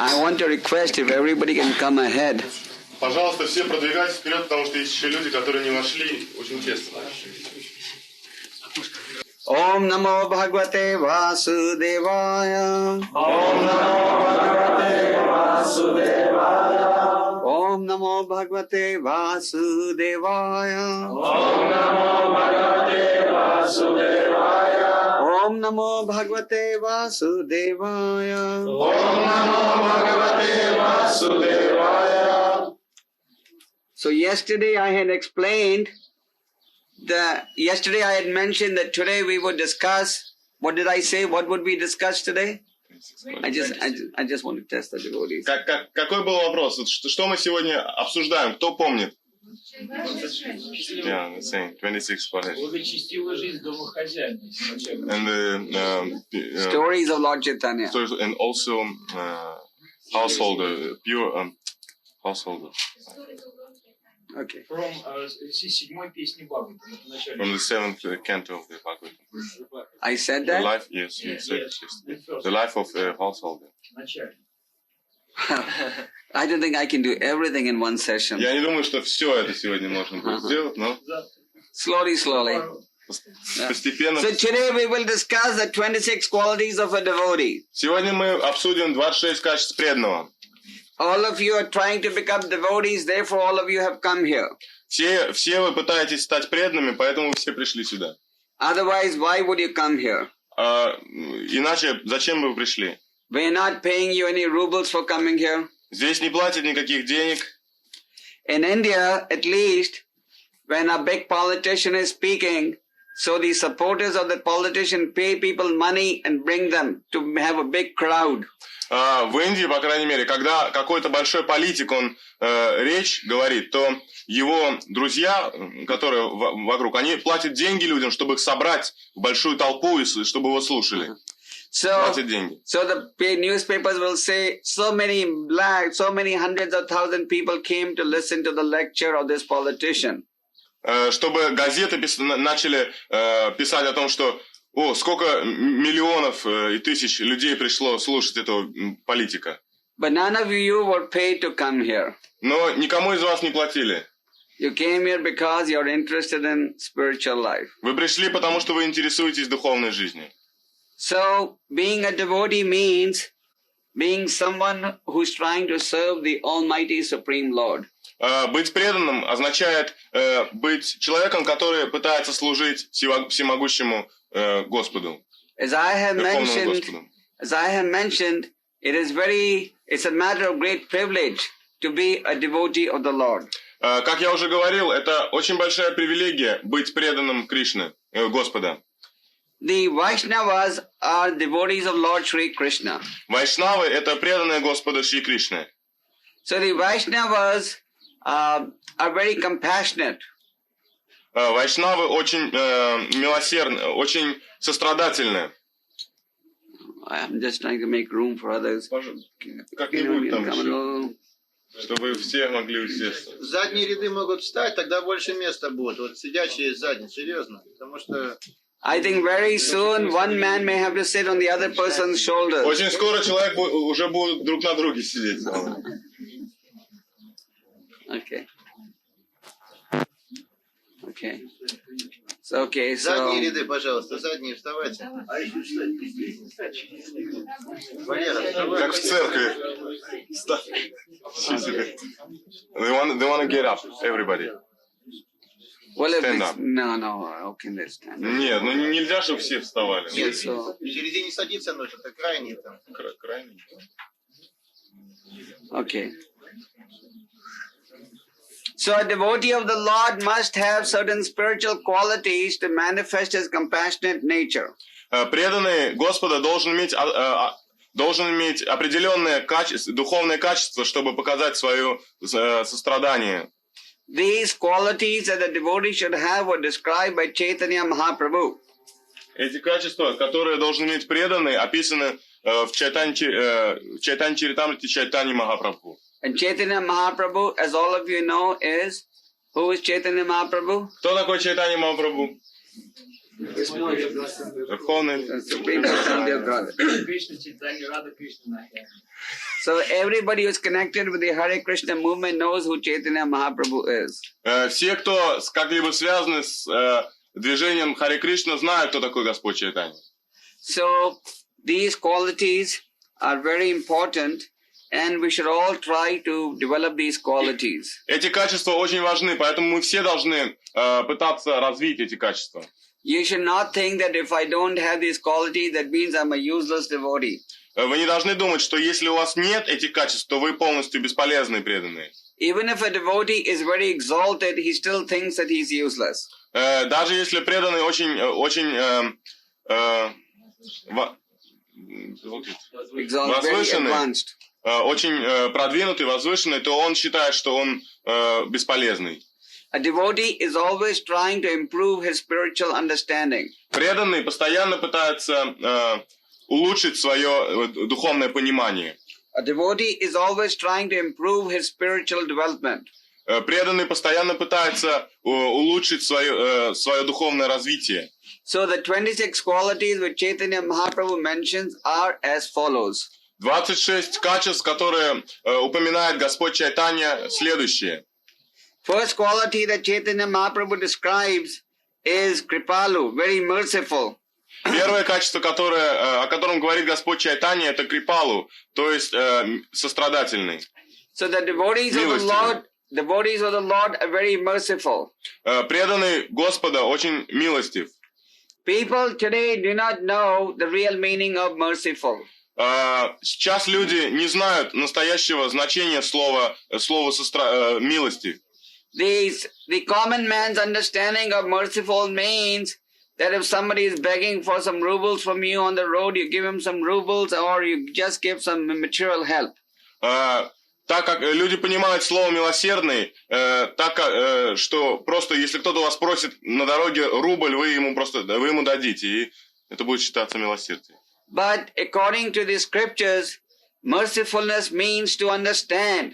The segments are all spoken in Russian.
I want to request if everybody can come ahead. Пожалуйста, все продвигайтесь вперед, потому что есть еще люди, которые не вошли очень тесно. Om Namo Bhagavate Vasudevaya. Om Namo Bhagavate Vasudevaya. Om Namo Bhagavate Vasudevaya. Om Namo Bhagavate Vasudevaya. Om Namo Bhagavate Vasudevaya. Om Namo Bhagavate Vasudevaya. So yesterday I had explained yesterday I had mentioned that today we would discuss, what did I say? What would we discuss today? I just want to test the devotees. Какой был вопрос? Что мы сегодня обсуждаем? Кто помнит? Yeah, the same. 26 qualities. Благочестивая жизнь домохозяина. And Stories of Lord Chaitanya. And also householder, pure householder. Okay. From седьмой песни Бхагавата. From the 7th canto of the Bhagavatam. I said The that? life, yes, you said it. The life of a householder. I don't think I can do everything in one session. Я не думаю, что все это сегодня можно будет сделать, но Slowly. постепенно. So today we will discuss the 26 qualities of a devotee. Сегодня мы обсудим 26 качеств преданного. All of you are trying to become devotees, therefore all of you have come here. Все вы пытаетесь стать преданными, поэтому все пришли сюда. Otherwise, why would you come here? Иначе, зачем вы пришли? We're not paying you any rubles for coming here. Здесь не платят никаких денег. In India, at least, when a big politician is speaking, so the supporters of the politician pay people money and bring them to have a big crowd. В Индии, по крайней мере, когда какой-то большой политик, он речь говорит, то его друзья, которые вокруг, они платят деньги людям, чтобы их собрать в большую толпу и чтобы его слушали. Платят деньги. So the newspapers will say, so many hundreds of thousands people came to listen to the lecture of this politician. Чтобы газеты начали писать о том, что сколько миллионов и тысяч людей пришло слушать этого политика. But none of you were paid to come here. Но никому из вас не платили. You came here because you're interested in spiritual life. Вы пришли, потому что вы интересуетесь духовной жизнью. So, being a devotee means being someone who's trying to serve the Almighty Supreme Lord. Быть преданным означает быть человеком, который пытается служить всемогущему Господу. As I have mentioned, it's a matter of great privilege to be a devotee of the Lord. Как я уже говорил, это очень большая привилегия быть преданным Кришне, Господа. The Vaishnavas are devotees of Lord Shri Krishna. Вайшнавы — это преданные Господа Шри Кришне. So the Vaishnavas are very compassionate. Вайшнавы очень милосердны, очень сострадательны. I'm just trying to make room for others. Как-нибудь там еще, чтобы все могли усесться. Задние ряды могут встать, тогда больше места будет. Вот сидящие сзади, серьезно. Потому что... I think very soon one man may have to sit on the other person's shoulders. Очень скоро человек уже будет друг на друге сидеть. Okay. So, задние ряды, пожалуйста, задние вставайте. Валера, вставай. Как в церкви. They want to get up, everybody. Well, stand up. No, how can they stand up? Нет, ну нельзя, чтобы все вставали. Нет, в середине садиться нужно, это крайние там. Крайние. Okay. So a devotee of the Lord must have certain spiritual qualities to manifest his compassionate nature. Преданный Господа должен иметь определенное духовное качество, чтобы показать свое сострадание. These qualities that the devotee should have were described by Chaitanya Mahaprabhu. Эти качества, которые должен иметь преданный, описаны в Чайтанья-чаритамрите Чайтаньи Махапрабху. And Chaitanya Mahaprabhu, as all of you know, who is Chaitanya Mahaprabhu? Кто такой Чайтанья Махапрабху? Верховный. Supreme Personality of God. Кришна Чайтанья, Рада Кришна. So everybody who's connected with the Hare Krishna movement knows who Chaitanya Mahaprabhu is. Все, кто как-либо связаны с движением Харе Кришна, знают, кто такой Господь Чайтанья. So these qualities are very important, and we should all try to develop these qualities. Эти качества очень важны, поэтому мы все должны пытаться развить эти качества. You should not think that if I don't have these qualities, that means I'm a useless devotee. Вы не должны думать, что если у вас нет этих качеств, то вы полностью бесполезные преданные. Even if a devotee is very exalted, he still thinks that he's useless. Даже если преданный очень Exalted, very возвышенный, advanced. очень продвинутый, возвышенный, то он считает, что он бесполезный. A devotee is always trying to improve his spiritual understanding. Преданный постоянно пытается улучшить свое духовное понимание. A devotee is always trying to improve his spiritual development. Преданный постоянно пытается улучшить свое духовное развитие. So the 26 qualities which Chaitanya Mahaprabhu mentions are as follows. 26 качеств, которые упоминает Господь Чайтанья, следующие. First quality that Chaitanya Mahaprabhu describes is Kripalu, very merciful. Первое качество, о котором говорит Господь Чайтанья, это крипалу, то есть сострадательный. So the devotees of the Lord are very merciful. Преданный Господа очень милостив. People today do not know the real meaning of merciful. Сейчас люди не знают настоящего значения слова милости. The common man's understanding of merciful means that if somebody is begging for some rubles from you on the road, you give him some rubles or you just give some material help. Так как люди понимают слово «милосердный», что просто если кто-то вас просит на дороге рубль, вы ему дадите, и это будет считаться милосердием. But according to the scriptures, mercifulness means to understand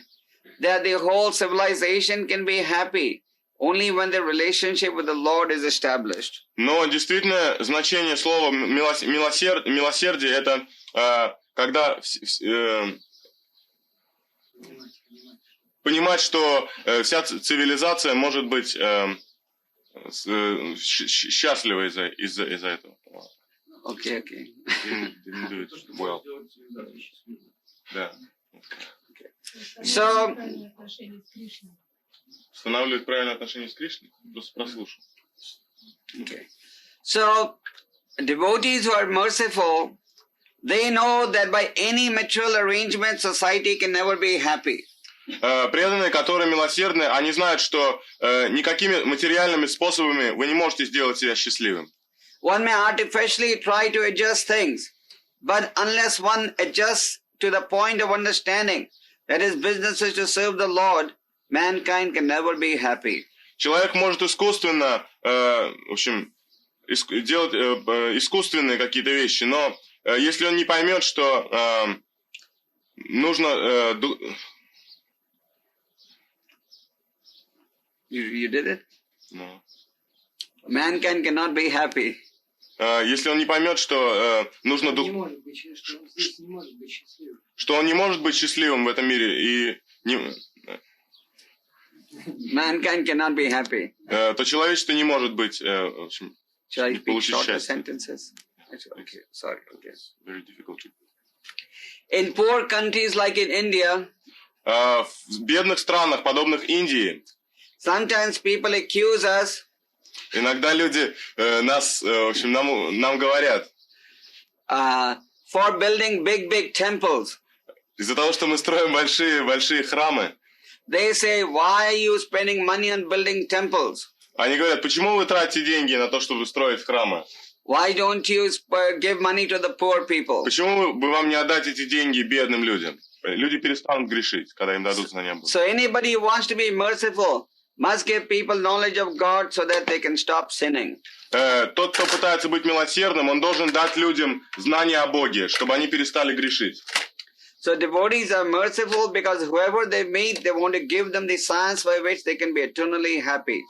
that the whole civilization can be happy only when the relationship with the Lord is established. Но действительно значение слова «милосердие» это когда понимать, что вся цивилизация может быть счастлива из-за этого. Okay. Didn't do it well. Да. So, устанавливать правильное отношение с Кришной? Просто прослушал. okay. So, devotees who are merciful, they know that by any material arrangement, society can never be happy. Преданные, которые милосердны, они знают, что никакими материальными способами вы не можете сделать себя счастливым. One may artificially try to adjust things, but unless one adjusts to the point of understanding that his business is to serve the Lord, mankind can never be happy. Человек может искусственно, делать искусственные какие-то вещи, но если он не поймет, что нужно... You did it? No. Mankind cannot be happy. Если он не поймет, что нужно... Что он не может быть счастливым в этом мире, и Mankind cannot be happy. То человечество не может быть, в общем, получить счастье. Okay, sorry. Okay. Very difficult. In poor countries like in India, В бедных странах, подобных Индии, sometimes people accuse us иногда люди нам говорят, for building big temples. из-за того, что мы строим большие храмы, They say, why are you spending money on building temples? они говорят, почему вы тратите деньги на то, чтобы строить храмы? Why don't you give money to the poor people? Почему бы вам не отдать эти деньги бедным людям? Люди перестанут грешить, когда им дадут знания Бога. So anybody who wants to be merciful must give people knowledge of God so that they can stop sinning. Тот, кто пытается быть милосердным, он должен дать людям знания о Боге, чтобы они перестали грешить. So devotees are merciful because whoever they meet, they want to give them the science by which they can be eternally happy.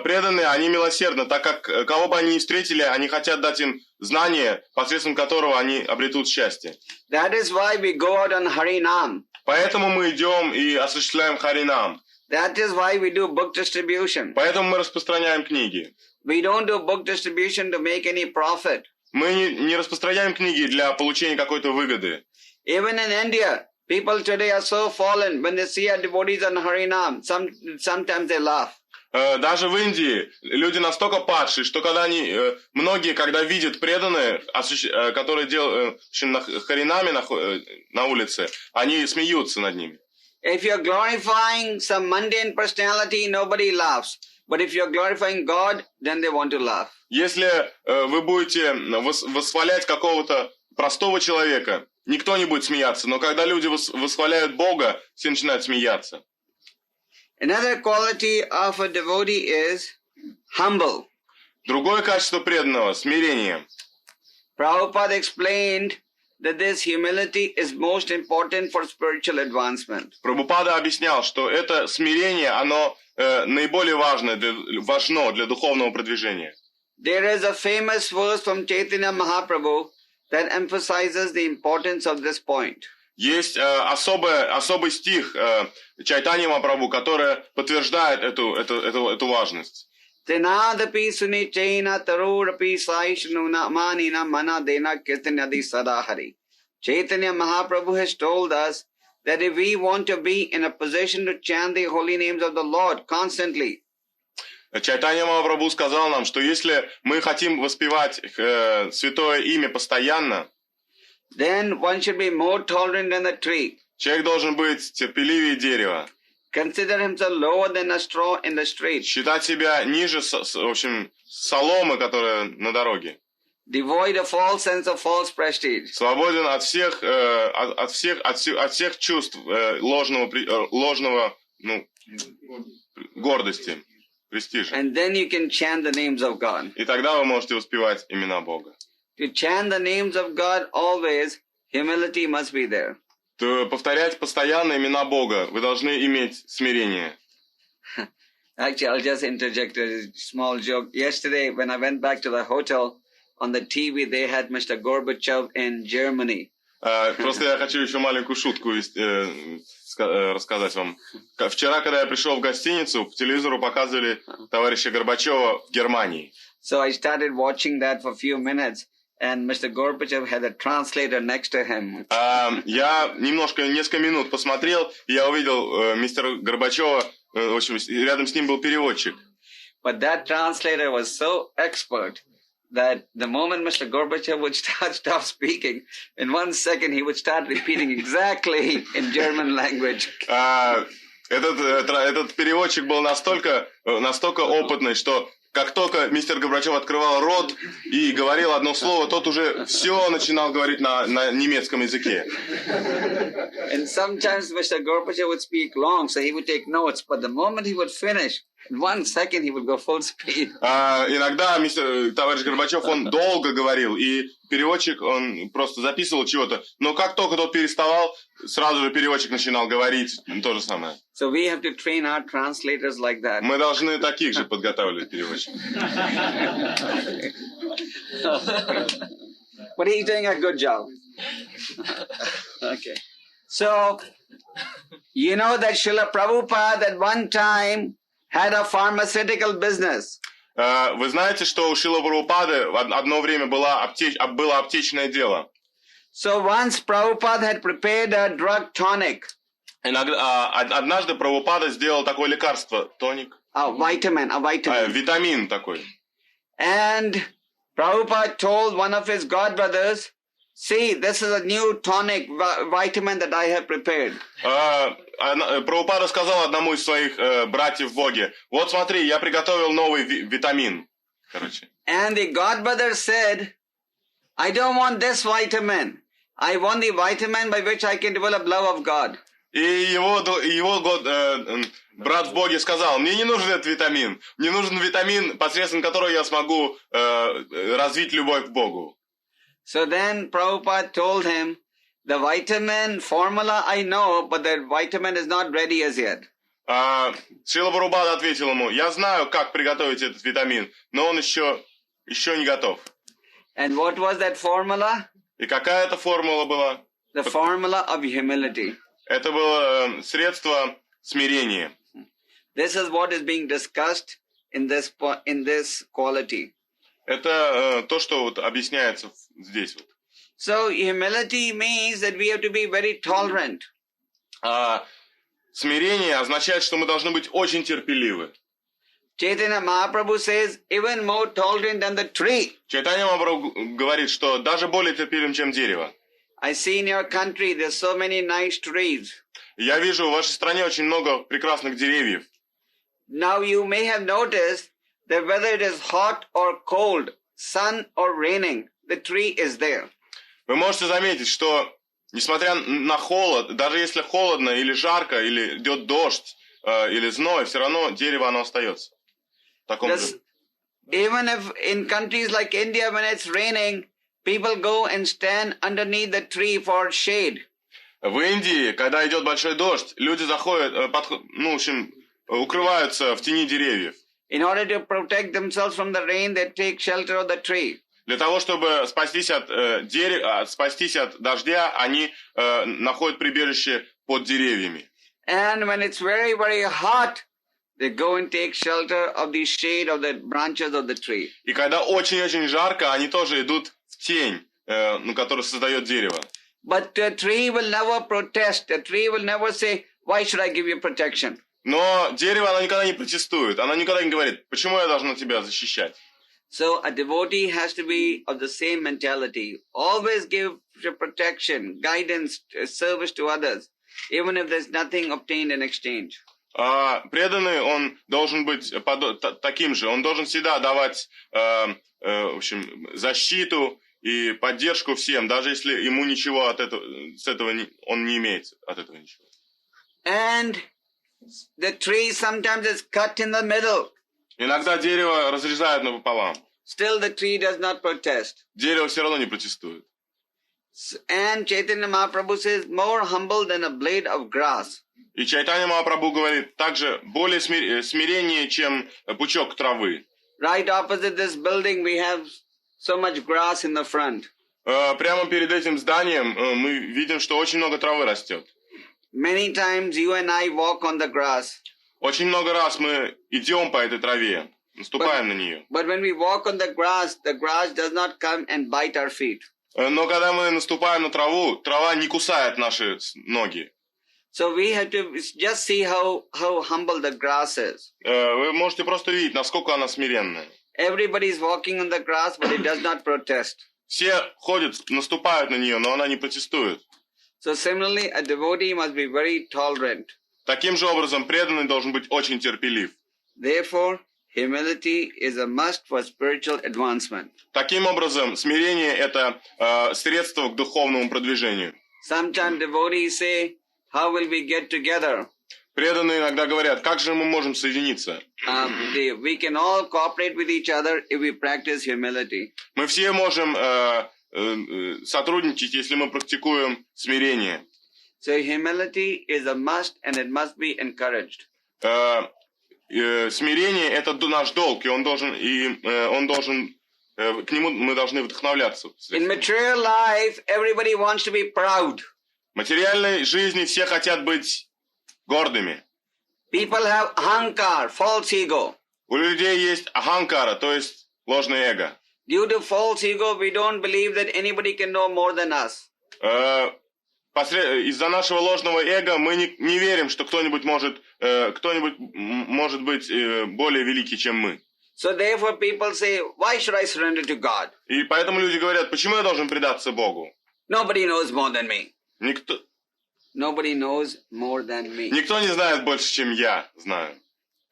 преданные, они милосердны, так как кого бы они ни встретили, они хотят дать им знание, посредством которого они обретут счастье. That is why we go out on Harinam. Поэтому мы идем и осуществляем Харинам. That is why we do book distribution. Поэтому мы распространяем книги. We don't do book distribution to make any profit. Мы не распространяем книги для получения какой-то выгоды. Even in India, people today are so fallen. When they see our devotees on Harinam, sometimes they laugh. Даже в Индии люди настолько падшие, что многие, когда видят преданные, которые делают на Харинаме на улице, они смеются над ними. If you're glorifying some mundane personality, nobody laughs. But if you're glorifying God, then they want to laugh. Если вы будете восхвалять какого-то простого человека, никто не будет смеяться. Но когда люди восхваляют Бога, все начинают смеяться. Another quality of a devotee is humble. Другое качество преданного – смирение. Prabhupada explained that this humility is most important for spiritual advancement. Прабхупада объяснял, что это смирение, оно наиболее важно для духовного продвижения. There is a famous verse from Chaitanya Mahaprabhu that emphasizes the importance of this point. Есть особый стих Чайтанья Махапрабху, который подтверждает эту важность. Tenadapi sunichaina tarurapi saishnuna manina manadena kirtanadi sadahari. Chaitanya Mahaprabhu has told us that if we want to be in a position to chant the holy names of the Lord constantly, Чайтанья Махапрабху сказал нам, что если мы хотим воспевать святое имя постоянно, then one should be more tolerant than a tree. Человек должен быть терпеливее дерева. Consider himself lower than a straw in the street. Считать себя ниже, в общем, соломы, которая на дороге. Devoid of all sense of false prestige. Свободен от всех чувств ложного, гордости, престижа. And then you can chant the names of God. И тогда вы можете воспевать имена Бога. To chant the names of God always, humility must be there. То повторять постоянно имена Бога, вы должны иметь смирение. Actually, I'll just interject a small joke. Yesterday, when I went back to the hotel, on the TV they had Mr. Gorbachev in Germany. Просто я хочу еще маленькую шутку рассказать вам. Вчера, когда я пришел в гостиницу, по телевизору показывали товарища Горбачева в Германии. So I started watching that for a few minutes. And Mr. Gorbachev had a translator next to him. Я несколько минут посмотрел, и я увидел мистера Горбачева, в общем, рядом с ним был переводчик. But that translator was so expert that the moment Mr. Gorbachev would stop speaking, in 1 second he would start repeating exactly in German language. Этот переводчик был настолько опытный, что как только мистер Горбачев открывал рот и говорил одно слово, тот уже все начинал говорить на немецком языке. And sometimes Mr. Gorbachev would speak long, so he would take notes. But the moment he would finish, in 1 second he would go full speed. Иногда товарищ Горбачев, он долго говорил, и переводчик, он просто записывал чего-то. Но как только тот переставал, сразу же переводчик начинал говорить то же самое. So we have to train our translators like that. Мы должны таких же подготавливать переводчиков. But he's doing a good job. Okay. So, you know that Srila Prabhupada at one time had a pharmaceutical business. Вы знаете, что у Шрилы Прабхупады одно время было аптечное дело. So once Prabhupada had prepared a drug tonic. Однажды Прабхупада сделал такое лекарство, тоник. Vitamin. Витамин такой. And Prabhupada told one of his godbrothers, see, this is a new tonic vitamin that I have prepared. Прабхупада сказал одному из своих братьев в Боге, вот смотри, я приготовил новый витамин. Короче. And the godbrother said, I don't want this vitamin. I want the vitamin by which I can develop love of God. И его брат в Боге сказал, мне не нужен этот витамин. Мне нужен витамин, посредством которого я смогу развить любовь к Богу. So then Prabhupada told him, the vitamin formula I know, but the vitamin is not ready as yet. Шрила Прабхупада ответил ему: я знаю, как приготовить этот витамин, но он еще не готов. And what was that formula? И какая это формула была? The formula of humility. Это было средство смирения. This is what is being discussed in this quality. Это то, что вот объясняется здесь вот. So humility means that we have to be very tolerant. Смирение означает, что мы должны быть очень терпеливы. Chaitanya Mahaprabhu says, even more tolerant than the tree. Чайтанья Махапрабху говорит, что даже более терпеливым, чем дерево. I see in your country there's so many nice trees. Я вижу в вашей стране очень много прекрасных деревьев. Now you may have noticed that whether it is hot or cold, sun or raining, the tree is there. Вы можете заметить, что несмотря на холод, даже если холодно или жарко, или идет дождь, или зной, все равно дерево оно остается. В таком же. Even if in countries like India, when it's raining, people go and stand underneath the tree for shade. В Индии, когда идет большой дождь, люди заходят, укрываются в тени деревьев. In order to protect themselves from the rain, they take shelter of the tree. Для того, чтобы спастись от дождя, они находят прибежище под деревьями. And when it's very, very hot, they go and take shelter of the shade of the branches of the tree. И когда очень-очень жарко, они тоже идут в тень, которую создает дерево. But the tree will never protest. The tree will never say, why should I give you protection? Но дерево, оно никогда не протестует. Оно никогда не говорит, почему я должна тебя защищать. So a devotee has to be of the same mentality. Always give protection, guidance, service to others, even if there's nothing obtained in exchange. Преданный, он должен быть таким же. Он должен всегда давать защиту и поддержку всем, даже если ему ничего он не имеет от этого ничего. And the tree sometimes is cut in the middle. Иногда дерево разрезают напополам. Still the tree does not protest. Дерево все равно не протестует. And Chaitanya Mahaprabhu says, more humble than a blade of grass. И Чайтанья Махапрабху говорит, также более смирение, чем пучок травы. Right opposite this building we have so much grass in the front. Прямо перед этим зданием мы видим, что очень много травы растет. Many times you and I walk on the grass. Очень много раз мы идем по этой траве, наступаем на нее. But when we walk on the grass does not come and bite our feet. Но когда мы наступаем на траву, трава не кусает наши ноги. So we have to just see how humble the grass is. Вы можете просто видеть, насколько она смиренная. Everybody is walking on the grass, but it does not protest. Все ходят, наступают на нее, но она не протестует. So similarly, a devotee must be very tolerant. Таким же образом, преданный должен быть очень терпелив. Therefore, humility is a must for spiritual advancement. Таким образом, смирение – это средство к духовному продвижению. Sometimes devotees say, how will we get together? Преданные иногда говорят, как же мы можем соединиться? We can all cooperate with each other if we practice humility. Мы все можем сотрудничать, если мы практикуем смирение. So humility is a must and it must be encouraged. Смирение – это наш долг, и он должен, к нему мы должны вдохновляться. In material life, everybody wants to be proud. В материальной жизни все хотят быть гордыми. People have ahankar, false ego. У людей есть аханкара, то есть ложное эго. Due to false ego, we don't believe that anybody can know more than us. Из-за нашего ложного эго мы не верим, что кто-нибудь может быть более великий, чем мы. So therefore people say, why should I surrender to God? И поэтому люди говорят, почему я должен предаться Богу? Nobody knows more than me. Nobody knows more than me. Никто не знает больше, чем я знаю.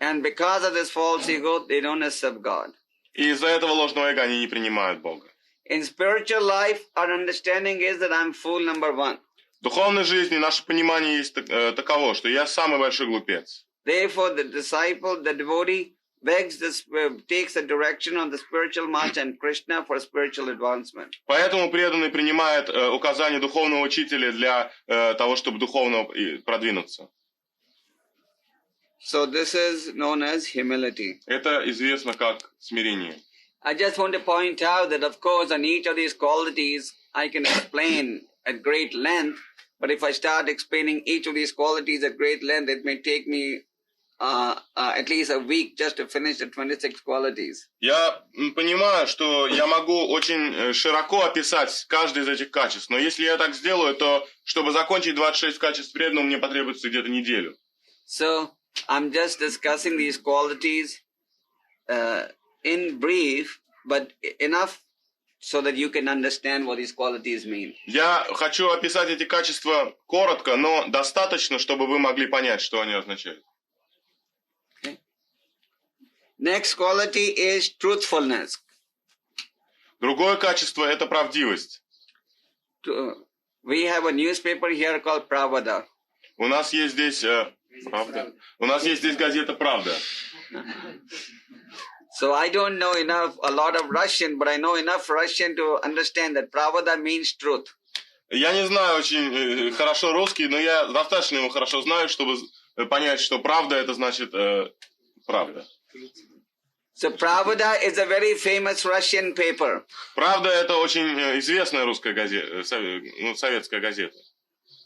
And because of this false ego, they don't accept God. И из-за этого ложного эго они не принимают Бога. In spiritual life, our understanding is that I'm fool number one. В духовной жизни наше понимание есть таково, что я самый большой глупец. Therefore, the disciple, the devotee, takes the direction on the spiritual march and Krishna for spiritual advancement. Поэтому преданный принимает указания духовного учителя для того, чтобы духовно продвинуться. So this is known as humility. Это известно как смирение. I just want to point out that, of course, on each of these qualities, I can explain at great length. But if I start explaining each of these qualities at great length, it may take me at least a week just to finish the 26 qualities. Я понимаю, что я могу очень широко описать каждое из этих качеств, но если я так сделаю, то чтобы закончить 26 качеств преданного, мне потребуется где-то неделю. So I'm just discussing these qualities in brief, but enough so that you can understand what these qualities mean. Я хочу описать эти качества коротко, но достаточно, чтобы вы могли понять, что они означают. Okay. Next quality is truthfulness. Другое качество – это правдивость. We have a newspaper here called Pravada. У нас есть здесь правда. У нас есть здесь газета «Правда». So I don't know a lot of Russian, but I know enough Russian to understand that Pravada means truth. Я не знаю очень хорошо русский, но я достаточно его хорошо знаю, чтобы понять, что правда это значит правда. So Pravada is a very famous Russian paper. Правда это очень известная русская газета, советская газета.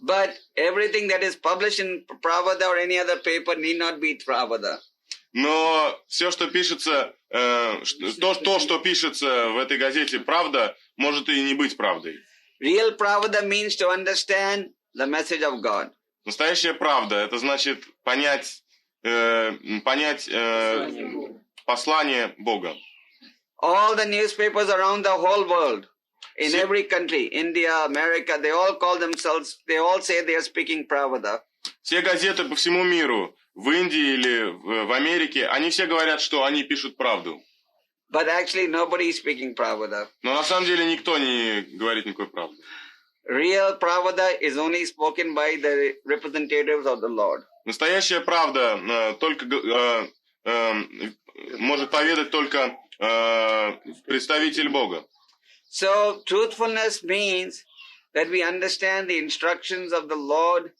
But everything that is published in Pravada or any other paper need not be Pravada. Но все, что пишется, то, что пишется в этой газете «Правда», может и не быть правдой. Real Pravada means to understand the message of God. Настоящая правда, это значит понять послание Бога. All the newspapers around the whole world, in every country, India, America, they all say they are speaking Pravada. Все газеты по всему миру, в Индии или в Америке, они все говорят, что они пишут правду. But actually nobody is speaking Pravada. Но на самом деле никто не говорит никакой правды. Real Pravada is only spoken by the representatives of the Lord. Настоящая правда только может поведать только представитель Бога. So truthfulness means that we understand the instructions of the Lord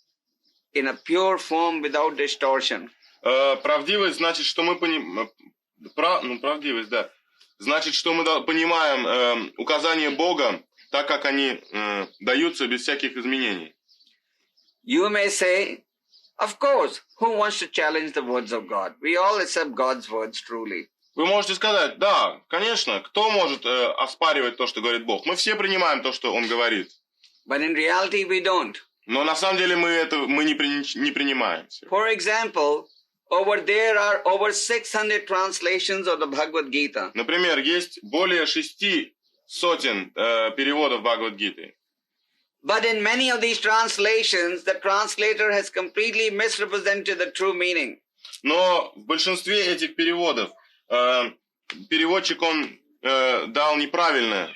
in a pure form without distortion. Правдивость значит, что мы правдивость, да. Значит, что мы понимаем указания Бога так, как они даются без всяких изменений. You may say, of course, who wants to challenge the words of God? We all accept God's words truly. Вы можете сказать, да, конечно, кто может оспаривать то, что говорит Бог? Мы все принимаем то, что Он говорит. But in reality we don't. Но на самом деле мы не принимаем. For example, over there are over 600 translations of the Bhagavad Gita. Например, есть более 600 переводов Бхагавад-гиты. But in many of these translations, the translator has completely misrepresented the true meaning. Но в большинстве этих переводов переводчик он дал неправильное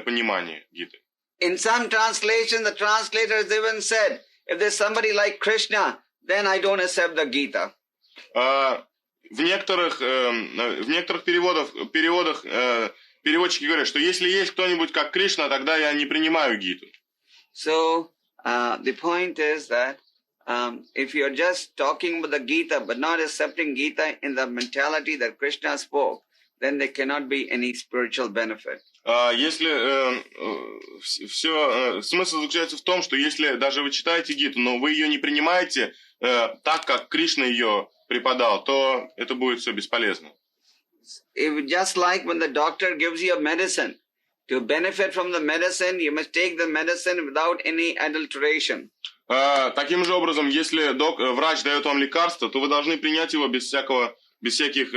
понимание гиты. In some translations, the translator has even said, if there's somebody like Krishna, then I don't accept the Gita. В некоторых переводах переводчики говорят, что если есть кто-нибудь как Кришна, тогда я не принимаю гиту. So the point is that if you're just talking about the Gita but not accepting Gita in the mentality that Krishna spoke, then there cannot be any spiritual benefit. Смысл заключается в том, что если даже вы читаете гиту, но вы ее не принимаете так, как Кришна ее преподал, то это будет все бесполезно. Just like when the doctor gives you a medicine, to benefit from the medicine, you must take the medicine without any adulteration. Таким же образом, если врач дает вам лекарство, то вы должны принять его без всяких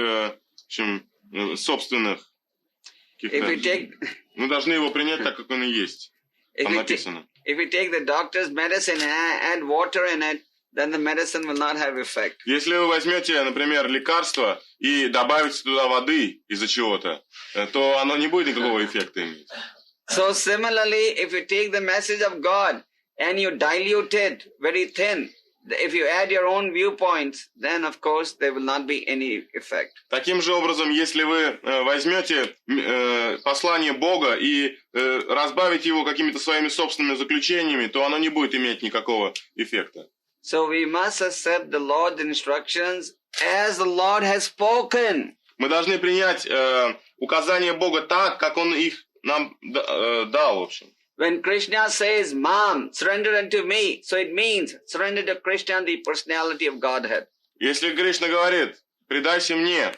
собственных. Мы должны его принять так, как он и есть. Там написано. If you take the doctor's medicine and add water in it, then the medicine will not have effect. Если вы возьмете, например, лекарство и добавите туда воды из-за чего-то, то оно не будет никакого эффекта иметь. So similarly, if you take the message of God and you dilute it very thin, if you add your own viewpoints, then of course there will not be any effect. Таким же образом, если вы возьмете послание Бога и разбавите его какими-то своими собственными заключениями, то оно не будет иметь никакого эффекта. So we must accept the Lord's instructions as the Lord has spoken. Мы должны принять указания Бога так, как Он их нам дал, в общем. When Krishna says, Ma'am, surrender unto me, so it means surrender to Krishna, the personality of Godhead. Если Кришна говорит, предайся мне,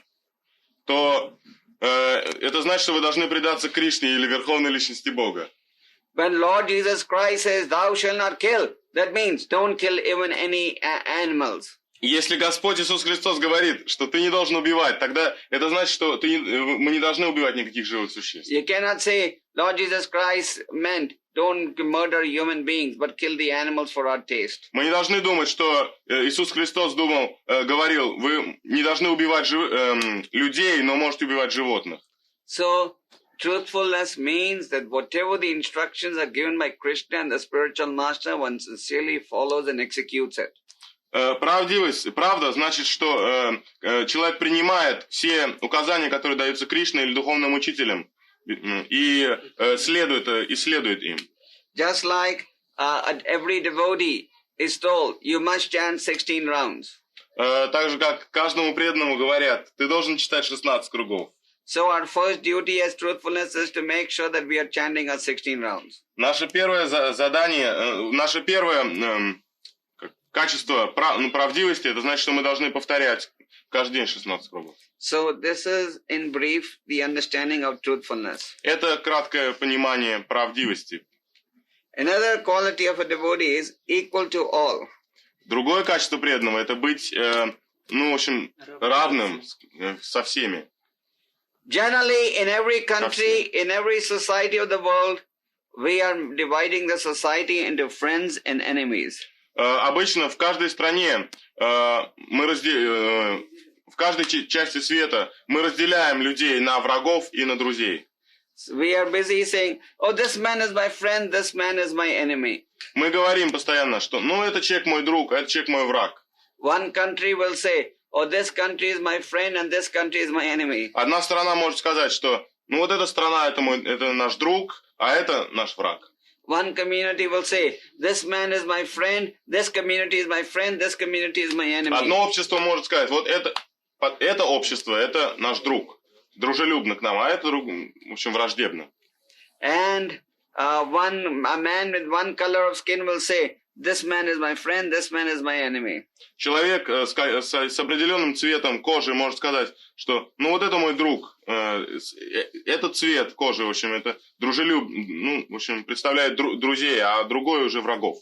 то это значит, что вы должны предаться Кришне или Верховной Личности Бога. When Lord Jesus Christ says, thou shalt not kill, that means don't kill even any animals. Если Господь Иисус Христос говорит, что ты не должен убивать, тогда это значит, что мы не должны убивать никаких живых существ. You cannot say, Lord Jesus Christ meant don't murder human beings, but kill the animals for our taste. Мы не должны думать, что Иисус Христос говорил, вы не должны убивать людей, но можете убивать животных. So, truthfulness means that whatever the instructions are given by Krishna and the spiritual master, one sincerely follows and executes it. Правда значит, что человек принимает все указания, которые даются Кришне или духовным учителям, и следует им. Just like every devotee is told, you must chant 16 rounds. Так же, как каждому преданному говорят, ты должен читать 16 кругов. So our first duty as truthfulness is to make sure that we are chanting our 16 rounds. Наше первое задание, наше первое качество правдивости, это значит, что мы должны повторять каждый день 16 кругов. So this is, in brief, the understanding of truthfulness. Это краткое понимание правдивости. Another quality of a devotee is equal to all. Другое качество преданного – это быть, в общем, равным со всеми. Generally, in every country, in every society of the world, we are dividing the society into friends and enemies. Обычно в каждой стране, в каждой части света мы разделяем людей на врагов и на друзей. We are busy saying, oh, this man is my friend, this man is my enemy. Мы говорим постоянно, что, этот человек мой друг, а этот человек мой враг. One country will say, oh, this country is my friend and this country is my enemy. Одна страна может сказать, что, эта страна это наш друг, а это наш враг. One community will say, this man is my friend, this community is my friend, this community is my enemy. Одно общество может сказать, это общество, это наш друг, дружелюбно к нам, а это, в общем, враждебно. And a man with one color of skin will say, this man is my friend, this man is my enemy. Человек с определенным цветом кожи может сказать, что, это мой друг, этот цвет кожи, в общем, это в общем, представляет друзей, а другой уже врагов.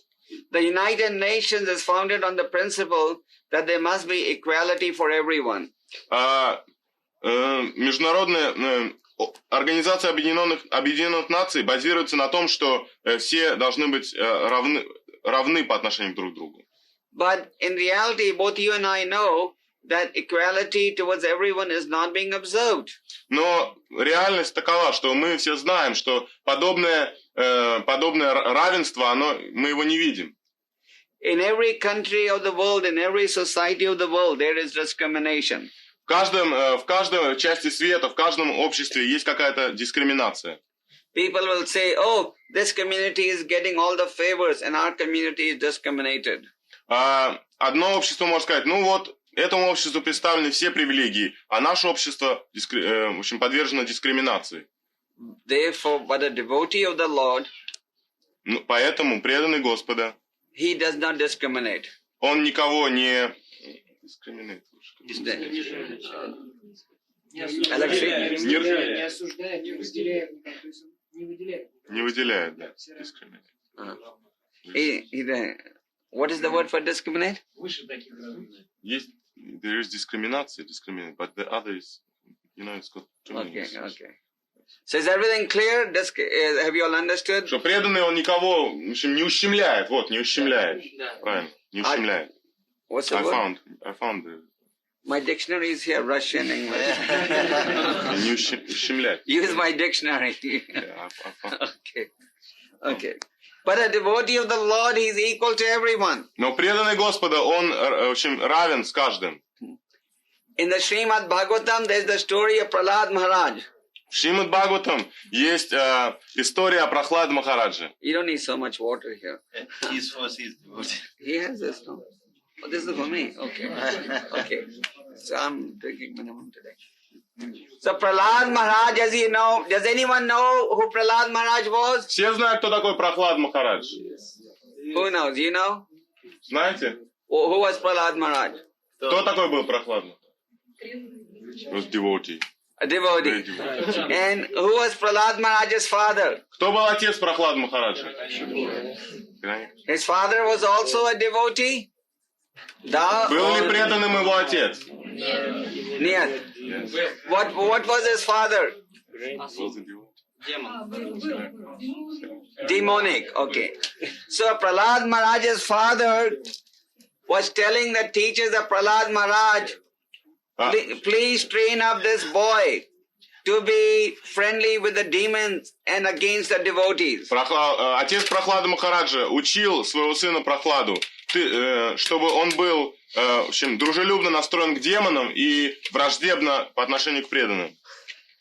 The United Nations is founded on the principle that there must be equality for everyone. Международная Организация Объединенных Наций базируется на том, что все должны быть равны по отношению друг к другу. But in reality, both you and I know that equality towards everyone is not being observed. Но реальность такова, что мы все знаем, что подобное равенство, мы его не видим. In every country of the world, in every society of the world, there is discrimination. В каждой части света, в каждом обществе есть какая-то дискриминация. People will say, oh, this community is getting all the favors and our community is discriminated. Одно общество может сказать, этому обществу представлены все привилегии, а наше общество, в общем, подвержено дискриминации. Therefore, but a devotee of the Lord, поэтому преданный Господа, he does not discriminate. Он никого не дискриминирует. Не осуждает, не разделяет, не выделяет. Не выделяет, да. What is the word for discriminate? Выше таких разных. There is discrimination, but the other is, it's got too many. Okay. So is everything clear? Have you all understood? Что преданный, он никого, в общем, не ущемляет. Не ущемляет. Правильно, не ущемляет. What's the word? I found the... My dictionary is here, Russian, English. Не ущемлять. Use my dictionary. Yeah, I found... Okay. But a devotee of the Lord, he is equal to everyone. Но преданный Господа, он, в общем, равен с каждым. In the Srimad Bhagavatam, there is the story of Prahlad Maharaj. В Шримад Бхагаватам есть история о Прохладе Махараджи. You don't need so much water here. He's for his devotee. He has this, no? Oh, this is for me. Okay. Okay. So I'm drinking minimum today. So Prahlad Maharaj, as you know, does anyone know who Prahlad Maharaj was? Все знают, кто такой Прохлад Махарадж? Who knows? You know? Знаете? Who was Prahlad Maharaj? Кто такой был Прохлад? Was devotee. A devotee. And who was Prahlad Maharaj's father? Кто был отец Прохлад Махараджа? His father was also a devotee? Da Был ли преданным его отец? Нет. What was his father? Demonic. Okay. So Prahlad Maharaj's father was telling the teachers of Prahlad Maharaj, please train up this boy to be friendly with the demons and against the devotees. Отец Прохлада Махараджа учил своего сына Прохладу, чтобы он был в общем, дружелюбно настроен к демонам и враждебно по отношению к преданным.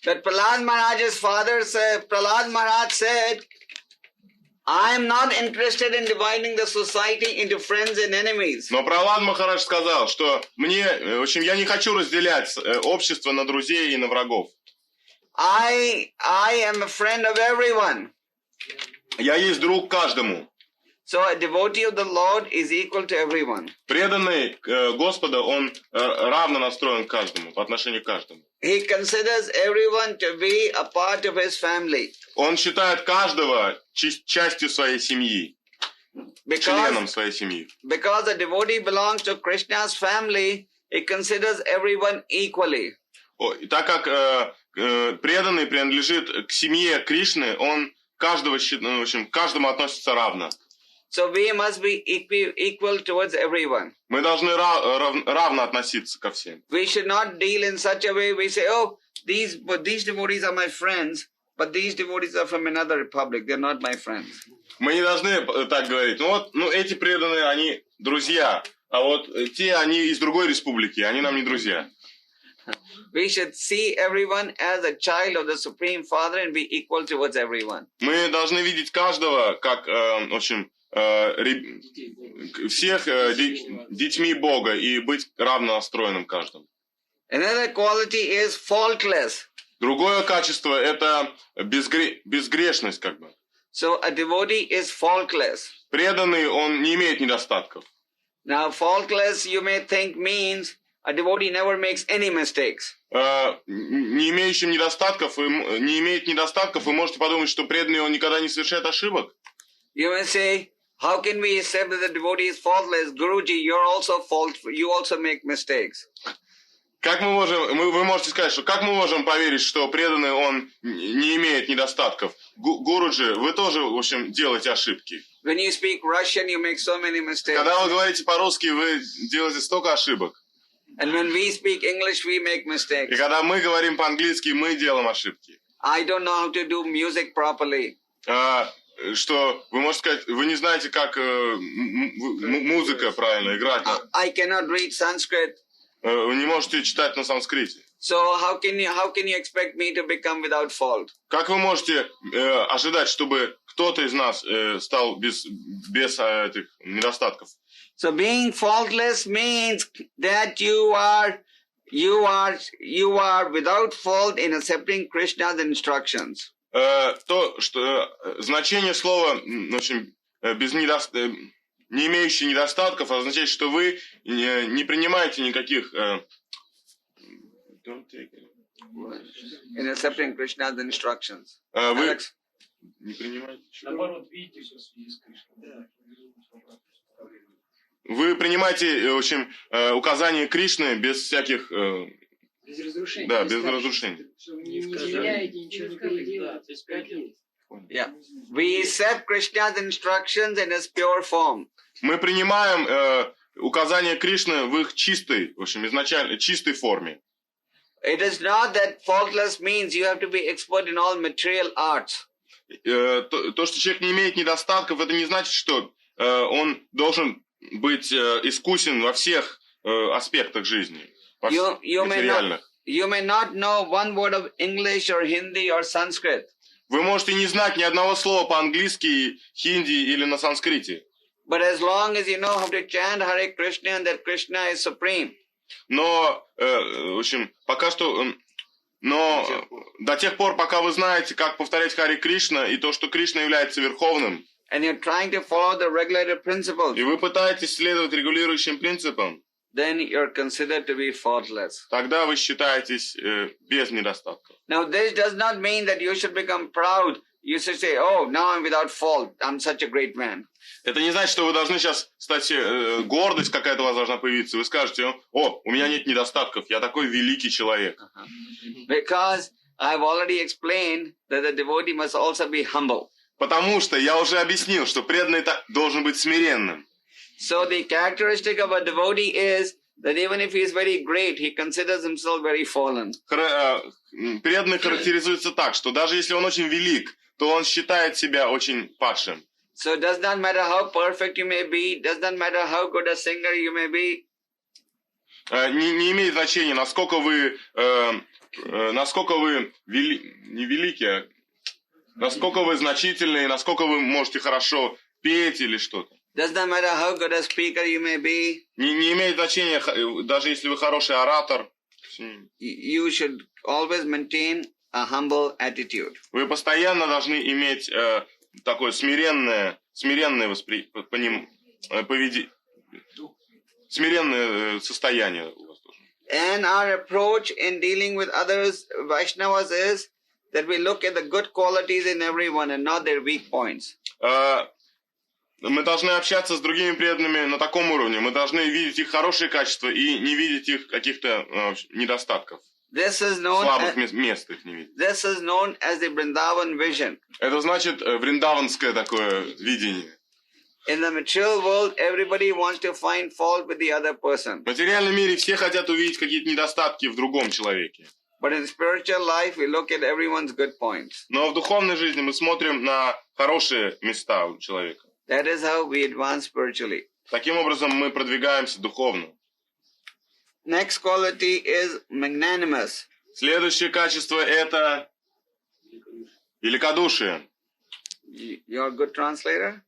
But Prahlad Maharaj's father said, Prahlad Maharaj said, I am not interested in dividing the society into friends and enemies. Но Прохлад Махарадж сказал, что в общем, я не хочу разделять общество на друзей и на врагов. I am a friend of everyone. Я есть друг каждому. So a devotee of the Lord is equal to everyone. Преданный Господа, он равно настроен к каждому, по отношению к каждому. He considers everyone to be a part of his family. Он считает каждого частью своей семьи, членом своей семьи. Because a devotee belongs to Krishna's family, he considers everyone equally. Так как преданный принадлежит к семье Кришны, он каждого, в общем, к каждому относится равно. So we must be equal towards everyone. Мы должны равно относиться ко всем. We should not deal in such a way we say, oh, these devotees are my friends, but these devotees are from another republic. They're not my friends. Мы не должны так говорить. Эти преданные, они друзья, а вот те, они из другой республики, они нам не друзья. We should see everyone as a child of the Supreme Father and be equal towards everyone. Мы должны видеть каждого как, в общем, всех детьми Бога и быть равно настроенным каждому. Another quality is faultless. Другое качество – это безгрешность, как бы. So a devotee is faultless. Преданный, он не имеет недостатков. Now, faultless, you may think means a devotee never makes any mistakes. Не имеет недостатков, вы можете подумать, что преданный, он никогда не совершает ошибок. You may say, how can we accept that the devotee is faultless? Guruji, you're also faultful. You also make mistakes. Вы можете сказать, что как мы можем поверить, что преданный, он не имеет недостатков? Гуруджи, вы тоже, в общем, делаете ошибки. When you speak Russian, you make so many mistakes. Когда вы говорите по-русски, вы делаете столько ошибок. And when we speak English, we make mistakes. И когда мы говорим по-английски, мы делаем ошибки. I don't know how to do music properly. Что вы можете сказать, вы не знаете, как музыка правильно играть. I cannot read Sanskrit. Вы не можете читать на санскрите. So how can you expect me to become without fault? Как вы можете ожидать, чтобы кто-то из нас стал без этих недостатков? So being faultless means that you are without fault in accepting Krishna's instructions. То, что значение слова, в общем, не имеющий недостатков, означает, что вы не принимаете никаких... In accepting Krishna's instructions. Вы не принимаете... Наоборот, видите все в связи с Кришной. Вы принимаете, в общем, указания Кришны без всяких... Без разрушения. Да, без разрушений. Не изменяете, ничего не переделаете. Yeah. We accept Krishna's instructions in its pure form. Мы принимаем указания Кришны в их чистой, в общем, изначально чистой форме. It is not that faultless means you have to be expert in all material arts. То, что человек не имеет недостатков, это не значит, что он должен быть искусен во всех аспектах жизни, материальных. You may not know one word of English or Hindi or Sanskrit. Вы можете не знать ни одного слова по-английски, хинди или на санскрите. But as long as you know how to chant Hare Krishna and that Krishna is supreme. Но, в общем, пока что... Но до тех пор, пока вы знаете, как повторять Харе Кришна и то, что Кришна является верховным, And you're trying to follow the regulated principles. и вы пытаетесь следовать регулирующим принципам, Then you're considered to be faultless. тогда вы считаетесь без недостатков. Now this does not mean that you should become proud. You should say, oh, now I'm without fault. I'm such a great man. Это не значит, что вы должны сейчас стать, гордость какая-то у вас должна появиться. Вы скажете, о, у меня нет недостатков, я такой великий человек. Because I've already explained that the devotee must also be humble. Потому что я уже объяснил, что преданный должен быть смиренным. So the characteristic of a devotee is that even if he is very great, he considers himself very fallen. Преданный характеризуется так, что даже если он очень велик, то он считает себя очень падшим. So it does not matter how perfect you may be, does not matter how good a singer you may be. Не имеет значения, насколько вы не велики, а насколько вы значительны, насколько вы можете хорошо петь или что-то. Does not matter how good a speaker you may be. Не имеет значения, даже если вы хороший оратор. You should always maintain a humble attitude. Вы постоянно должны иметь такое смиренное смиренное состояние у вас должно. And our approach in dealing with others, Vaishnavas, is that we look at the good qualities in everyone and not their weak points. Мы должны общаться с другими преданными на таком уровне. Мы должны видеть их хорошие качества и не видеть их каких-то недостатков. Слабых мест их не видеть. This is known as the Vrindavan vision. Это значит вриндаванское такое видение. In the material world, everybody wants to find fault with the other person. В материальном мире все хотят увидеть какие-то недостатки в другом человеке. But in spiritual life, we look at everyone's good points. Но в духовной жизни мы смотрим на хорошие места у человека. That is how we advance spiritually. Таким образом мы продвигаемся духовно. Next quality is magnanimous. Следующее качество это великодушие. You're a good translator?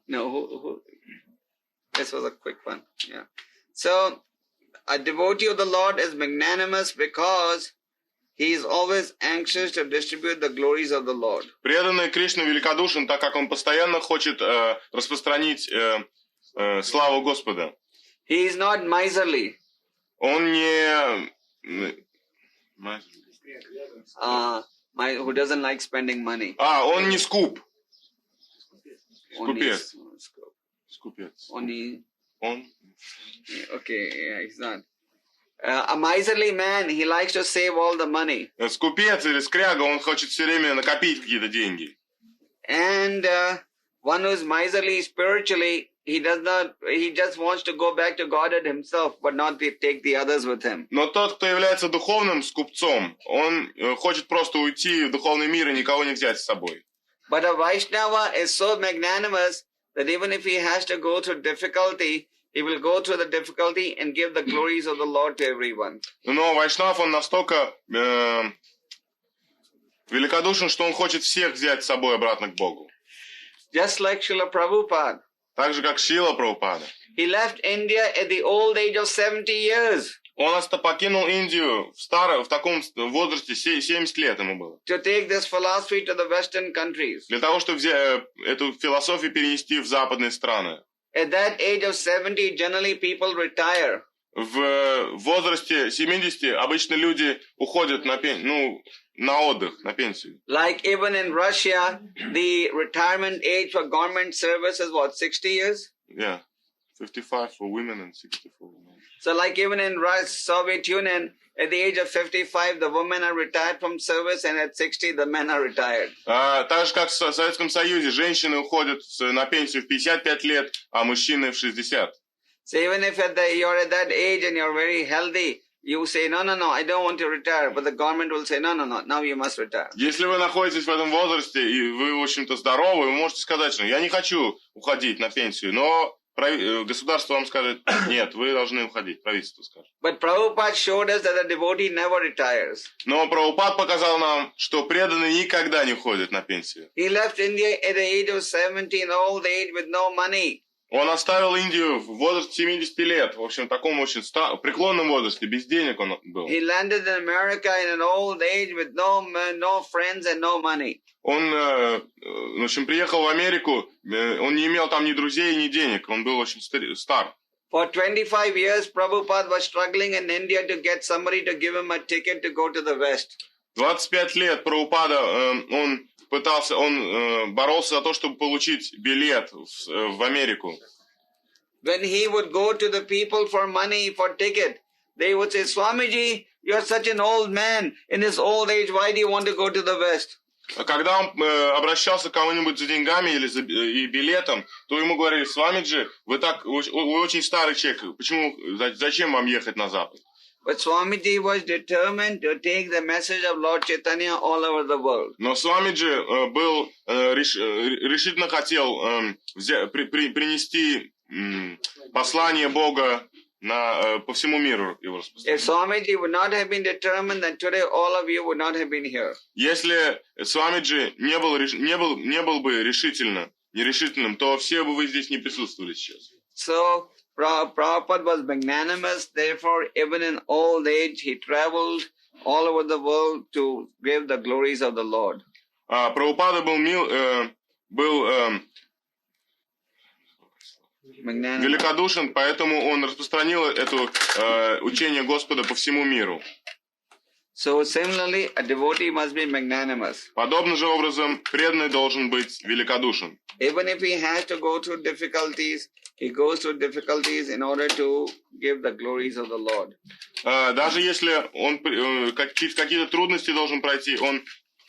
No, who? This was a quick one. Yeah. So, a devotee of the Lord is magnanimous because he is always anxious to distribute the glories of the Lord. Преданный Кришне великодушен, так как он постоянно хочет распространить славу Господа. He is not miserly. Он не... Who doesn't like spending money. Он не скуп. Скупец. Скупец. Only. Он. Okay, yeah, he's not. A miserly man, he likes to save all the money. Скупец или скряга, он хочет все время накопить какие-то деньги. And one who is miserly spiritually, he just wants to go back to Godhead himself, but not take the others with him. Но тот, кто является духовным скупцом, он хочет просто уйти в духовный мир и никого не взять с собой. But a Vaishnava is so magnanimous that even if he has to go through difficulty, he will go through the difficulty and give the glories of the Lord to everyone. Но Вайшнав, он настолько великодушен, что он хочет всех взять с собой обратно к Богу. Just like Srila Prabhupada. Так же, как Шрила Прабхупада. He left India at the old age of 70 years. Он покинул Индию в таком возрасте, 70 лет ему было. To take this philosophy to the Western countries. Для того, чтобы эту философию перенести в западные страны. At that age of 70, generally people retire. В возрасте 70 обычно люди уходят на отдых, на пенсию. Like even in Russia, the retirement age for government service is what, 60 years? Yeah, 55 for women and 60 for men. So like even in Soviet Union, at the age of 55, the women are retired from service, and at 60, the men are retired. Так же, как в Советском Союзе, женщины уходят на пенсию в 55 лет, а мужчины в 60. So even if you're at that age and you're very healthy, you say, no, I don't want to retire. But the government will say, no, now you must retire. Если вы находитесь в этом возрасте, и вы, в общем-то, здоровы, вы можете сказать, что я не хочу уходить на пенсию, но государство вам скажет, нет, вы должны уходить, правительство скажет. But Prabhupada showed us that the devotee never retires. Но Прабхупад показал нам, что преданный никогда не уходит на пенсию. He left India at the age of 70 in old age with no money. Он оставил Индию в возрасте 70 лет, в общем, в таком очень преклонном возрасте, без денег он был. He landed in America in an old age with no friends and no money. Он, в общем, приехал в Америку, он не имел там ни друзей, ни денег, он был очень стар. For 25 years, Prabhupada was struggling in India to get somebody to give him a ticket to go to the West. 25 лет Прабхупада, он боролся за то, чтобы получить билет в Америку. When he would go to the people for money, for ticket, they would say, Swamiji, you're such an old man. In his old age, why do you want to go to the West? Когда он обращался к кому-нибудь за деньгами или билетом, то ему говорили, Свамиджи, вы очень старый человек, зачем вам ехать на Запад? But Swamiji was determined to take the message of Lord Chaitanya all over the world. Но Свамиджи был решительно хотел принести послание Бога по всему миру его распространить. If Swamiji would not have been determined, then today all of you would not have been here. Если Свамиджи не был бы нерешительным, то все бы вы здесь не присутствовали сейчас. So Prabhupada was magnanimous, therefore even in old age he traveled all over the world to give the glories of the Lord. Прабхупада был великодушен, поэтому он распространил это учение Господа по всему миру. So similarly, a devotee must be magnanimous. Подобным же образом преданный должен быть великодушен. Even if he has to go through difficulties, he goes through difficulties in order to give the glories of the Lord. Даже если он через какие-то трудности должен пройти, он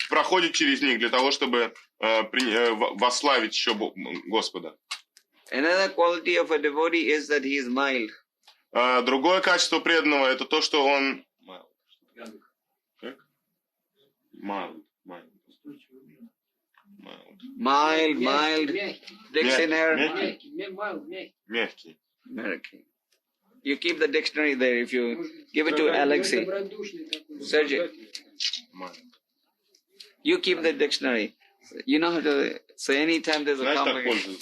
проходит через них для того, чтобы восславить еще Господа. Another quality of a devotee is that he is mild. Другое качество преданного это то, что он mild, dictionary. Мягкий. You keep the dictionary there if you give it to Alexei. Sergey. You keep the dictionary. You know how to say anytime there's a complication.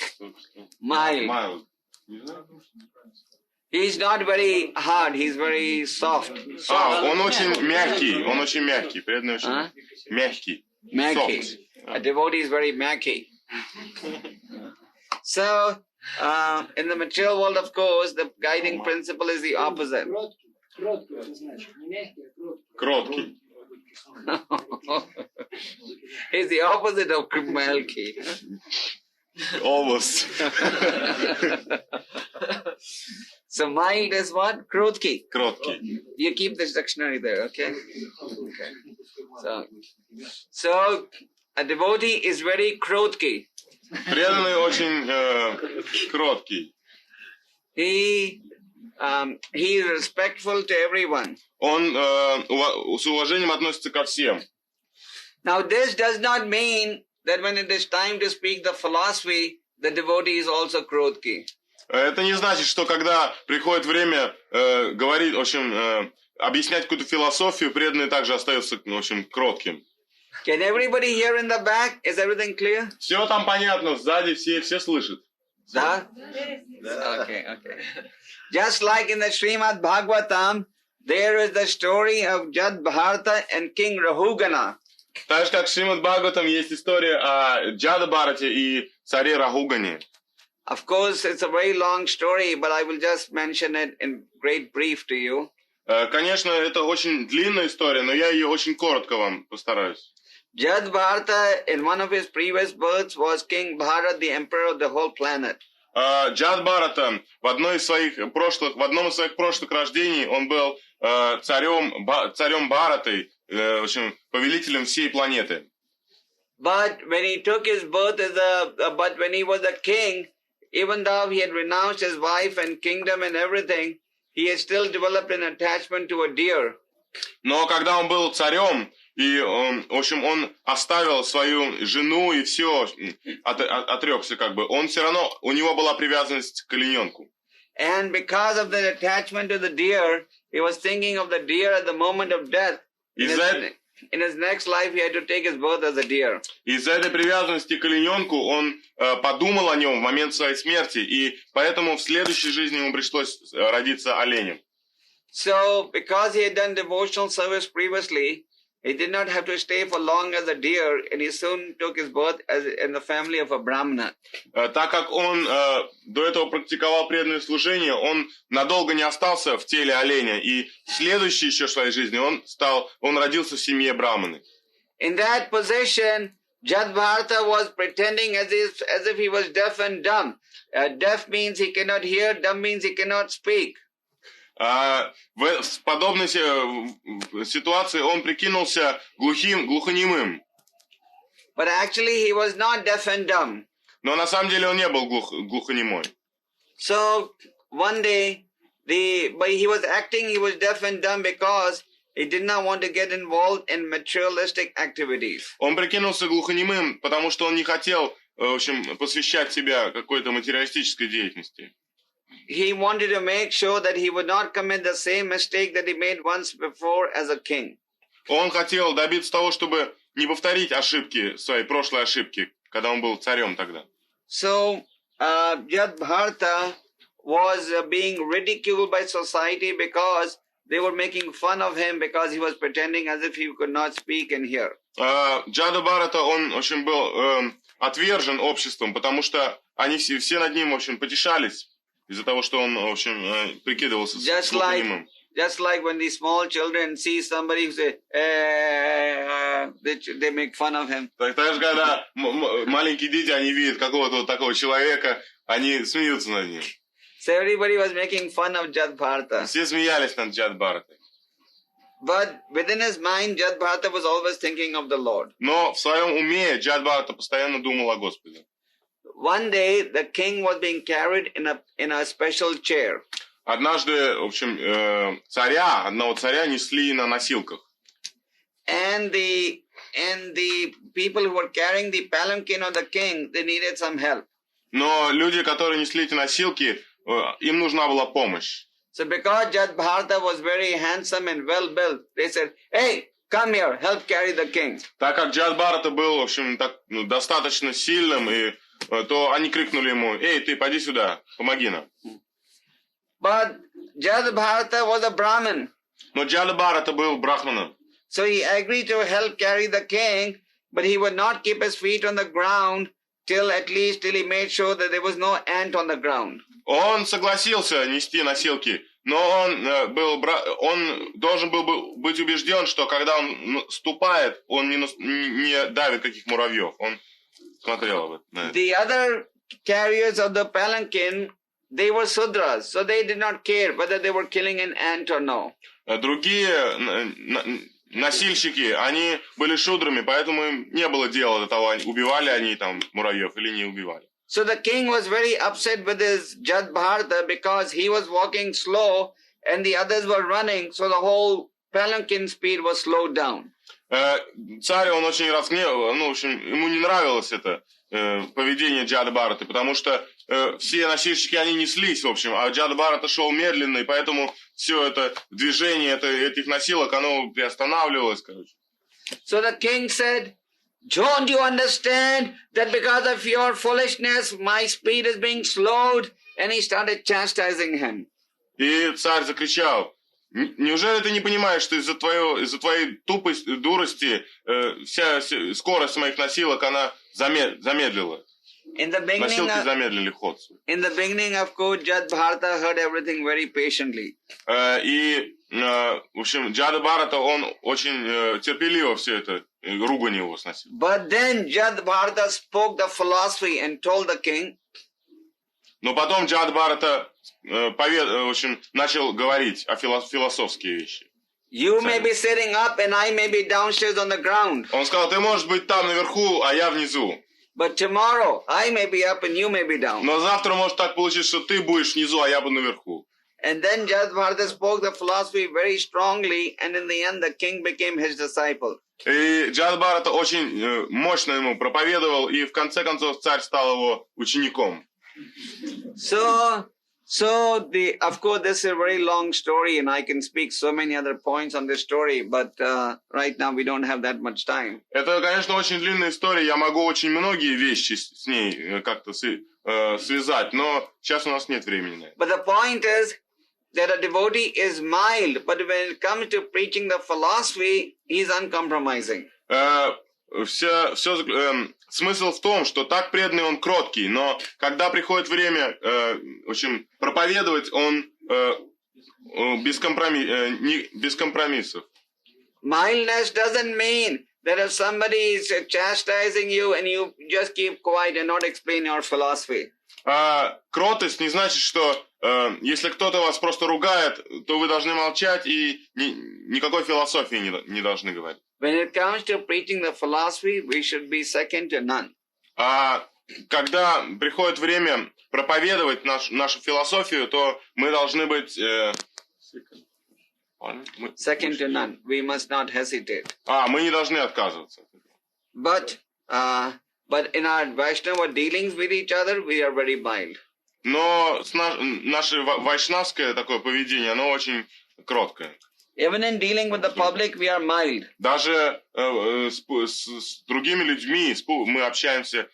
Mild. He's not very hard, he's very soft. Он очень мягкий, преданный очень мягкий. Soft. A devotee is very maki. So, in the material world, of course, the guiding principle is the opposite. Кроткий. He's the opposite of Malki. Almost. So mild is what? Krodki. Кроткий. You keep this dictionary there, okay? So a devotee is very krodki. Преданный очень кроткий. He is respectful to everyone. Он с уважением относится ко всем. Now this does not mean that when it is time to speak the philosophy, the devotee is also krodki. Это не значит, что когда приходит время говорить, в общем, объяснять какую-то философию, преданный также остается, в общем, кротким. Can everybody hear in the back? Is everything clear? Все там понятно, сзади все слышат. Да? Okay. Just like in the Srimad Bhagavatam, there is the story of Jad Bharata and King Rahugana. Так же, как в Шримад Бхагаватам есть история о Джада Бхарате и царе Рахугане. Of course, it's a very long story, but I will just mention it in great brief to you. Конечно, это очень длинная история, но я ее очень коротко вам постараюсь. Jad Bharata, in one of his previous births, was King Bharat, the emperor of the whole planet. Джад Бхарата в одном из своих прошлых рождений он был царем Бхаратой, в общем, повелителем всей планеты. But when he took his birth but when he was a king, even though he had renounced his wife and kingdom and everything, he had still developed an attachment to a deer. Но когда он был царем, И, в общем, он оставил свою жену и все, отрекся как бы. Он все равно, у него была привязанность к олененку. And because of the attachment to the deer, he was thinking of the deer at the moment of death. In his next life, he had to take his birth as a deer. Из-за этой привязанности к олененку он подумал о нем в момент своей смерти, и поэтому в следующей жизни ему пришлось родиться оленем. So, because he had done devotional service previously, he did not have to stay for long as a deer, and he soon took his birth in the family of a Brahmana. Так как он до этого практиковал преданное служение, он надолго не остался в теле оленя, и в следующей еще своей жизни он родился в семье Брахманы. In that position, Jadbharata was pretending as if he was deaf and dumb. Deaf means he cannot hear, dumb means he cannot speak. В подобной ситуации он прикинулся глухонемым. But actually he was not deaf and dumb. Но на самом деле он не был глухонемой. So one day, but he was acting, he was deaf and dumb because he did not want to get involved in materialistic activities. Он прикинулся глухонемым, потому что он не хотел, в общем, посвящать себя какой-то материалистической деятельности. He wanted to make sure that he would not commit the same mistake that he made once before as a king. Он хотел добиться того, чтобы не повторить ошибки, свои прошлые ошибки, когда он был царем тогда. So, Jadbharata was being ridiculed by society because they were making fun of him because he was pretending as if he could not speak and hear. Джадабхарата, он, в общем, был отвержен обществом, потому что они все над ним, в общем, потешались. Из-за того, что он, в общем, прикидывался глухонемым. Just like when these small children see somebody who say, they make fun of him. Так же, когда маленькие дети, они видят какого-то вот такого человека, они смеются над ним. So everybody was making fun of Jadbharata. Все смеялись над Джадбхаратой. But within his mind, Jadbharata was always thinking of the Lord. Но в своем уме Джадбхарата постоянно думал о Господе. One day, the king was being carried in a special chair. Однажды, в общем, одного царя несли на носилках. And the people who were carrying the palanquin of the king, they needed some help. Но люди, которые несли эти носилки, им нужна была помощь. So because Jadbharata was very handsome and well built, they said, "Hey, come here, help carry the king." Так как Джадбхарата был, в общем, достаточно сильным, то они крикнули ему: «Эй, ты, поди сюда, помоги нам». But Jadbharata was a Brahmin. Но Джадбхарата был брахманом. So he agreed to help carry the king, but he would not keep his feet on the ground till he made sure that there was no ant on the ground. Он согласился нести носилки, но он должен был быть убежден, что когда он ступает, он не давит каких муравьев. Он смотрел об этом. The other carriers of the palanquin, they were Sudras, so they did not care whether they were killing an ant or no. Другие носильщики, они были шудрами, поэтому им не было дела до того, убивали они там муравьев или не убивали. So the king was very upset with his Jadbharata because he was walking slow and the others were running, so the whole palanquin speed was slowed down. Царь, он очень разгневал, в общем, ему не нравилось это поведение Джадбхараты, потому что все носильщики, они неслись, в общем, а Джадбхарата шел медленно, и поэтому все это движение этих носилок, оно приостанавливалось, короче. So the king said, "Don't you understand that because of your foolishness, my speed is being slowed?" And he started chastising him. И царь закричал: «Неужели ты не понимаешь, что из-за твоей дурости вся скорость моих носилок, она замедлила?» Носилки замедлили ход. In the beginning, of course, Jadbharata heard everything very patiently. И, в общем, Джадбхарата, он очень терпеливо все это, ругань его сносил. But then Jadbharata spoke the philosophy and told the king. Но потом Джадбхарата, в общем, начал говорить о философские вещи. You may be sitting up and I may be downstairs on the ground. Он сказал: ты можешь быть там наверху, а я внизу. But tomorrow I may be up and you may be down. Но завтра может так получиться, что ты будешь внизу, а я буду наверху. And then Jadbharata spoke the philosophy very strongly, and in the end the king became his disciple. И Джадбхарата очень мощно ему проповедовал, и в конце концов царь стал его учеником. Of course, this is a very long story, and I can speak so many other points on this story, but right now we don't have that much time. Это, конечно, очень длинная история, я могу очень многие вещи с ней как-то связать, но сейчас у нас нет времени на это. But the point is that a devotee is mild, but when it comes to preaching the philosophy, he is uncompromising. Смысл в том, что так преданный он кроткий, но когда приходит время в общем, проповедовать, он без компромиссов. Mildness doesn't mean that if somebody is chastising you and you just keep quiet and not explain your philosophy. Кротость не значит, что если кто-то вас просто ругает, то вы должны молчать и никакой философии не должны говорить. When it comes to preaching the philosophy, we should be second to none. Когда приходит время проповедовать нашу философию, то мы должны быть second to none. We must not hesitate. Мы не должны отказываться. But in our Vaishnava dealings with each other, we are very mild. Но наше вайшнавское такое поведение, оно очень кроткое. Even in dealing with the public, we are mild. Даже с другими людьми мы общаемся,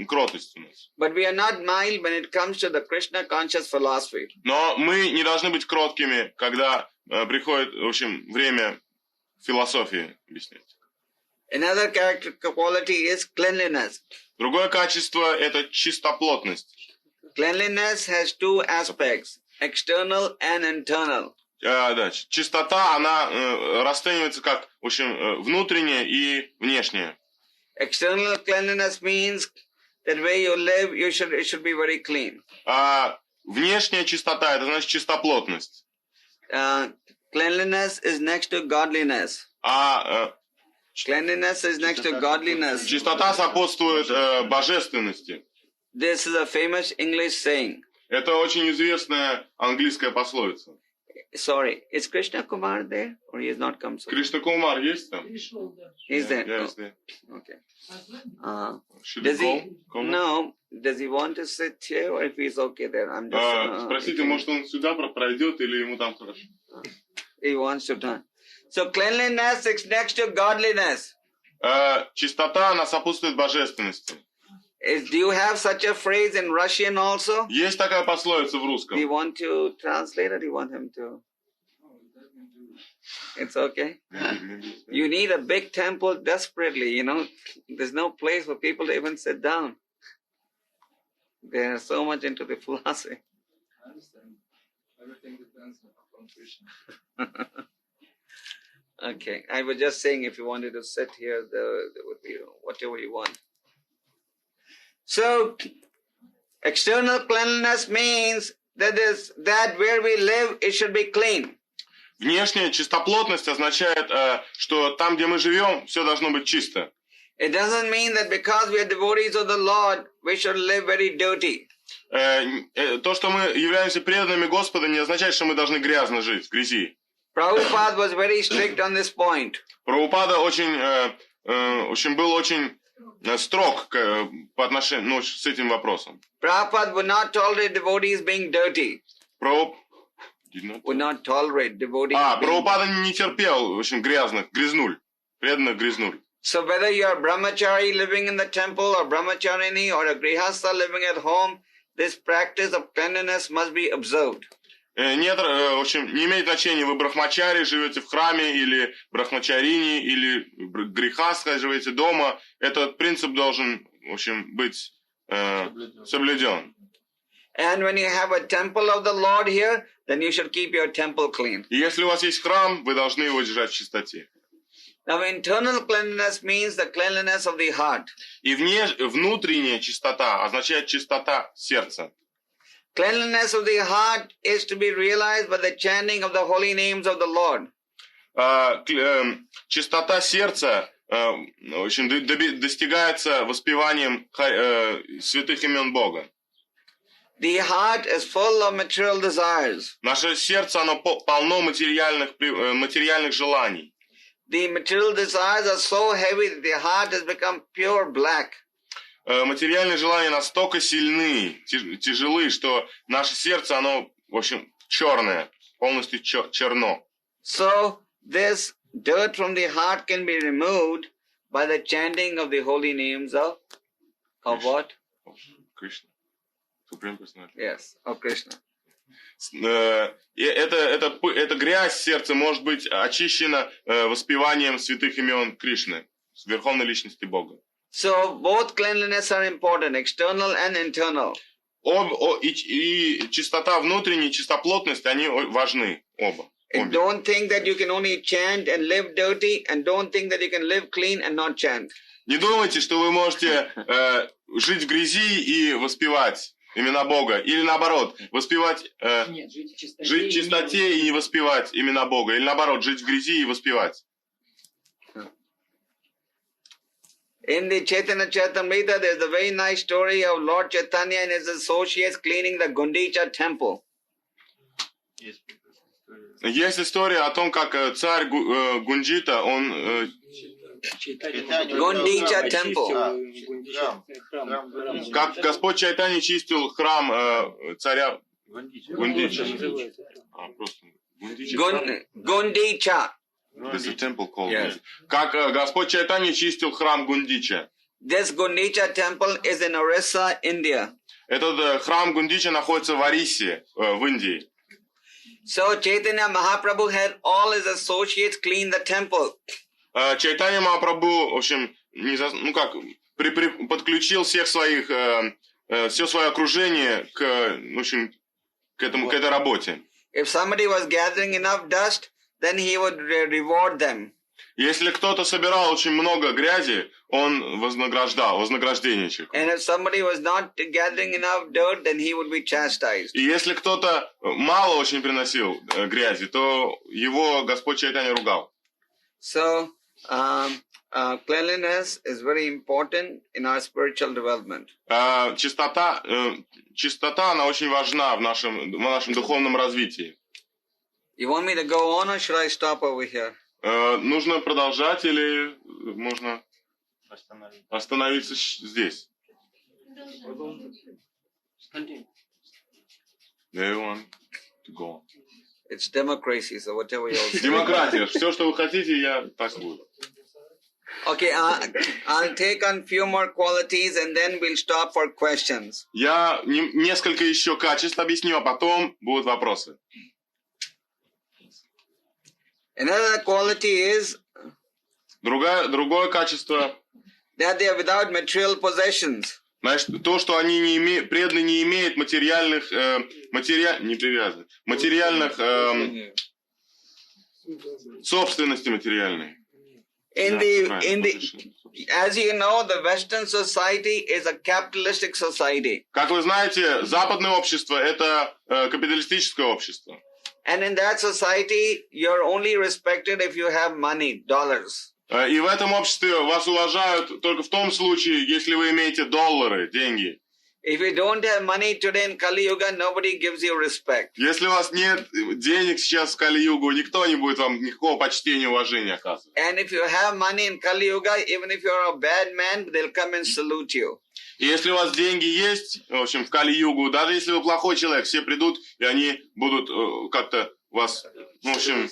кротость у нас. But we are not mild when it comes to the Krishna conscious philosophy. Но мы не должны быть кроткими, когда приходит, в общем, время философии объяснять. Another character quality is cleanliness. Другое качество – это чистоплотность. Cleanliness has two aspects, external and internal. Да, чистота, она расценивается как, в общем, внутренняя и внешняя. External cleanliness means that where you live, it should be very clean. Внешняя чистота, это значит чистоплотность. Cleanliness is next to godliness. Cleanliness is next to godliness. Чистота сопутствует божественности. This is a famous English saying. Это очень известная английская пословица. Sorry, is Krishna Kumar there or he has not come so? Кришна Кумар есть там? He's there. Yes, there. Okay. Does he? No. Does he want to sit here or if he's okay there? I'm just. Спросите, может он сюда пройдет или ему там хорошо? He wants to turn. So cleanliness is next to godliness. Чистота, она сопутствует божественности. Do you have such a phrase in Russian also? Есть такая пословица в русском. Do you want to translate it? Do you want him to? It's okay. You need a big temple desperately, you know. There's no place for people to even sit down. They are so much into the philosophy. I understand. Everything depends on Krishna. Okay. I was just saying if you wanted to sit here, there would be whatever you want. So, external cleanliness means that where we live, it should be clean. Внешняя чистоплотность означает, что там, где мы живем, все должно быть чисто. It doesn't mean that because we are devotees of the Lord, we should live very dirty. То, что мы являемся преданными Господа, не означает, что мы должны грязно жить, в грязи. Prabhupada was very strict on this point. Прабхупада был очень строг по отношению с этим вопросом. Prabhupada would not tolerate devotees being dirty. Would not tolerate devotees. Прабхупада не терпел, в общем, грязнуль, преданных грязнуль. So whether you are brahmachari living in the temple or brahmacharini or a grihastha living at home, this practice of cleanliness must be observed. Нет, в общем, не имеет значения, вы брахмачари, живете в храме, или брахмачарини, или грихастха, живете дома. Этот принцип должен, в общем, быть соблюден. And when you have a temple of the Lord here, then you should keep your temple clean. И если у вас есть храм, вы должны его держать в чистоте. Now, internal cleanliness means the cleanliness of the heart. И внутренняя чистота означает чистота сердца. Cleanliness of the heart is to be realized by the chanting of the holy names of the Lord. Чистота сердца, в общем, достигается воспеванием святых имен Бога. The heart is full of material desires. Наше сердце, оно полно материальных желаний. The material desires are so heavy that the heart has become pure black. Материальные желания настолько сильны, тяжелы, что наше сердце, оно, в общем, черное, полностью черно. So this dirt from the heart can be removed by the chanting of the holy names of what? Кришна. Supreme Personality. Yes, of Krishna. Эта грязь сердца может быть очищена воспеванием святых имен Кришны, Верховной Личности Бога. So both cleanliness are important, external and internal. И чистота внутренняя, чистоплотность, они важны оба. And don't think that you can only chant and live dirty, and don't think that you can live clean and not chant. Не думайте, что вы можете жить в грязи и воспевать имена Бога. Или наоборот, воспевать, жить в чистоте и не воспевать имена Бога. Или наоборот, жить в грязи и воспевать. In the Chaitanya Charitamrita, there's a very nice story of Lord Chaitanya and his associates cleaning the Gundicha temple. Есть история о том, как царь Гунджита, он... Gundicha temple. Как Господь Чайтанья чистил храм царя Гундича. Gundicha. There's a temple called. Yes. Как Господь Чайтанья чистил храм Гундича. This Gundicha temple is in Orissa, India. Этот храм Гундича находится в Ориссии, в Индии. So Chaitanya Mahaprabhu had all his associates clean the temple. Чайтанья Махапрабху, в общем, подключил всех своих, все свое окружение к этой работе. If somebody was gathering enough dust, then he would reward them. Если кто-то собирал очень много грязи, он вознагражденничек. And if somebody was not gathering enough dirt, then he would be chastised. И если кто-то мало очень приносил грязи, то его Господь Чайтанья ругал. So, cleanliness is very important in our spiritual development. Чистота, она очень важна в нашем духовном развитии. You want me to go on or should I stop over here? Нужно продолжать или можно остановиться здесь? They want to go on. It's democracy, so whatever you all say. Демократия. Все, что вы хотите, я так буду. Okay, I'll take on few more qualities and then we'll stop for questions. Я несколько еще качеств объясню, а потом будут вопросы. Another quality is Другое качество, that they are without material possessions. значит, то, что они преданные не имеют материальных, собственности материальной. As you know, the Western society is a capitalistic society. Как вы знаете, западное общество – это капиталистическое общество. And in that society, you're only respected if you have money, dollars. И в этом обществе вас уважают только в том случае, если вы имеете доллары, деньги. If you don't have money today in Kali Yuga, nobody gives you respect. Если у вас нет денег сейчас в Кали-югу, никто не будет вам никакого почтения и уважения оказывать. And if you have money in Kali Yuga, even if you're a bad man, they'll come and salute you. И если у вас деньги есть, в общем, в Кали-югу, даже если вы плохой человек, все придут, и они будут как-то вас, в общем,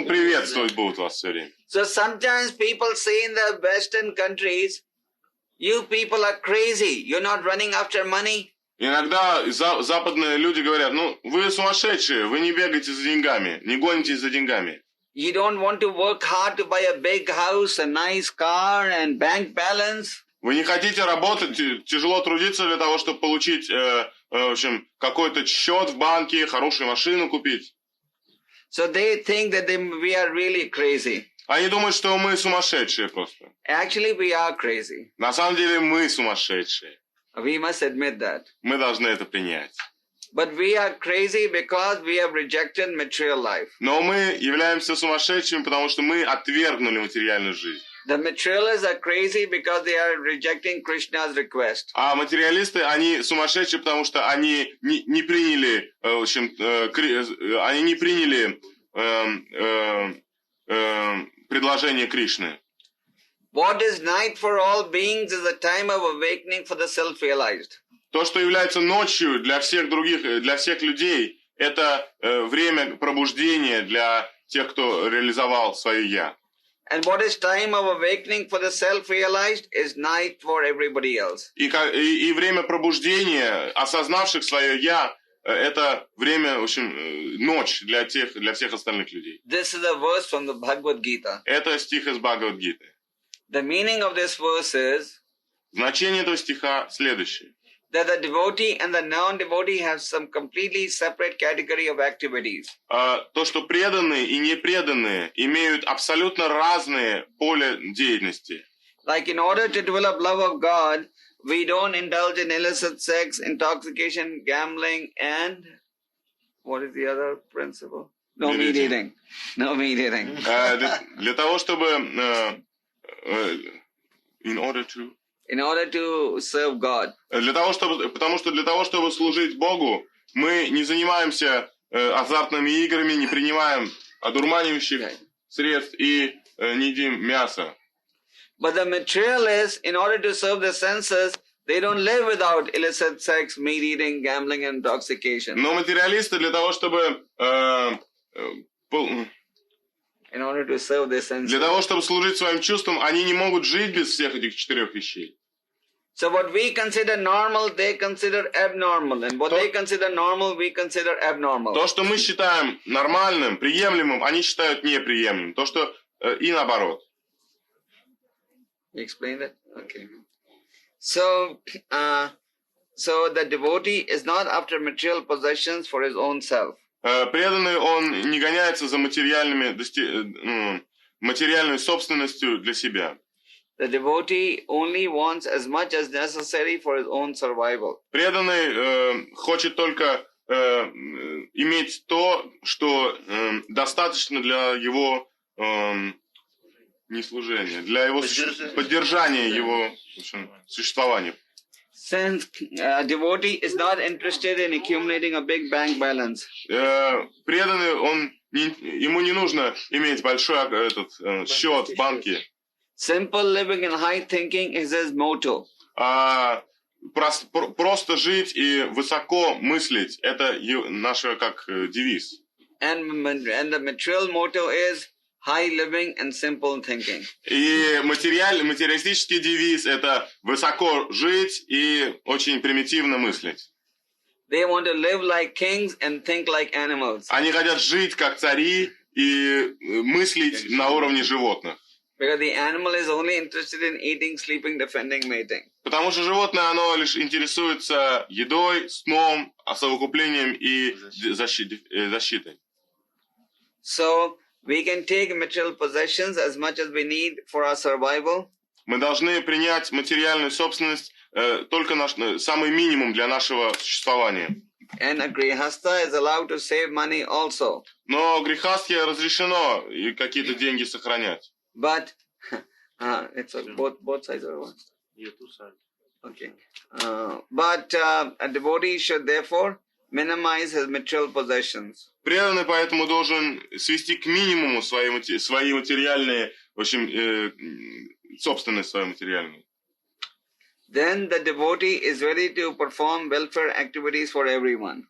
приветствовать будут вас все время. So sometimes people say in the Western countries, you people are crazy. You're not running after money. Иногда западные люди говорят, вы сумасшедшие, вы не бегаете за деньгами, не гонитесь за деньгами. You don't want to work hard to buy a big house, a nice car and bank balance. Вы не хотите работать, тяжело трудиться для того, чтобы получить, в общем, какой-то счет в банке, хорошую машину купить. So they think that we are really crazy. Они думают, что мы сумасшедшие просто. Actually, we are crazy. На самом деле мы сумасшедшие. We must admit that. Мы должны это принять. But we are crazy because we have rejected material life. Но мы являемся сумасшедшими, потому что мы отвергнули материальную жизнь. The materialists are crazy because they are rejecting Krishna's request. А материалисты, они сумасшедшие, потому что они не приняли, в общем, они не приняли предложение Кришны. What is night for all beings is a time of awakening for the self-realized. То, что является ночью для всех других, для всех людей, это время пробуждения для тех, кто реализовал свое «я». And what is time of awakening for the self-realized is night for everybody else. И время пробуждения, осознавших свое «я», это время, в общем, ночь для всех остальных людей. This is a verse from the Bhagavad Gita. Это стих из Бхагавад-гиты. The meaning of this verse is Значение этого стиха следующее. that the devotee and the non-devotee have some completely separate category of activities. То, что преданные и непреданные имеют абсолютно разные поля деятельности. Like in order to develop love of God, we don't indulge in illicit sex, intoxication, gambling, and what is the other principle? No meat eating. No meat eating. Для того, чтобы in order to serve God. Потому что для того, чтобы служить Богу, мы не занимаемся азартными играми, не принимаем одурманивающих средств и не едим мясо. But the materialists, in order to serve the senses, they don't live without illicit sex, meat eating, gambling, and intoxication. Но материалисты для того, чтобы in order to serve their senses. Для того, чтобы служить своим чувствам, они не могут жить без всех этих 4 вещей. So what we consider normal, they consider abnormal. And what they consider normal, we consider abnormal. То, что мы считаем нормальным, приемлемым, они считают неприемлемым. То, что и наоборот. You explained it? Okay. So the devotee is not after material possessions for his own self. Преданный, он не гоняется за материальной собственностью для себя. The devotee only wants as much as necessary for his own survival. Преданный хочет только иметь то, что достаточно для его не служения, для его поддержания его существования. Since a devotee is not interested in accumulating a big bank balance. Преданный, ему не нужно иметь большой счет в банке. Simple living and high thinking is his motto. Просто жить и высоко мыслить – это наш как девиз. And the material motto is high living and simple thinking. И материалистический девиз – это высоко жить и очень примитивно мыслить. They want to live like kings and think like animals. Они хотят жить как цари и мыслить на уровне животных. Because the animal is only interested in eating, sleeping, defending, mating. Потому что животное, оно лишь интересуется едой, сном, совокуплением и защитой. So we can take material possessions as much as we need for our survival. Мы должны принять материальную собственность только самый минимум для нашего существования. And a grihastha is allowed to save money also. Но грехастхе разрешено какие-то деньги сохранять. But it's both sides are one. Yeah, two sides. Okay. But a devotee should therefore minimize his material possessions. Преданный поэтому должен свести к минимуму свои материальные, в общем, собственность свою материальную. Then the devotee is ready to perform welfare activities for everyone.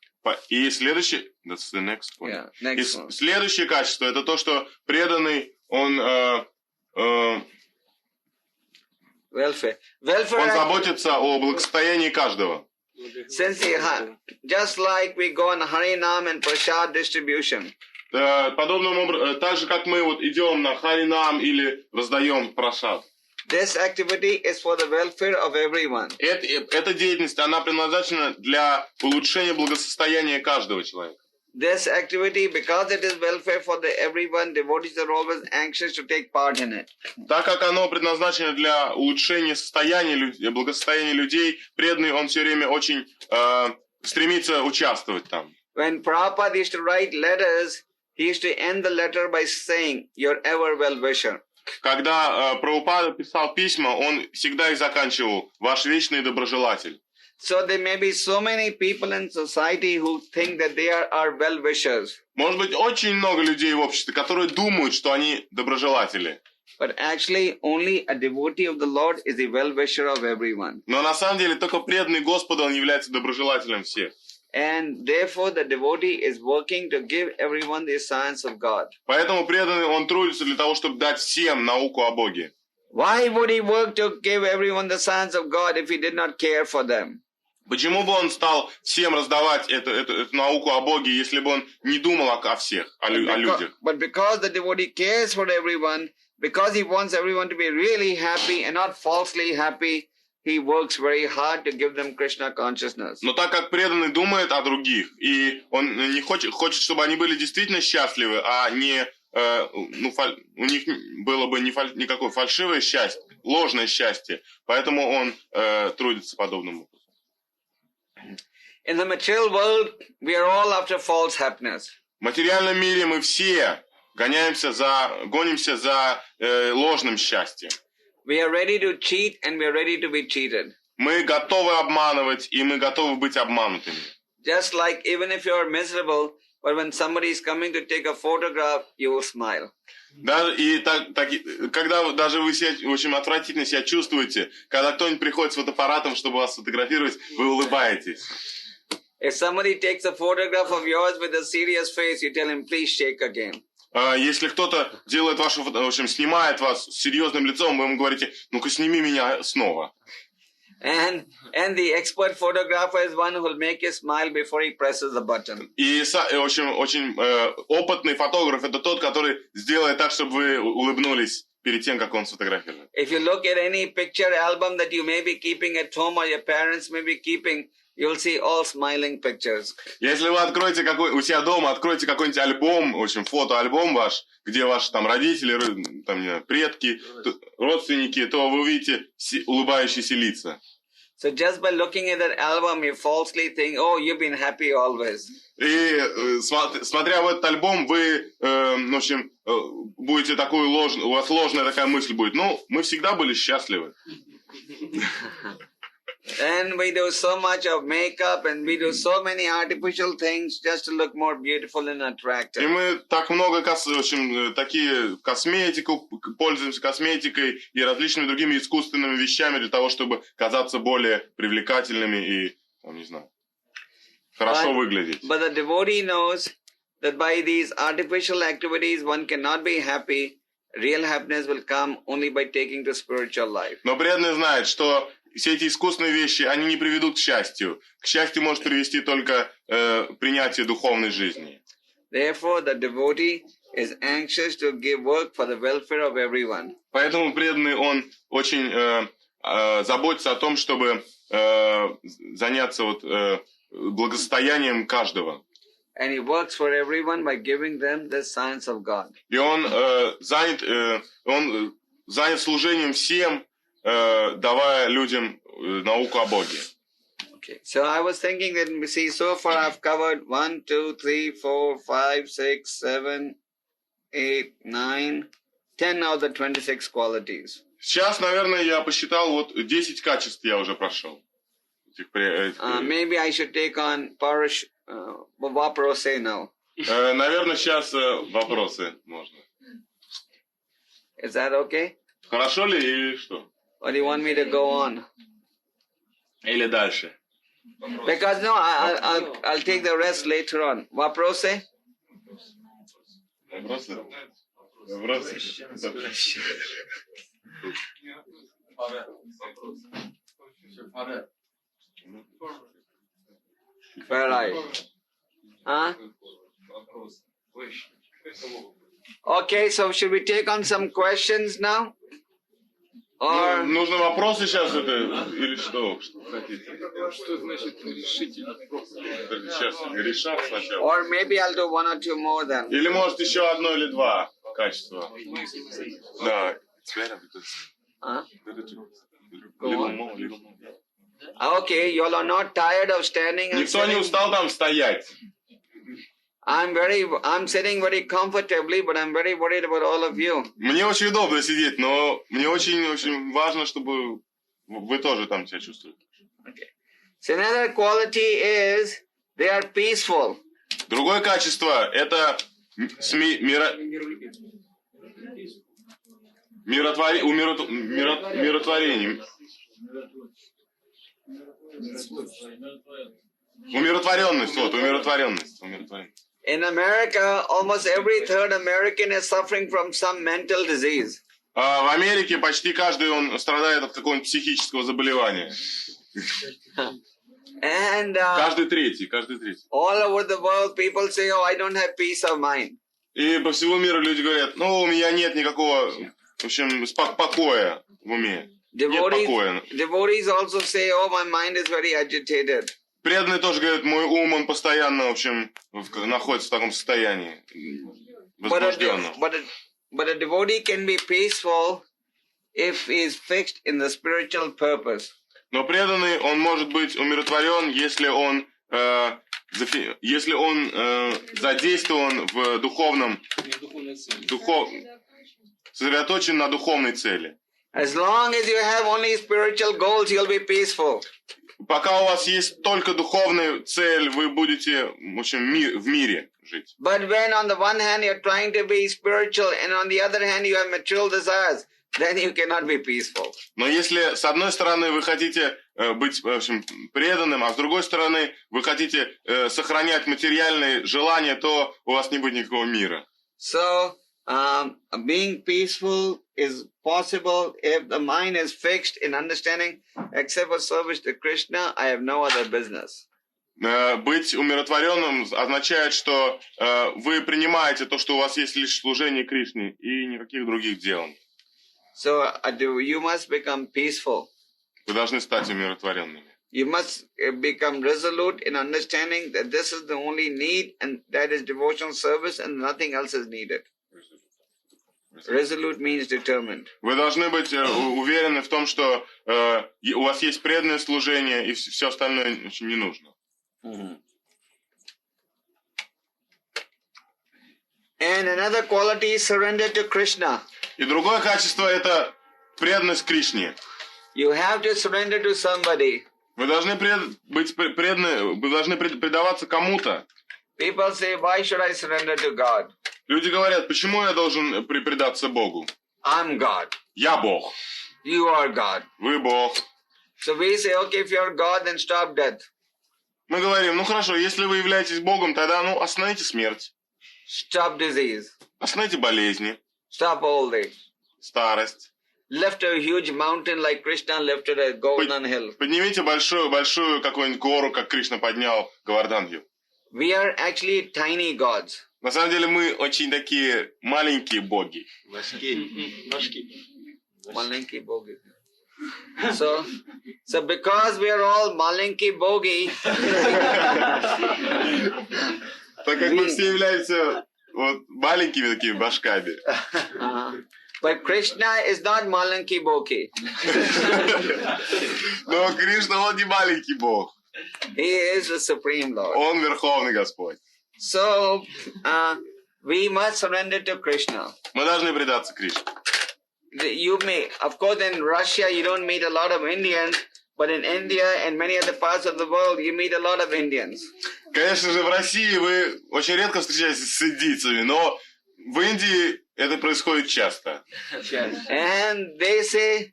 И следующее, that's the next point. Yeah, next one. Следующее качество это то, что преданный он заботится о благосостоянии каждого. Since just like we go on Harinam and Prasad distribution. Подобным образом, так же как мы вот идем на Харинам или раздаем прасад. This activity is for the welfare of everyone. Эта деятельность, она предназначена для улучшения благосостояния каждого человека. This activity, because it is welfare for everyone, devotees are always anxious to take part in it. Так как оно предназначено для улучшения благосостояния людей, преданный, он все время очень стремится участвовать там. When Prabhupada used to write letters, he used to end the letter by saying, "Your ever well-wisher." когда Прабхупада писал письма, он всегда их заканчивал «Ваш вечный доброжелатель». So there may be so many people in society who think that they are our well-wishers. Может быть, очень много людей в обществе, которые думают, что они доброжелатели. But actually, only a devotee of the Lord is the well-wisher of everyone. Но на самом деле только преданный Господу он является доброжелателем всех. And therefore, the devotee is working to give everyone the science of God. Поэтому преданный он трудится для того, чтобы дать всем науку о Боге. Why would he work to give everyone the science of God if he did not care for them? Почему бы он стал всем раздавать эту науку о Боге, если бы он не думал о всех, о людях? But because the devotee cares for everyone, because he wants everyone to be really happy and not falsely happy, he works very hard to give them Krishna consciousness. Но так как преданный думает о других, и он не хочет, чтобы они были действительно счастливы, а не у них было бы никакое фальшивое счастье, ложное счастье, поэтому он трудится подобным образом. In the material world, we are all after false happiness. В материальном мире мы все гонимся за ложным счастьем. We are ready to cheat and we are ready to be cheated. Мы готовы обманывать, и мы готовы быть обманутыми. Just like even if you are miserable, but when somebody is coming to take a photograph, you will smile. Да, и когда даже вы себя очень отвратительно себя чувствуете, когда кто-нибудь приходит с фотоаппаратом, чтобы вас сфотографировать, вы улыбаетесь. If somebody takes a photograph of yours with a serious face, you tell him, please shake again. Если кто-то делает вашу, в общем, снимает вас с серьезным лицом, вы ему говорите, ну-ка сними меня снова. And the expert photographer is one who will make you smile before he presses the button. И, в общем, очень опытный фотограф это тот, который сделает так, чтобы вы улыбнулись перед тем, как он сфотографирует. If you look at any picture album that you may be keeping at home or your parents may be keeping, you'll see all smiling pictures. Если вы откроете у себя дома, откроете какой-нибудь альбом, в общем, фотоальбом ваш, где ваши там родители, там, не знаю, предки, родственники, то вы увидите улыбающиеся лица. So just by looking at that album, you falsely think, oh, you've been happy always. И смотря в этот альбом, вы, в общем, будете у вас ложная такая мысль будет. Ну, мы всегда были счастливы. And we do so much of makeup and we do so many artificial things just to look more beautiful and attractive. И мы так много, в общем, такие пользуемся косметикой и различными другими искусственными вещами для того, чтобы казаться более привлекательными и, не знаю, хорошо выглядеть. But the devotee knows that by these artificial activities one cannot be happy. Real happiness will come only by taking to spiritual life. Но преданный знает, что все эти искусственные вещи, они не приведут к счастью. К счастью может привести только принятие духовной жизни. Therefore, the devotee is anxious to give work for the welfare of everyone. Поэтому преданный, он очень заботится о том, чтобы заняться благосостоянием каждого. And he works for everyone by giving them the science of God. И он занят служением всем, давая людям науку о Боге. Okay. So I was thinking that, see, so far I've covered 1, 2, 3, 4, 5, 6, 7, 8, 9, 10 of the 26 qualities. Сейчас, наверное, я посчитал, 10 качеств я уже прошел. Maybe I should take on вопросы now. Наверное, сейчас вопросы можно. Is that okay? Хорошо ли или что? Or do you want me to go on? Или дальше? Because no, I'll take the rest later on. Вопросы? Вопросы? Вопросы? Where are you? Huh? Okay, so should we take on some questions now? Or... Нужны вопросы сейчас или что? Что хотите? Что значит решить вопрос? Сейчас решать сначала. Or maybe I'll do 1 or 2 more then. Или может еще 1 или 2 качества. Да. Huh? Little more. Okay, you all are not tired of standing and Никто не sitting? устал там стоять. I'm sitting very comfortably, but I'm very worried about all of you. Мне очень удобно сидеть, но мне очень важно, чтобы вы тоже там себя чувствовали. Okay. So another quality is they are peaceful. Другое качество – это умиротворение. Умиротворенность, вот, умиротворенность. In America, almost every third American is suffering from some mental disease. В Америке почти каждый он страдает от какого-нибудь психического заболевания. And Каждый третий. all over the world, people say, "Oh, I don't have peace of mind." И по всему миру люди говорят, ну, у меня нет никакого, в общем, покоя в уме. Нет покоя. Devotees also say, "Oh, my mind is very agitated." Преданные тоже говорят, мой ум, он постоянно, в общем, находится в таком состоянии, возбужденном. But a devotee can be peaceful if he is fixed in the spiritual purpose. Но преданный, он может быть умиротворен, если он задействован в сосредоточен на духовной цели. As long as you have only spiritual goals, you'll be peaceful. Пока у вас есть только духовная цель, вы будете, в общем, в мире жить. But when on the one hand you're trying to be spiritual and on the other hand you have material desires, then you cannot be peaceful. Но если с одной стороны вы хотите быть, в общем, преданным, а с другой стороны вы хотите сохранять материальные желания, то у вас не будет никакого мира. So, being peaceful is possible if the mind is fixed in understanding, except for service to Krishna, I have no other business. Быть умиротворенным означает, что вы принимаете то, что у вас есть лишь служение Кришне и никаких других дел. So, you must become peaceful. Вы должны стать умиротворенными. You must become resolute in understanding that this is the only need and that is devotional service and nothing else is needed. Resolute means determined. Вы должны быть уверены в том, что у вас есть преданное служение и все остальное очень не нужно. And another quality is surrender to Krishna. И другое качество – это преданность Кришне. You have to surrender to somebody. Вы должны быть преданы, вы должны предаваться кому-то. People say, why should I surrender to God? Люди говорят, почему я должен предаться Богу? I'm God. Я Бог. You are God. Вы Бог. So we say, okay, if you're God, then stop death. Мы говорим, ну хорошо, если вы являетесь Богом, тогда, остановите смерть. Stop disease. Остановите болезни. Stop old age. Старость. Lift a huge mountain like Krishna lifted a golden hill. Поднимите большую какую-нибудь гору, как Кришна поднял Говардхан-гилл. We are actually tiny gods. На самом деле мы очень такие маленькие боги. Malinki bogi. So because we are all malinki bogi, так как мы все являемся маленькими такими башками. But Krishna is not malinki bogi. Но Кришна, он не маленький бог. He is the Supreme Lord. Он Верховный Господь. So, we must surrender to Krishna. Мы должны предаться Кришне. You may, of course, in Russia you don't meet a lot of Indians, but in India and many other parts of the world you meet a lot of Indians. Конечно же, в России вы очень редко встречаетесь с индийцами, но в Индии это происходит часто. And they say,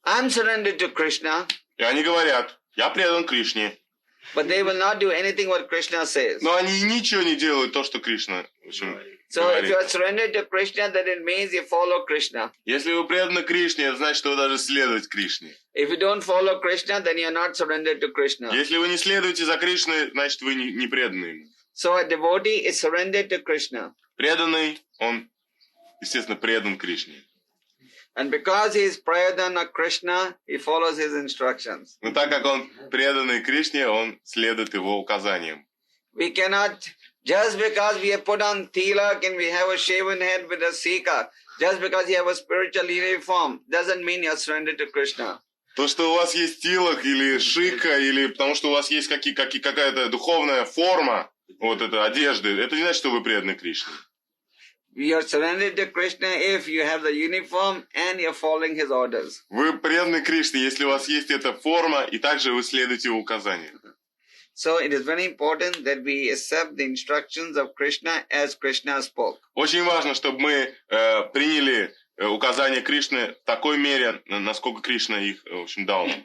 I'm surrendered to Krishna. И они говорят, я предан Кришне. But they will not do anything what Krishna says. Но они ничего не делают то, что Кришна, в общем, So говорит. if you are surrendered to Krishna, then it means you follow Krishna. Если вы преданы Кришне, это значит, что вы должны следовать Кришне. If you don't follow Krishna, then you are not surrendered to Krishna. Если вы не следуете за Кришной, значит, вы не преданы ему. So a devotee is surrendered to Krishna. Преданный, он, естественно, предан Кришне. And because he is pradana Krishna, he follows his instructions. Но так как он преданный Кришне, он следует его указаниям. We cannot, just because we have put on tilak and we have a shaven head with a sika, just because you have a spiritual uniform, doesn't mean you are surrendered to Krishna. То, что у вас есть тилок или шика, или потому что у вас есть какая-то духовная форма, вот это одежды, это не значит, что вы преданы Кришне. You are surrendered to Krishna if you have the uniform and you are following his orders. Вы преданы Кришне, если у вас есть эта форма, и также вы следуете его указаниям. So it is very important that we accept the instructions of Krishna as Krishna spoke. Очень важно, чтобы мы приняли указания Кришны в такой мере, насколько Кришна их, в общем, дал нам.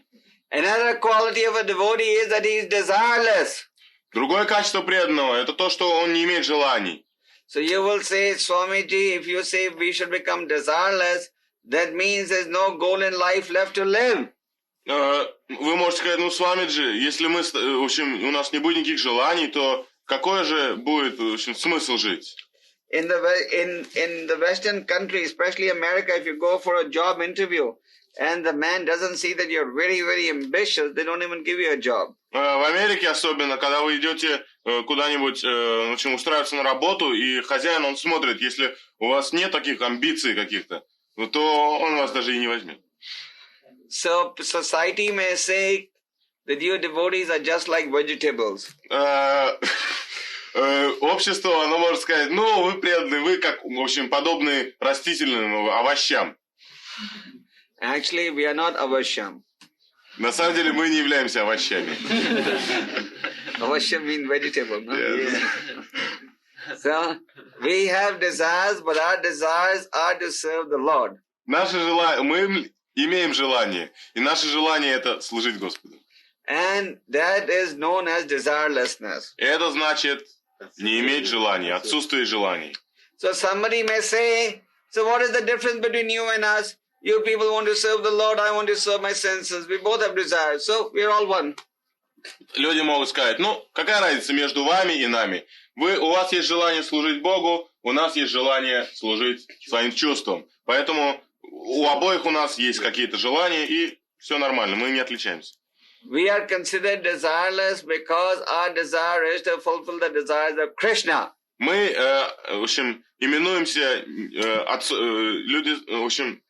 Another quality of a devotee is that he is desireless. Другое качество преданного – это то, что он не имеет желаний. So you will say, Swamiji, if you say we should become desireless, that means there's no goal in life left to live. Вы можете сказать, ну, Свамиджи, если мы, в общем, у нас не будет никаких желаний, то какой же будет, в общем, смысл жить? In the Western countries, especially America, if you go for a job interview and the man doesn't see that you're very, very ambitious, they don't even give you a job. В Америке особенно, когда вы идете куда-нибудь, в общем, устраиваться на работу, и хозяин, он смотрит, если у вас нет таких амбиций каких-то, то он вас даже и не возьмет. So society may say that you devotees are just like vegetables. Общество, оно может сказать, ну, вы преданные, вы как, в общем, подобны растительным овощам. Actually, we are not avashyam. На самом деле мы не являемся овощами. Avashyam means vegetable, no? Yes. So, we have desires, but our desires are to serve the Lord. Мы имеем желание, и наше желание это служить Господу. And that is known as desirelessness. Это значит не иметь желаний, отсутствие желаний. So somebody may say, so what is the difference between you and us? You people want to serve the Lord, I want to serve my senses. We both have desires, so we are all one. Люди могут сказать, ну, какая разница между вами и нами? У вас есть желание служить Богу, у нас есть желание служить своим чувствам. Поэтому у обоих у нас есть какие-то желания, и все нормально, мы не отличаемся. We are considered desireless because our desire is to fulfill the desires of Krishna. Мы, в общем, именуемся люди, в общем,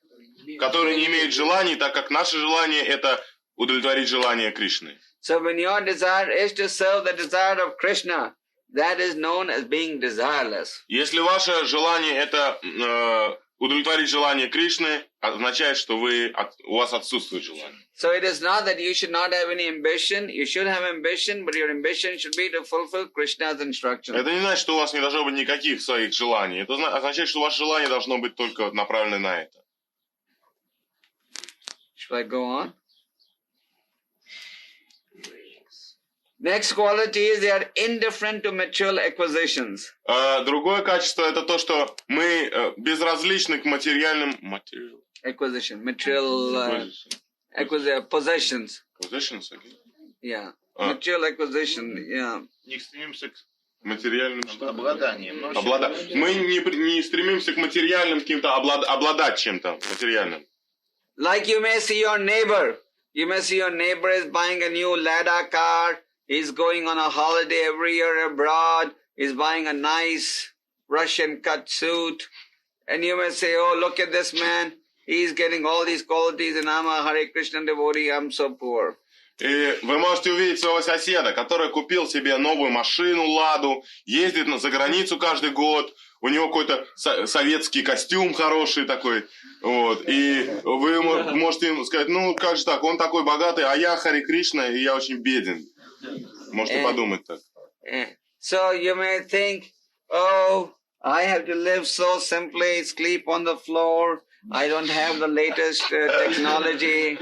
которые не имеют желаний, так как наше желание это удовлетворить желание Кришны. So when your desire is to serve the desire of Krishna, that is known as being desireless. Если ваше желание это удовлетворить желание Кришны, означает, что у вас отсутствует желание. So it is not that you should not have any ambition. You should have ambition, but your ambition should be to fulfill Krishna's instructions. Это не значит, что у вас не должно быть никаких своих желаний. Это означает, что ваше желание должно быть только направлено на это. Should I go on? Next quality is they are indifferent to material acquisitions. Другое качество это то, что мы безразличны к материальным Acquisition, material possessions. Possessions, okay. Yeah, material acquisition. Yeah. Не стремимся к материальным обладаниям. Мы не стремимся к материальным каким-то обладать чем-то материальным. Like you may see your neighbor. You may see your neighbor is buying a new Lada car. He's going on a holiday every year abroad. He's buying a nice Russian cut suit. And you may say, oh, look at this man. He's getting all these qualities and I'm a Hare Krishna devotee. I'm so poor. И вы можете увидеть своего соседа, который купил себе новую машину, Ладу, ездит за границу каждый год, у него какой-то советский костюм хороший такой, вот, и вы можете ему сказать, ну, как же так, он такой богатый, а я Харе Кришна, и я очень беден. Можете подумать так. So you may think, oh, I have to live so simply, sleep on the floor, I don't have the latest technology.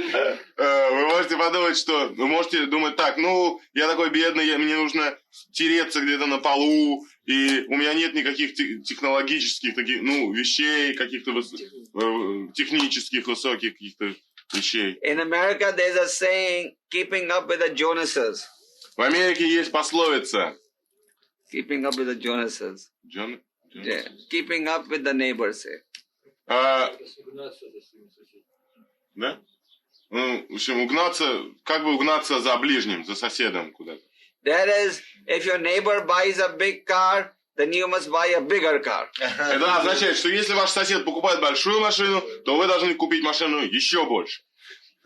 Вы можете подумать, что... Вы можете думать так, ну, я такой бедный, мне нужно тереться где-то на полу, и у меня нет никаких технологических таких, ну, вещей, каких-то технических высоких каких-то вещей. In America there's a saying, keeping up with the Jonases. В Америке есть пословица. Keeping up with the Jonases. Yeah. Keeping up with the neighbors. Да? Ну, в общем, угнаться за ближним, за соседом куда-то. That is, if your neighbor buys a big car, then you must buy a bigger car. Это означает, что если ваш сосед покупает большую машину, то вы должны купить машину еще больше.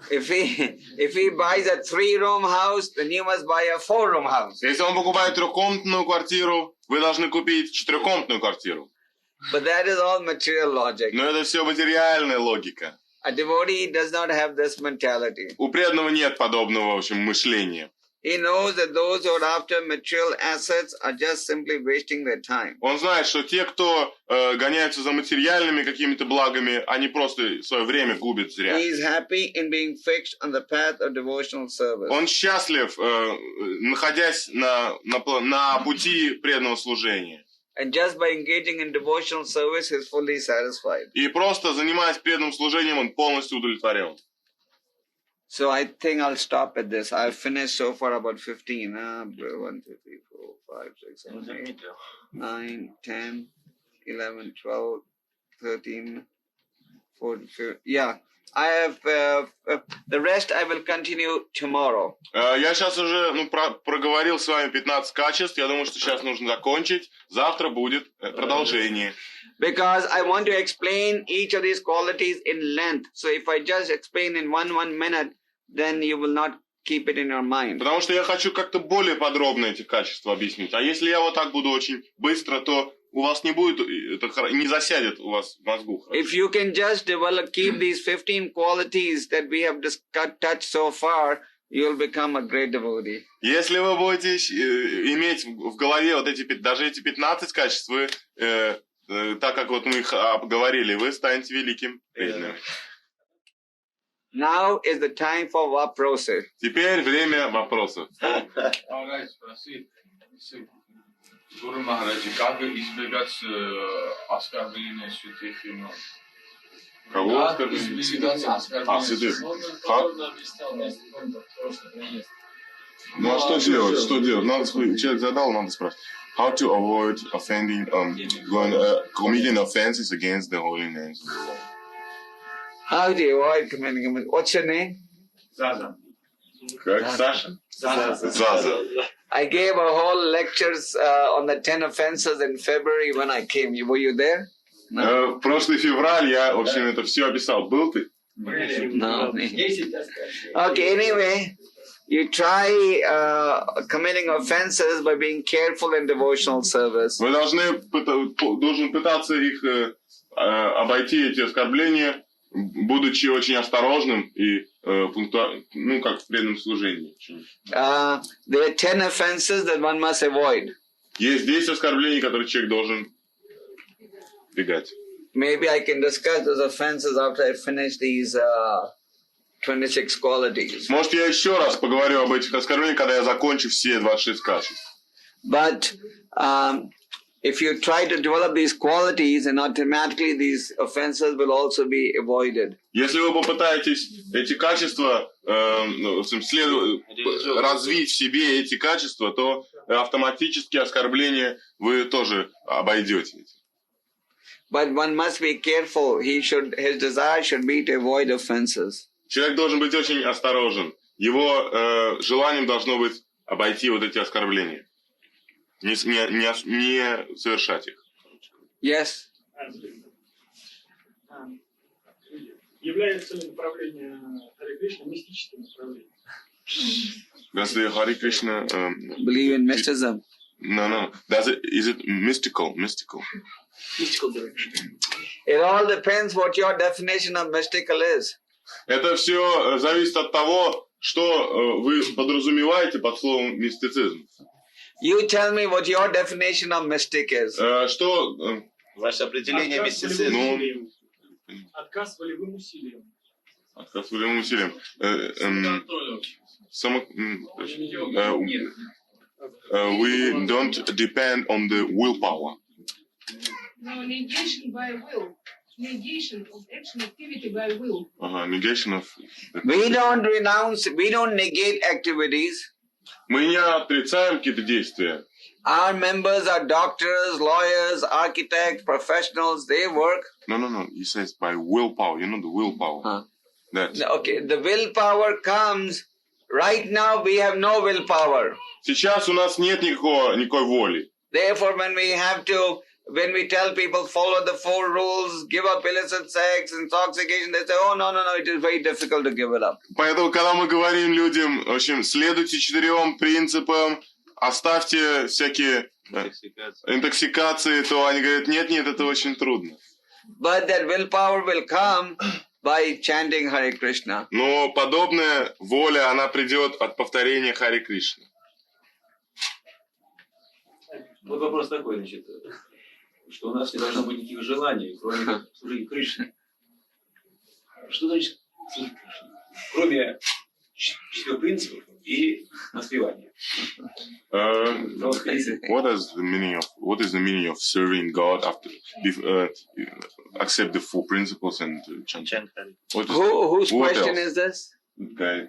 If he buys a 3-room house, then you must buy a 4-room house. Если он покупает трехкомнатную квартиру, вы должны купить четырехкомнатную квартиру. But that is all material logic. Но это все материальная логика. A devotee does not have this mentality. У преданного нет подобного, в общем, мышления. He knows that those who are after material assets are just simply wasting their time. Он знает, что те, кто гоняются за материальными какими-то благами, они просто свое время губят зря. He is happy in being fixed on the path of devotional service. Он счастлив, находясь на пути преданного служения. And just by engaging in devotional service, he is fully satisfied. И просто занимаясь преданным служением, он полностью удовлетворен. So I think I'll stop at this. I've finished so far about 15. 1, 2, 3, 4, 5, 6, 7, 8, 9, 10, 11, 12, 13, 14, 15. Yeah. I have the rest I will continue tomorrow. Я сейчас уже проговорил с вами 15 качеств. Я думаю, что сейчас нужно закончить. Завтра будет продолжение. Because I want to explain each of these qualities in length. So if I just explain in one minute, then you will not keep it in your mind. Потому что я хочу как-то более подробно эти качества объяснить. А если я вот так буду очень быстро, то у вас не будет, не засядет у вас в мозгу. If you can just keep these 15 qualities that we have touched so far, you'll become a great devotee. Если вы будете иметь в голове вот даже эти 15 качеств, вы, так как вот мы их обговорили, вы станете великим преданным. Now is the time for вопросы. Теперь время вопросов. Гуру Махараджи, как избегать оскорбления святых имен? Кого оскорбления? Святых. Ну а что делать? Что делать? Надо, человек задал, надо спрашивать. How to avoid offending, committing offenses against the holy names of the Lord? How do you avoid committing? What's your name? Zaza. Как? Саша? Заза. I gave a whole lectures on the 10 offenses in February when I came. Were you there? No. Прошлый февраль я, в общем, это все описал. Был ты? No. Okay, anyway, you try committing offenses by being careful in devotional service. Вы должен пытаться их обойти, эти оскорбления, будучи очень осторожным и как в преданном служении. There are 10 offenses that one must avoid. Есть 10 оскорблений, которые человек должен избегать. Maybe I can discuss those offenses after I finish these 26 qualities. Может, я еще раз поговорю об этих оскорблениях, когда я закончу все 26 качеств. But if you try to develop these qualities, and automatically these offenses will also be avoided. Если вы попытаетесь эти качества развить в себе эти качества, то автоматически оскорбления вы тоже обойдете. But one must be careful. His desire should be to avoid offenses. Человек должен быть очень осторожен. Его желанием должно быть обойти вот эти оскорбления. Не совершать их. Yes. Является ли направление Харе Кришны мистическим направлением? Does the Hare Krishna believe in mysticism? No. Is it mystical? Mystical direction. It all depends what your definition of mystical is. Это все зависит от того, что вы подразумеваете под словом мистицизм. You tell me what your definition of mystic is. Что ваше определение мистицизма? Отказ волевым усилием. Отказ волевым усилием. We don't depend on the willpower. No, negation by will. Negation of action activity by will. Negation of... We don't negate activities. Мы не отрицаем какие-то действия. Our members are doctors, lawyers, architects, professionals, they work. No. He says by willpower. You know the willpower. Okay, the willpower comes. Right now we have no willpower. Сейчас у нас нет никакой воли. Therefore, when we have to when we tell people follow the 4 rules, give up illicit sex, intoxication, they say, oh no, it is very difficult to give it up. Поэтому, когда мы говорим людям, в общем, следуйте 4 принципам, оставьте всякие интоксикации, то они говорят, нет, это очень трудно. But that willpower will come by chanting Hare Krishna. Но подобная воля, она придет от повторения Харе Кришны. Вот вопрос такой, значит, что у нас не должно быть никаких желаний, кроме как служить Кришне. Что значит служить Кришне? Кроме 4 принципов и воспевания. What is the meaning of serving God after accept the 4 principles and chant? Whose question is this? Это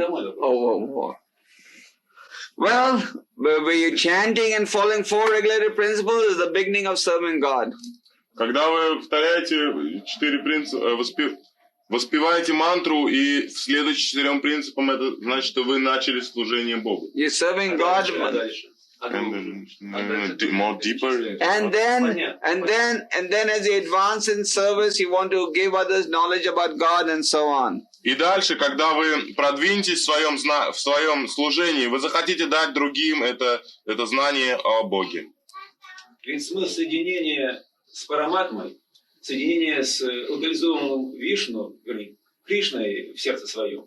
мой вопрос. Oh. Well, chanting and following 4 regulated principles is the beginning of serving God. Когда вы повторяете 4 принципа, воспеваете мантру и следующим 4 принципам, это значит, что вы начали служение Богу. You're serving God. More deeper. And then as you advance in service, you want to give others knowledge about God and so on. И дальше, когда вы продвинетесь в своем служении, вы захотите дать другим это знание о Боге. Ведь смысл соединения с Параматмой, соединение с локализованным Вишну, Кришной в сердце своем.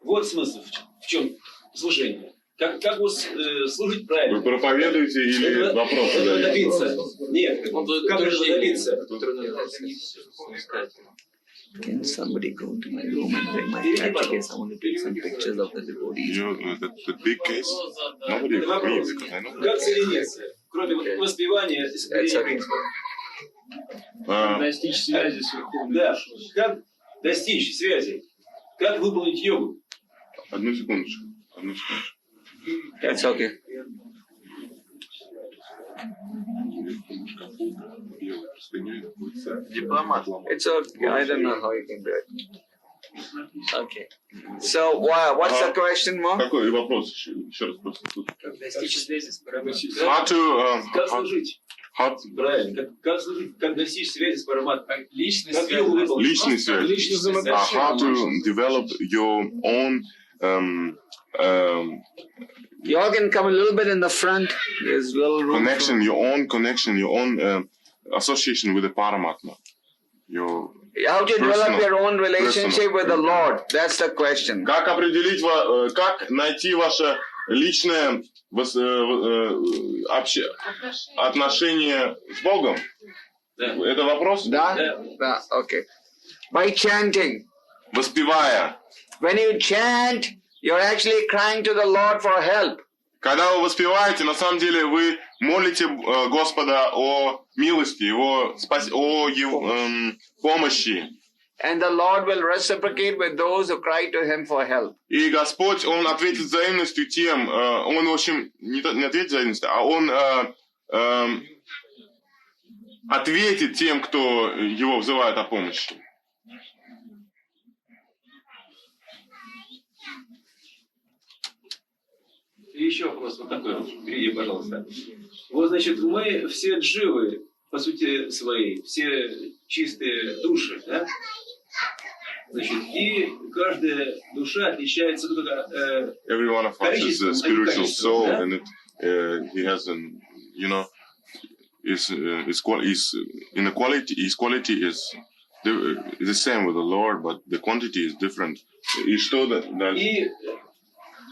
Вот смысл, в чем служение. Как служить правильно? Вы проповедуете или вопросы задаете? Добиться. Нет, как этого добиться? Can somebody go to my room and bring my case? I want to take some pictures of the devotees. The big case? Nobody agrees, because I know. Как соединиться? Кроме воспевания и соблюдения принципов. Достичь связи с Верховной Да. Душой. Как достичь связи? Как выполнить йогу? Одну секундочку. That's okay. Дипломат. It's okay. I don't know how you can do it. Okay. So, what's the question, Mo? Какой вопрос еще раз просто? Как достичь связи с Параматмой. Как служить? Правильно. Как служить? Как достичь связи с Параматмой? Личной Как йогу выполнить? Личный связь. Личное How to взаимоотношение. develop your own You all can come a little bit in the front. There's little room. connection, your own association with the Paramatma. How to develop Personal. your own relationship with the Lord? That's the question. Как определить, как найти ваше личное отношение с Богом? Да. Это вопрос? Да? Okay. By chanting. Воспевая. When you chant, you're actually crying to the Lord for help. Когда вы воспеваете, на самом деле вы молите Господа о милости, о его помощи. And the Lord will reciprocate with those who cry to Him for help. И Господь, Он ответит взаимностью тем, Он, в общем, не ответит взаимностью, а Он ответит тем, кто Его взывает о помощи. И еще вопрос вот такой. Впереди, пожалуйста. Вот, значит, мы все дживы, по сути своей, все чистые души, да? Значит, и каждая душа отличается Every one of us is a spiritual soul, да? and he has an, his quality is the same with the Lord, but the quantity is different. И что дальше? И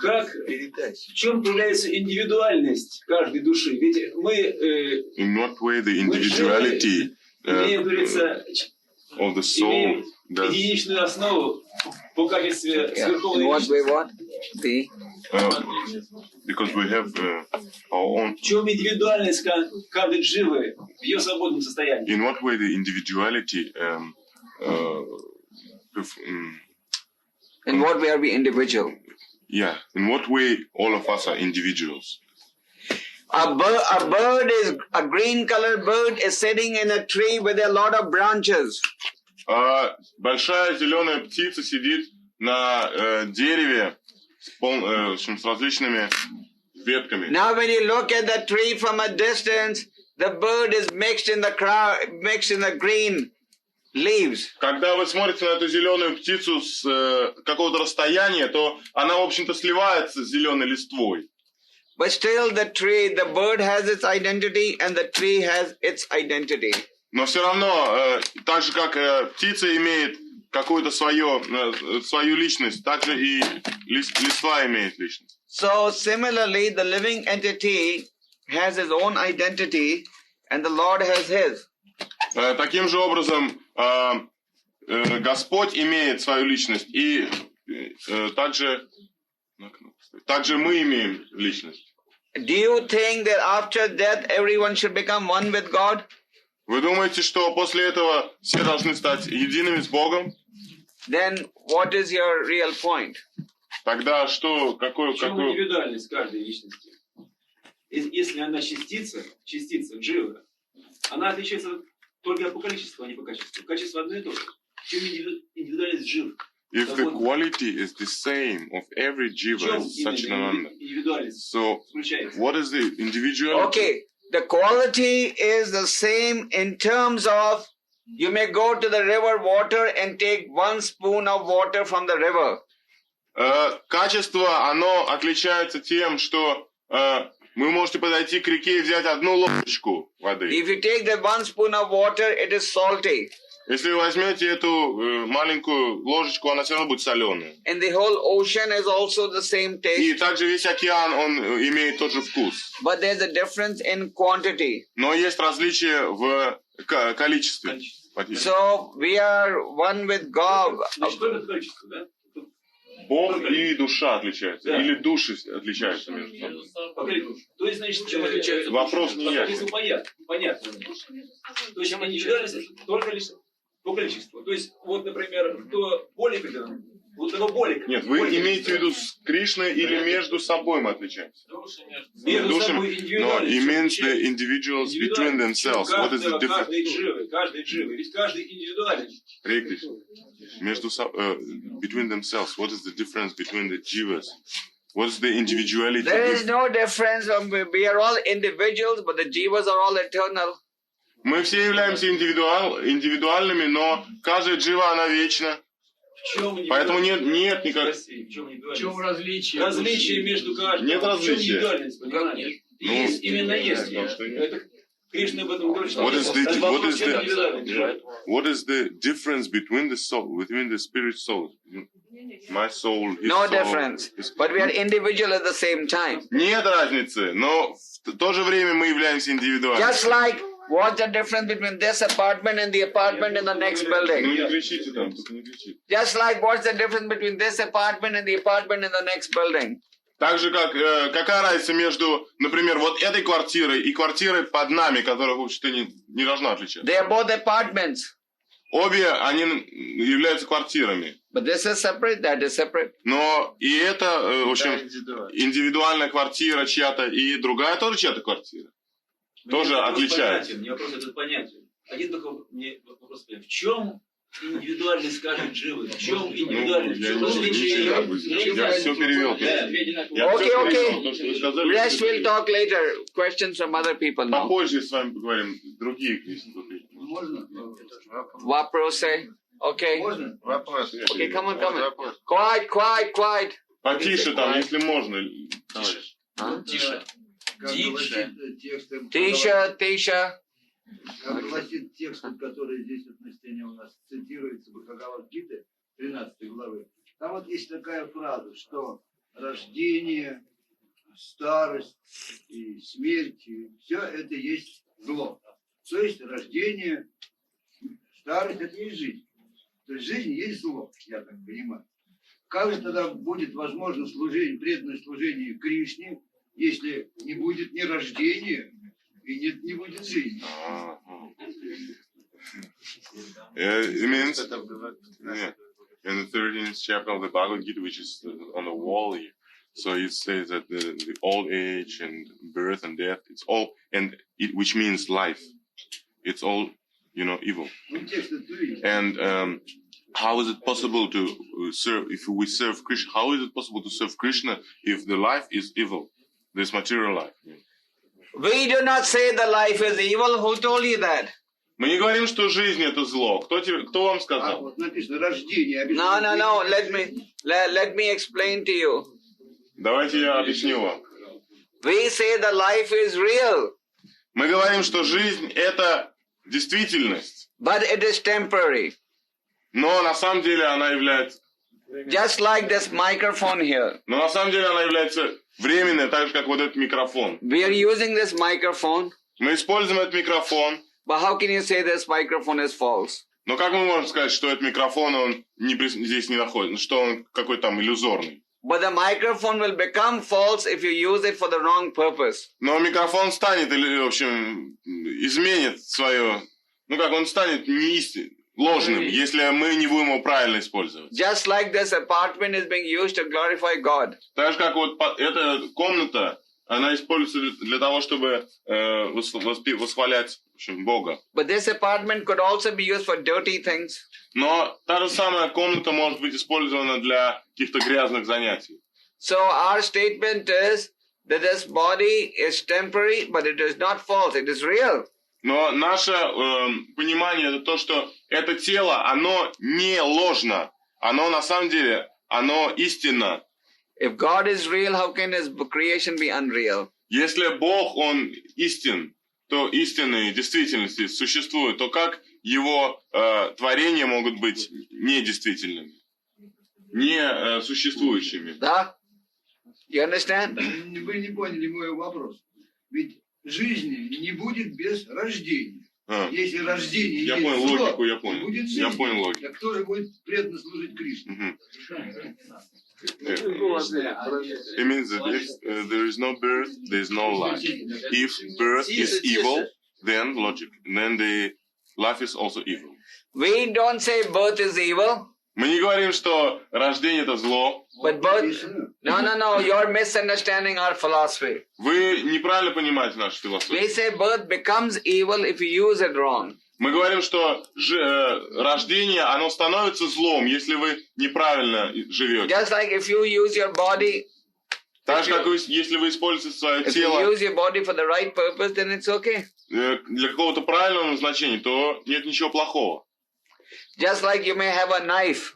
как, в чем проявляется индивидуальность каждой души? Ведь мы In what way the individuality имеем, говорится, of the soul имеем does, единичную основу по качестве In Верховной what way? Личности. What? The because we have our own. В чем индивидуальность каждой дживы в ее свободном состоянии? In what way the individuality in what way are we individual? yeah, in what way all of us are individuals? A green colored bird is sitting in a tree with a lot of branches. Большая зеленая птица сидит на дереве с различными ветками. Now when you look at the tree from a distance, the bird is mixed in the green leaves. Когда вы смотрите на эту зеленую птицу с какого-то расстояния, то она, в общем-то, сливается с зеленой листвой. But still the bird has its identity and the tree has its identity. Но все равно, так же как птица имеет какую-то свою личность, так же и листва имеет личность. So similarly, the living entity has his own identity and the Lord has his. Таким же образом, Господь имеет свою личность, и также мы имеем личность. Do you think that after death everyone should become one with God? Вы думаете, что после этого все должны стать едиными с Богом? Then what is your real point? Тогда что, В чем индивидуальность каждой личности? Если она частица джива, она отличается только по количеству, а не по качеству. Качество одно и то же. В чем индивидуальность джива? If the quality is the same of every jiva as such an so what is the individuality? Okay, the quality is the same in terms of you may go to the river water and take 1 spoon of water from the river. Качество, оно отличается тем, что вы можете подойти к реке и взять одну ложечку воды. If you take that 1 spoon of water, it is salty. Если вы возьмете эту маленькую ложечку, она все равно будет соленая. And the whole ocean is also the same taste. И также весь океан, он имеет тот же вкус. But there's a difference in quantity. Но есть различия в количестве. So we are one with God. Значит, только количество, да? Бог и душа отличаются. Да. Или души отличаются между собой. То есть, значит, чем отличаются? Вопрос не ясен. Понятно. То есть, индивидуальность только лишь по количеству. То есть, вот, например, кто более преданный, вот того более. Нет, вы имеете в виду с Кришной или между собой мы отличаемся? Между собой No, it means the individuals between themselves. What is the difference? Каждый дживы. Ведь каждый индивидуален. Между between themselves. What is the difference between the jivas? What is the individuality? There is no difference. We are all individuals, but the jivas are all eternal. Мы все являемся индивидуальными, но каждая джива, она вечна. Поэтому нет никак... В чем различие? Различие между каждым. Нет различия. В чем индивидуальность, понимаешь? Есть, именно есть. Это Кришна об этом говорит. What is the difference between the spirit soul? My soul, his No soul. difference. But we are individual at the same time. Нет разницы, но в то же время мы являемся индивидуальными. Just like what's the difference between this apartment and the apartment in the next Ну building? не кричите там, только не кричите. Just like what's the difference between this apartment and the apartment in the next building? Так же, как какая разница между, например, вот этой квартирой и квартирой под нами, которая, в общем-то, не должна отличаться. They are both apartments. Обе они являются квартирами. But this is separate, that is separate. Но и это, в общем, индивидуальная квартира чья-то, и другая тоже чья-то квартира. Тоже отличается. Мне вопрос этот понятен. Один только мне вопрос понятен. В чем индивидуальность каждой дживы? В чем индивидуальность? Я все перевел. Okay. Rest we'll talk later. Questions from other people now. Попозже с вами поговорим. Другие questions. Можно? Вопросы? Okay. Можно? Вопрос. Okay, come on. Quiet. Потише там, если можно. Тише. Как гласит текст, Тише. Как гласит текст, который здесь вот на стене у нас цитируется в Бхагавад-гите 13 главы. Там вот есть такая фраза, что рождение, старость и смерть, и все это есть зло. То есть рождение, старость это есть жизнь. То есть жизнь есть зло, я так понимаю. Как же тогда будет возможно служение, преданное служение Кришне, если не будет ни рождения и не будет жизни? It means in the 13th chapter of the Bhagavad Gita, which is on the wall here, so it says that the old age and birth and death, it's all, which means life, it's all, evil. And how is it possible to serve, if we serve Krishna, how is it possible to serve Krishna if the life is evil? this material life. We do not say the life is evil. Who told you that? Мы не говорим, что жизнь это зло. Кто вам А сказал? вот написано рождение. No. Let me explain to you. Давайте я объясню вам. We say the life is real, Мы говорим, что жизнь это действительность, but it is temporary. но на самом деле она является, Just like this microphone here. но на самом деле она является временной, так же как вот этот микрофон. We are using this microphone, Мы используем этот микрофон, but how can you say this microphone is false? но как мы можем сказать, что этот микрофон он здесь не находится, что он какой-то там иллюзорный? But the microphone will become false if you use it for the wrong purpose. Но микрофон станет, или, в общем, изменит свое, он станет ложным, если мы не будем его правильно использовать. Just like this apartment is being used to glorify God. Так же, как вот эта комната, она используется для того, чтобы восхвалять, в общем, Бога. But this apartment could also be used for dirty things. Но та же самая комната может быть использована для каких-то грязных занятий. So our statement is that this body is temporary, but it is not false, it is real. Но наше понимание это то, что это тело, оно не ложно, оно на самом деле, оно истинно. If God is real, how can His creation be unreal? Если Бог, Он истин, то истинные действительности существуют, то как Его творения могут быть недействительными, не существующими? Да? You understand? Вы не поняли мой вопрос. Ведь жизни не будет без рождения. Если рождение Я есть понял зло, логику, я понял. будет жизнь. Я понял логику. Так кто же будет преданно служить Кришне? It means that if there is no birth, there is no life. If birth is evil, then the life is also evil. We don't say birth is evil, Мы не говорим, что рождение это зло. but birth... No, you're misunderstanding our philosophy. Вы неправильно понимаете нашу философию. We say birth becomes evil if you use it wrong. Мы говорим, что рождение, оно становится злом, если вы неправильно живете. Just like if you use your body, Так же, как если вы используете свое if you тело use your body for the right purpose, then it's okay. для какого-то правильного назначения, то нет ничего плохого. Just like you may have a knife.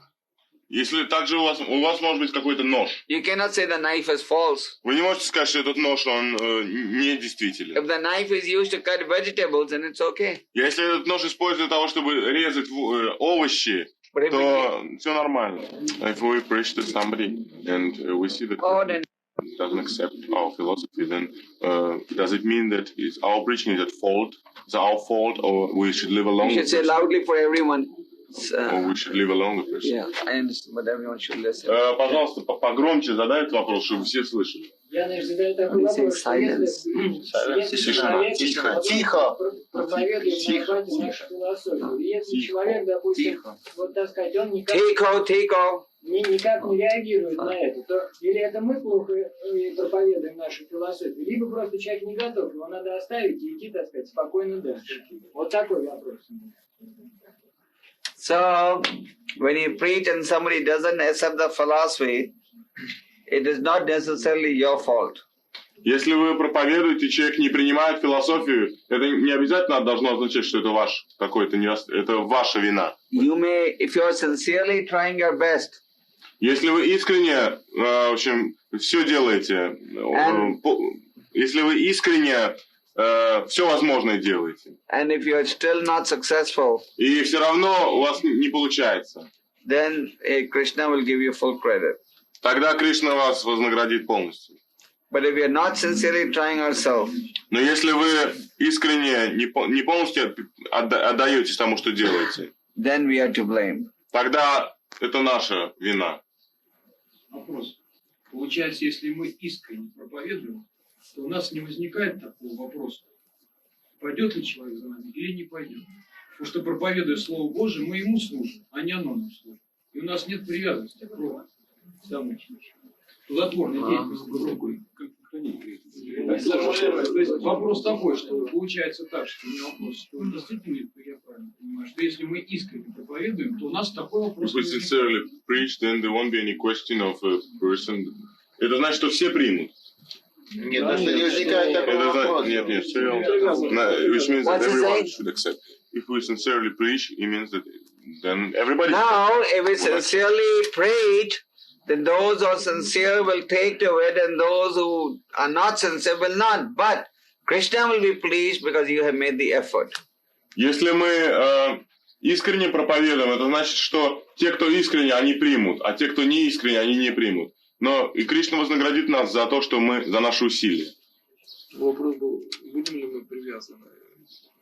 Если также у вас может быть какой-то нож. You cannot say the knife is false. Вы не можете сказать, что этот нож, он не действителен. If the knife is used to cut vegetables, then it's okay. Если этот нож используют для того, чтобы резать овощи, то все нормально. If we preach to somebody and we see that he doesn't accept our philosophy, then does it mean that our preaching is at fault? Is our fault, or we should live along? You should say loudly for everyone. Or we should live along with person? Yeah, I understand, but everyone should listen. Пожалуйста, погромче задай этот вопрос, чтобы все слышали. Я, наверное, задаю такой вопрос, что если человек проповедует нашу философию, и если человек, допустим, вот так сказать, он никак не реагирует на это, то или это мы плохо проповедуем нашу философию, либо просто человек не готов, его надо оставить и идти, так сказать, спокойно дальше. Вот такой вопрос. So, when you preach and somebody doesn't accept the philosophy, it is not necessarily your fault. Если вы проповедуете, человек не принимает философию, это не обязательно должно означать, что это ваш какой-то это ваша вина. You may, if you are sincerely trying your best. Если вы искренне, в общем, все делаете, если вы искренне все возможное делаете, And if you are still not successful, и все равно у вас не получается, then Krishna will give you full credit. тогда Кришна вас вознаградит полностью. But if we are not sincerely trying ourselves, Но если вы искренне не полностью отдаетесь тому, что делаете, then we are to blame. тогда это наша вина. Вопрос. Получается, если мы искренне проповедуем, то у нас не возникает такого вопроса, пойдет ли человек за нами или не пойдет. Потому что, проповедуя Слово Божие, мы ему служим, а не оно нам служит. И у нас нет привязанности к плодотворной деятельности. То есть вопрос такой, что получается так, что у меня вопрос, что действительно, я правильно понимаю, что если мы искренне проповедуем, то у нас такой вопрос не возникает. If we sincerely preach, then there won't be any question of a person. Это значит, что все примут. Нет, потому что не возникает такого вопроса. Нет, which means that everyone should accept. If we sincerely preach, it means that then everybody. Now, if we sincerely preach, then those who are sincere will take to it, and those who are not sincere will not. But Krishna will be pleased because you have made the effort. Если мы искренне проповедуем, это значит, что те, кто искренне, они примут, а те, кто не искренне, они не примут. Но и Кришна вознаградит нас за то, что мы, за наши усилия. Вопрос был, будем ли мы привязаны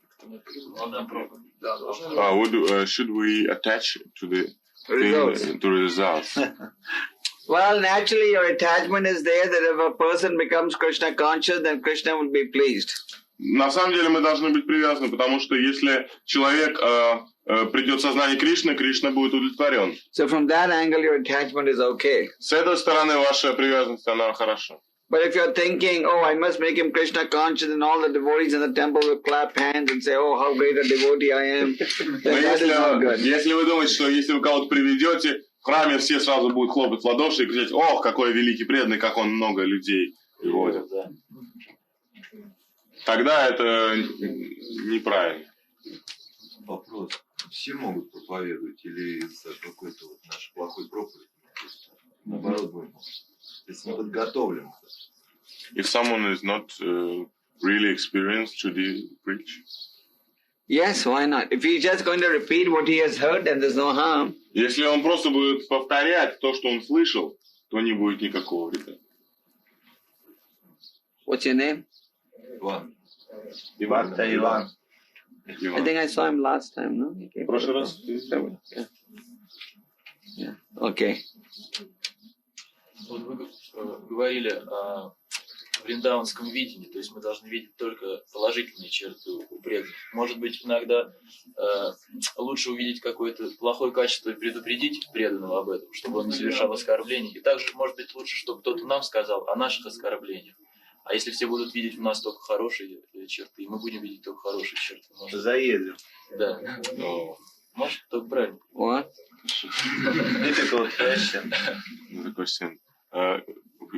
к тому периоду? Да, должны. Should we attach to the thing, to results? Well, naturally your attachment is there that if a person becomes Krishna conscious, then Krishna will be pleased. На самом деле мы должны быть привязаны, потому что если человек придет в сознание Кришны, Кришна будет удовлетворен. So from that angle your attachment is okay. С этой стороны ваша привязанность, она хороша. But if you're thinking, oh, I must make him Krishna conscious, and all the devotees in the temple will clap hands and say, oh, how great a devotee I am, then that is not good. Если вы думаете, что если вы кого-то приведете, в храме все сразу будут хлопать в ладоши и кричать, ох, какой великий преданный, как он много людей приводит. Тогда это неправильно. Вопрос. Все могут проповедовать или из-за какой-то вот нашей плохой проповеди? Наоборот, будем. Если мы подготовлены. If someone is not really experienced, should he preach? Yes, why not? If he's just going to repeat what he has heard, then there's no harm. Если он просто будет повторять то, что он слышал, то не будет никакого вреда. What's your name? Иван. Иван. I think I saw him last time, no? В прошлый раз? Yeah. Okay. Вот вы говорили о вриндаванском видении, то есть мы должны видеть только положительные черты у преданных. Может быть, иногда лучше увидеть какое-то плохое качество и предупредить преданного об этом, чтобы он не совершал оскорблений. И также, может быть, лучше, чтобы кто-то нам сказал о наших оскорблениях. А если все будут видеть у нас только хорошие черты, и мы будем видеть только хорошие черты. Может... Заедем. Да. Может, только правильно. What? Difficult question. The question.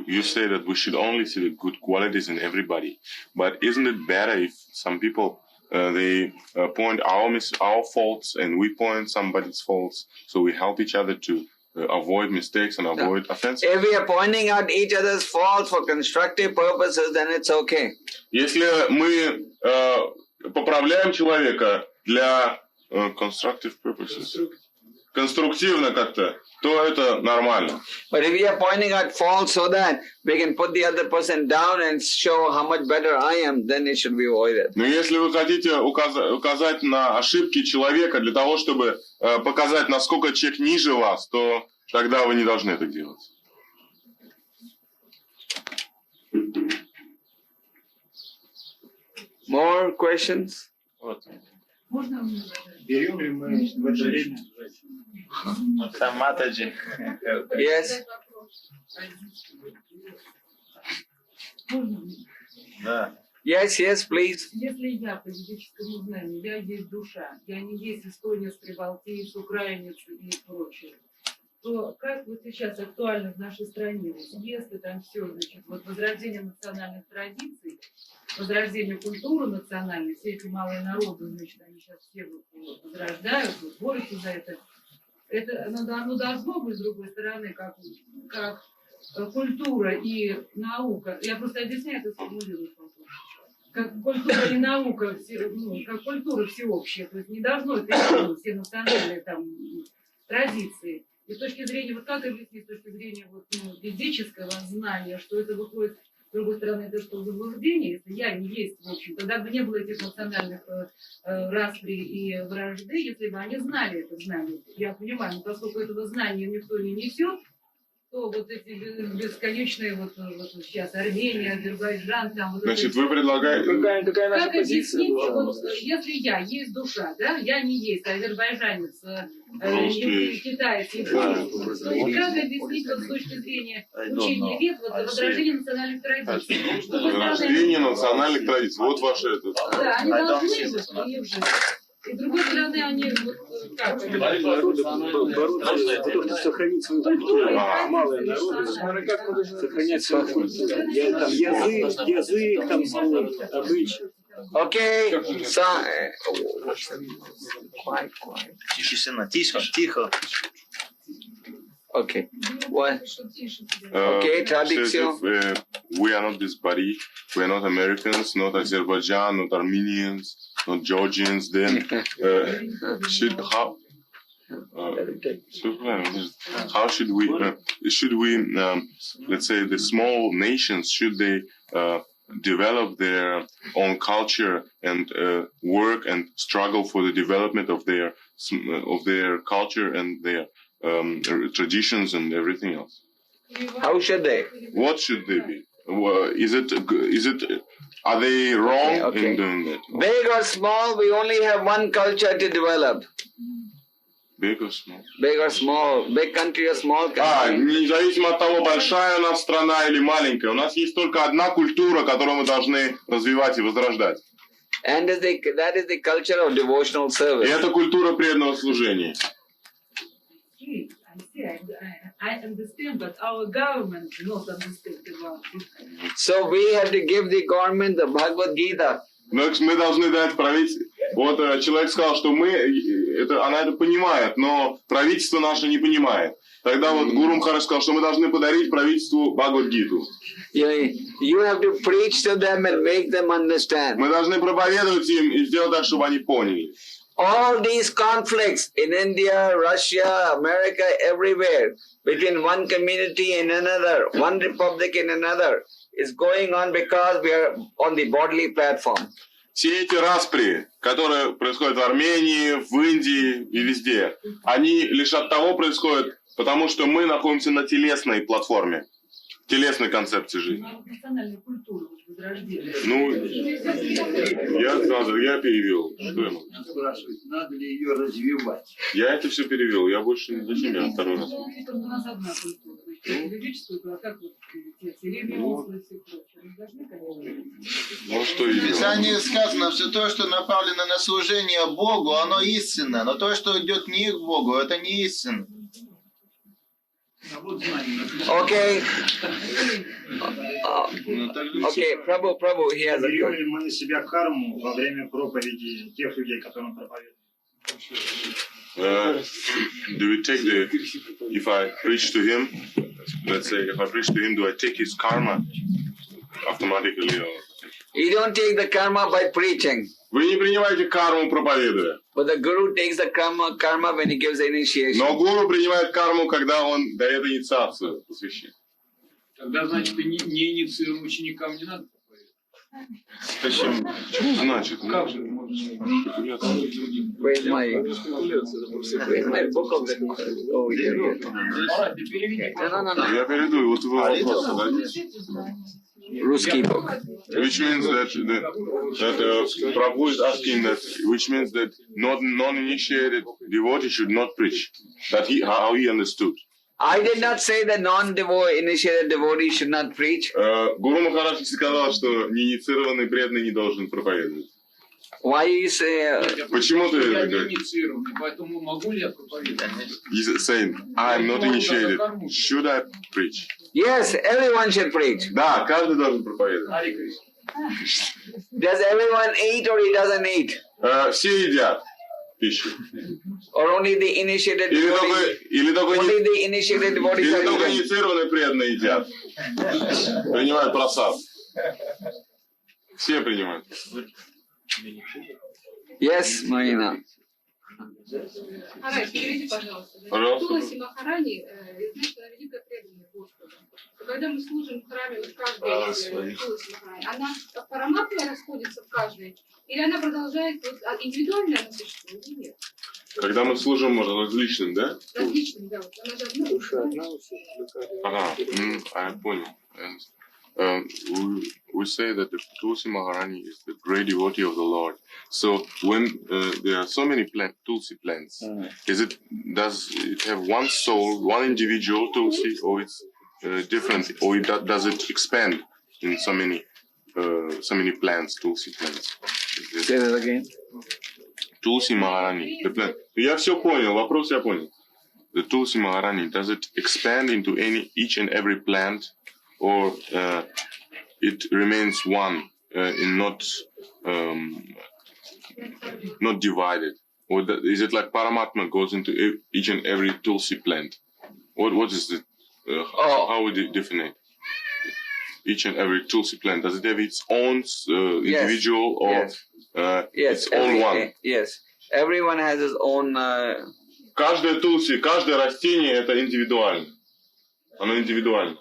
You say that we should only see the good qualities in everybody, but isn't it better if some people they point our faults and we point somebody's faults, so we help each other to avoid mistakes and avoid offenses? If we are pointing out each other's faults for constructive purposes, then it's okay. Если мы поправляем человека для constructive purposes, конструктивно как-то, то это нормально. But if we are pointing out faults so that we can put the other person down and show how much better I am, then it should be avoided. Но если вы хотите указать на ошибки человека для того, чтобы показать, насколько человек ниже вас, то тогда вы не должны это делать. More questions? Берем ли мы в это время? Там Матаджи. Yes. Да. Yes, please. Если я по ведическому знанию, я есть душа, я не есть эстонец, прибалтиец, украинец и прочее, то как вот сейчас актуально в нашей стране, если там все, значит, вот возрождение национальных традиций, возрождение культуры национальной, все эти малые народы, значит, они сейчас все вот возрождают, вот, борются за это. Это оно должно быть, с другой стороны, как культура и наука. Я просто объясняю это, сформулирую. Как культура и наука, как культура всеобщая. То есть не должно это все национальные там традиции. И с точки зрения, вот как объяснить, с точки зрения вот, ведического знания, что это выходит, с другой стороны, это что, заблуждение, если я не есть, в общем, тогда бы не было этих национальных распри и вражды, если бы они знали это знание. Я понимаю, но поскольку этого знания никто не несет, то вот эти бесконечные вот сейчас Армения, Азербайджан, там вот. Значит, вы предлагаете... Какая наша как позиция объяснить, была? вот, если я есть душа, да, я не есть азербайджанец, китаец, японец, то есть как объяснить вот с точки зрения учения вет, вот возрождение национальных традиций? Возрождение национальных традиций. Вот ваше это. Да, они должны быть, И с другой стороны, они вот как? Бороться, сохранить свою культуру, малые народы, сохранять свою культуру. Язык, там, обычаи. Okay, so Тишина, тихо. okay. What? Okay, tradition. We are not this body. We are not Americans, not Azerbaijan, not Armenians, not Georgians. Then how should we? Let's say the small nations, should they develop their own culture and work and struggle for the development of their culture and their traditions and everything else? How should they? What should they be? Are they wrong in doing that? Big or small, we only have one culture to develop. Big or small? Big or small, big country or small country. Независимо от того, большая у нас страна или маленькая, у нас есть только одна культура, которую мы должны развивать и возрождать. And that is the culture of devotional service. И это культура преданного служения. I understand, but our government not understand about it. So we have to give the government the Bhagavad Gita. Мы должны дать правительству. Вот человек сказал, что она это понимает, но правительство наше не понимает. Тогда вот Гуру Махарадж сказал, что мы должны подарить правительству Бхагавад-гиту. You have to preach to them and make them understand. Мы должны проповедовать им и сделать так, чтобы они поняли. All these conflicts in India, Russia, America, everywhere, between one community and another, one republic and another, is going on because we are on the bodily platform. Все эти распри, которые происходят в Армении, в Индии и везде, они лишь от того происходят, потому что мы находимся на телесной платформе, телесной концепции жизни. Ну, я перевел. Что я могу? Спрашивает, надо ли ее развивать? Я это все перевел, я больше не зачем я второй раз. У нас одна культура. А как вот ремесла и все прочее? Должны, конечно. Ну, что В Писании сказано, все то, что направлено на служение Богу, оно истинно. Но то, что идет не к Богу, это не истинно. Okay. Okay, Prabhu, he has a Берем ли мы на себя карму во время проповеди тех людей, которым проповедуем? Do we take if I preach to him, let's say, if I preach to him, do I take his karma automatically? Or? You don't take the karma by preaching. Вы не принимаете карму, проповедуя. But the guru takes the karma when he gives the initiation. Но гуру принимает карму, когда он дает инициацию, посвящение. Тогда, значит, неинициированным ученикам не надо проповедовать. Почему? Что значит? Как же можно? Where's my book of the... Oh, here. No. Я перейду, вот вы вопрос зададите. Русский book. Which means that Prabhu is asking that, which means that non-initiated devotee should not preach. How he understood. I did not say that non-initiated devotee should not preach. Гуру Махарадж сказал, что неинициированный преданный не должен проповедовать. Why you say? Почему ты это говоришь? Я не инициированный, поэтому могу ли я проповедовать? He's saying, I am not initiated. Should I preach? Yes, everyone should preach. Да, каждый должен проповедовать. Does everyone eat or he doesn't eat? Все едят пищу. Or only the initiated devotees? Или только инициированные преданные едят. Принимают просад. Все принимают. Yes, Marina. Махарадж, переведи, пожалуйста. Туласи Махарани, значит, она великая преданная Господу. Когда мы служим в храме, вот каждой Туласи Махарани, она параматма расходится в каждой, или она продолжает, вот, индивидуально она существует, или нет? Когда мы служим, может, различным, да? Различным, да. Вот она же одна. Ага, я понял. We say that the Tulsi Maharani is the great devotee of the Lord. So when there are so many Tulsi plants, does it have one soul, one individual Tulsi, or it's different, or does it expand in so many plants, Tulsi plants? Say that again. Tulsi Maharani, the plant. Я все понял, вопрос я понял. The Tulsi Maharani, does it expand into each and every plant, or it remains one, in not divided? Or is it like Paramatma goes into each and every Tulsi plant? What is it? How would you define it? Each and every Tulsi plant, does it have its own individual, or it's all one? Yes, everyone has his own. Каждая Tulsi, каждое растение это индивидуально. Оно индивидуально.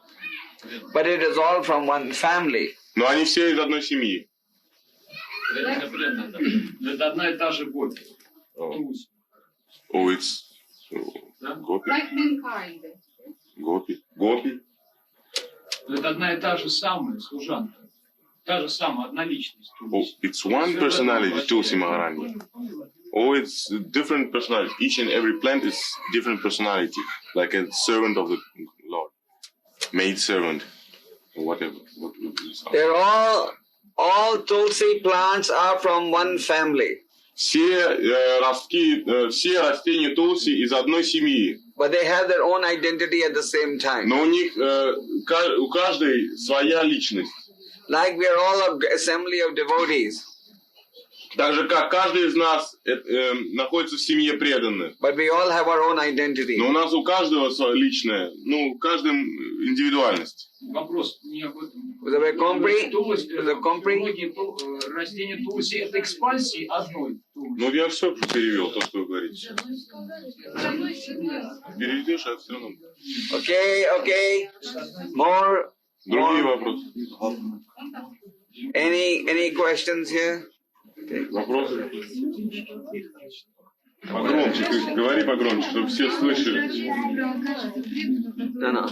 But it is all from one family. Но они все из одной семьи. Это одна и та же гопи. Oh, it's Gopi. Like mankind. Gopi. Это одна и та же самая служанка. Та же самая, одна личность. Oh, it's one personality, Tulsi Maharani. Oh, it's different personality. Each and every plant is different personality, like a servant of the Lord, maid servant, or whatever. They're all Tulsi plants are from one family. Все растения Tulsi из одной семьи. But they have their own identity at the same time. Но у них у каждой своя личность. Like we are all an assembly of devotees. Так же как каждый из нас находится в семье преданных. But we all have our own identity. Но у нас у каждого своя личная, каждая индивидуальность. Вопрос не об этом. Вы compris? Растение Тулси это экспансии одной. Ну я все перевел, то, что вы говорите. Переведешь, а все равно. Okay. More. Другие вопросы. Any questions here? Вопросы? Погромче, говори погромче, чтобы все слышали. No.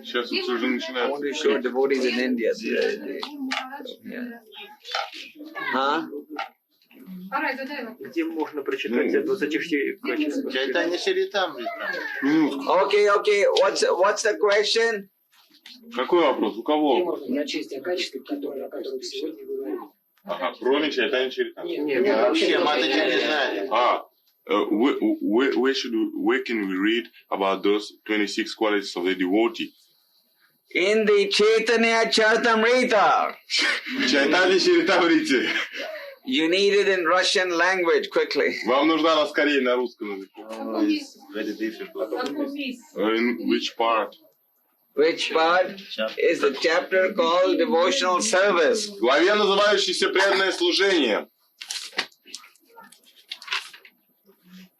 Сейчас уже начинают. I want to show devotees in India. Где можно прочитать о 24 качествах? Чайтанья Чаритамрита. Okay. What's the question? Какой вопрос? У кого? Начесть о качествах, о которых сегодня говорили. Ага, кроме Чайтанья Чаритамриты. Нет, вообще Мата Чаритамрита. Where can we read about those 26 qualities of the devotee? In the Chaitanya Charitamrita. Чайтанья Чаритамрите. You need it in Russian language quickly. Вам нужна она скорее на русском языке. Very difficult. In which part? Which part is the chapter called Devotional Service. В главе, называющейся преданное служение.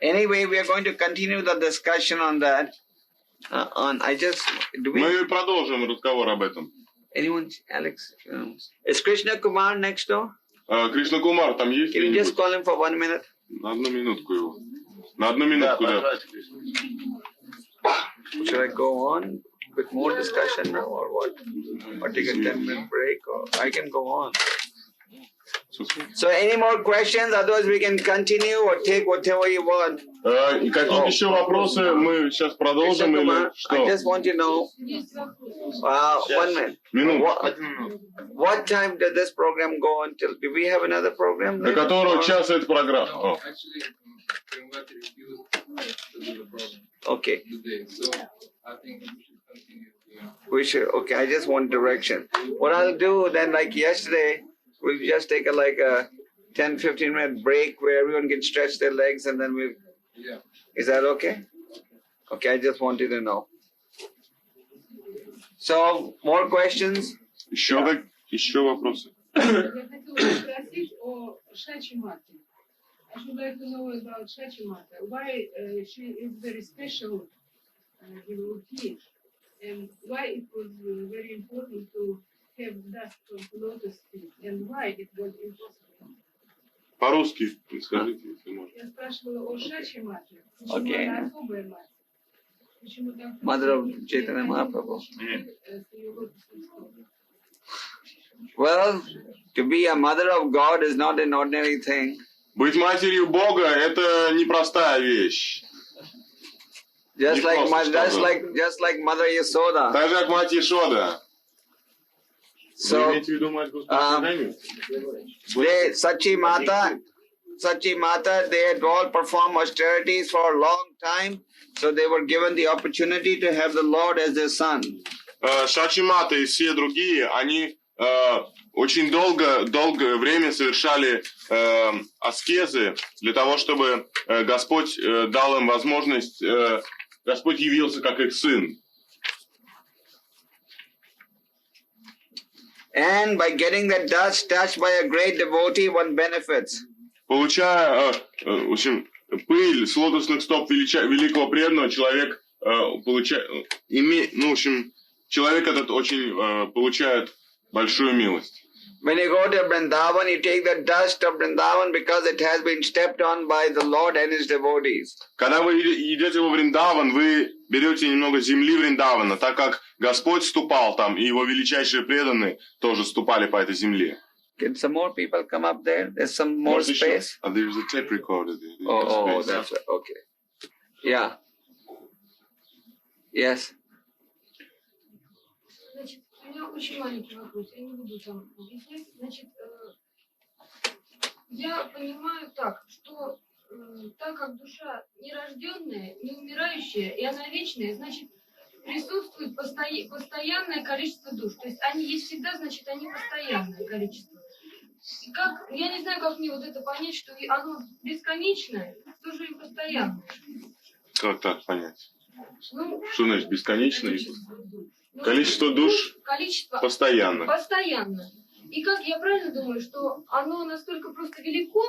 Anyway, we are going to continue the discussion on that. Мы продолжим разговор об этом. Anyone, Alex? Is Krishna Kumar next door? Кришна Кумар, там есть? Can you just call him for 1 minute? На одну минутку его. На одну минутку, да. Should I go on with more discussion now or what? Or take a 10-minute break? Or I can go on. So any more questions? Otherwise we can continue or take whatever you want. И какие еще вопросы мы сейчас продолжим или что? I just want to know. 1 minute. What time does this program go on till? Do we have another program? До которого часа эта программа? Okay. We should. Okay. I just want direction. What I'll do then, like yesterday, we'll just take a 10-15 minute break where everyone can stretch their legs and then we'll. Yeah. Is that okay? Okay, I just wanted to know. So, more questions? Еще вопросы? Я хотела спросить о Шачи Мате. I would like to know about Shachi Mata. Why she is very special devotee, and why it was very important to have dust from lotus feet, and why it was impossible. По-русски скажите, если можно. Я спрашивала о Шачи Мате. Okay. Почему она особая мать? Почему там... Mother of Chaitanya Mahaprabhu. Well, to be a mother of God is not an ordinary thing. Быть матерью Бога – это непростая вещь. Just like Mother Yasoda. Так же, как мать Ешода. So, Sachi Mata, they had all performed austerities for a long time, so they were given the opportunity to have the Lord as their son. Шачи Мата и все другие, они очень долгое время совершали аскезы для того, чтобы Господь дал им возможность, Господь явился как их сын. And by getting the dust touched by a great devotee, one benefits. Получая, в общем, пыль с лотосных стоп великого преданного, человек получает, в общем, человек этот очень получает большую милость. When you go to Vrindavan, you take the dust of Vrindavan because it has been stepped on by the Lord and His devotees. Когда вы идете во Вриндаван, вы берете немного земли Вриндавана, так как Господь ступал там, и Его величайшие преданные тоже ступали по этой земле. Can some more people come up there? There's some more space. There's a tape recorder there. Oh, that's right. Okay. Yeah. Yes. Значит, у меня очень маленький вопрос, я не буду там объяснять. Значит, я понимаю так, что так как душа нерожденная, неумирающая, и она вечная, значит, присутствует постоянное количество душ. То есть они есть всегда, значит, они постоянное количество. И как, я не знаю, как мне вот это понять, что оно бесконечное, тоже и постоянное. Как так понять? Ну, что значит бесконечное? Количество душ постоянно. Постоянно. И как я правильно думаю, что оно настолько велико,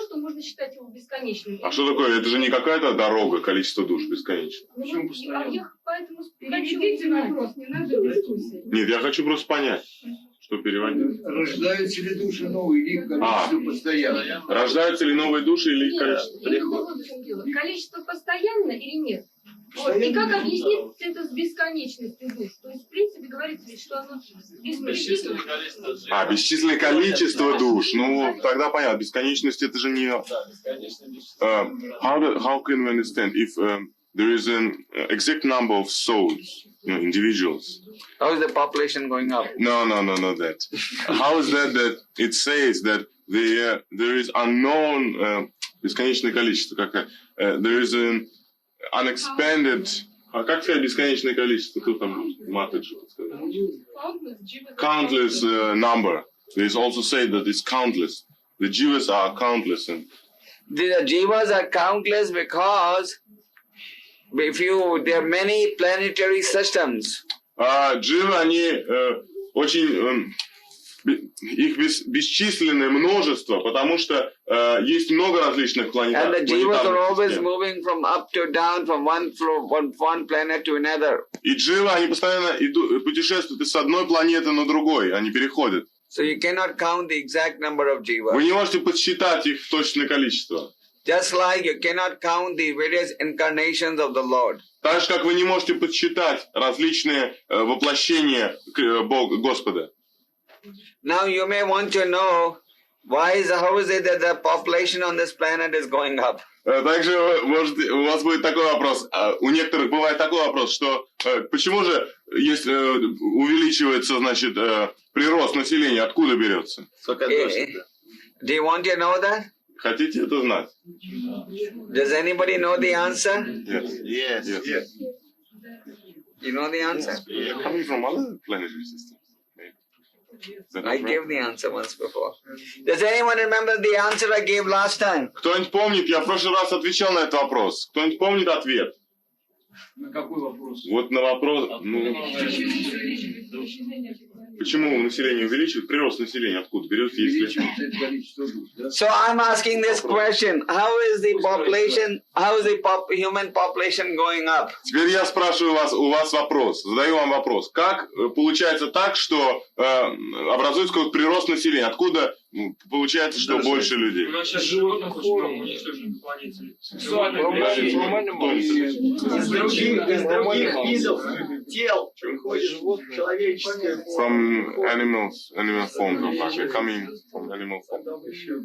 что можно считать его бесконечным. А что такое? Это же не какая-то дорога, количество душ бесконечно. Почему постоянно? Я поэтому Переведите вопрос, не надо дискуссии. Нет, я хочу просто понять, что переводить. Рождаются ли души новые, или количество постоянно? Рождаются ли новые души, или их количество? Количество постоянно или нет? Вот. И как объяснить это с бесконечностью душ? То есть, в принципе, говорится ведь, что оно бесчисленное количество. Бесчисленное количество душ. Ну, тогда понятно. Бесконечность это же не... How can we understand if there is an exact number of souls, individuals? How is the population going up? No, that. How is that it says that there is unknown бесконечное количество? There is an unexpanded, как сказать бесконечное количество? Кто там Матаджи сказал? Countless number. There is also said that it's countless. The jivas are countless. The jivas are countless because there are many planetary systems. Дживы, они очень... Их бесчисленное множество, потому что есть много различных планет. And the jivas are always moving from up to down, from one planet to another. И дживы, они постоянно путешествуют с одной планеты на другой, они переходят. So you cannot count the exact number of jivas. Вы не можете подсчитать их точное количество. Just like you cannot count the various incarnations of the Lord. Так же, как вы не можете подсчитать различные воплощения Господа. Now you may want to know how is it that the population on this planet is going up? Также, может, у вас будет такой вопрос, у некоторых бывает такой вопрос, что почему же, если увеличивается, значит, прирост населения, откуда берется? Do you want to know that? Хотите это знать? Does anybody know the answer? Yes. You know the answer? Coming from other planetary systems. I gave the answer once before. Does anyone remember the answer I gave last time? Кто-нибудь помнит? Я в прошлый раз отвечал на этот вопрос. Кто-нибудь помнит ответ? На какой вопрос? Вот на вопрос... Почему население увеличивает? Прирост населения откуда берется, если... So I'm asking this question. How is the human population going up? Теперь я спрашиваю у вас вопрос. Задаю вам вопрос. Как получается так, что образуется какой-то прирост населения? Откуда получается, что больше людей. У нас сейчас животных очень много уничтожено на планете. Сексуальное Из других видов тел приходит человеческое. From animal forms of life. They're coming from animal form.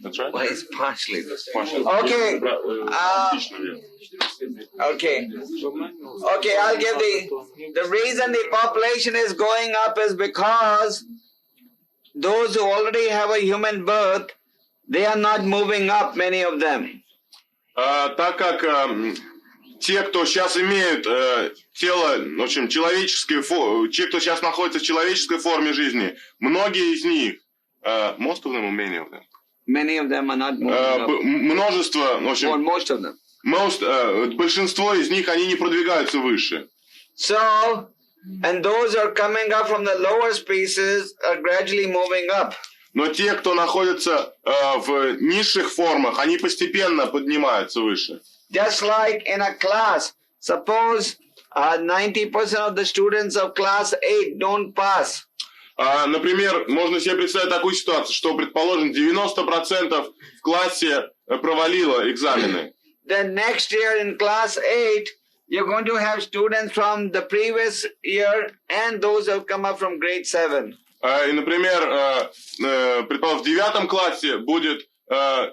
That's right? Well, it's partially. Okay. Okay, I'll give the reason the population is going up is because those who already have a human birth, they are not moving up, many of them. Так как те, кто сейчас имеют тело, в общем, человеческое, те, кто сейчас находится в человеческой форме жизни, многие из них, most of them or many of them? Many of them are not moving up. Множество, в общем, or most of them. Большинство из них, они не продвигаются выше. So, and those who are coming up from the lower species are gradually moving up. Но те, кто находится в низших формах, они постепенно поднимаются выше. Just like in a class, suppose 90% of the students of class 8 don't pass. Например, можно себе представить такую ситуацию, что, предположим, 90% в классе провалило экзамены. Then next year in class 8, you're going to have students from the previous year and those who have come up from grade 7. И, например, предположим, в 9 классе будет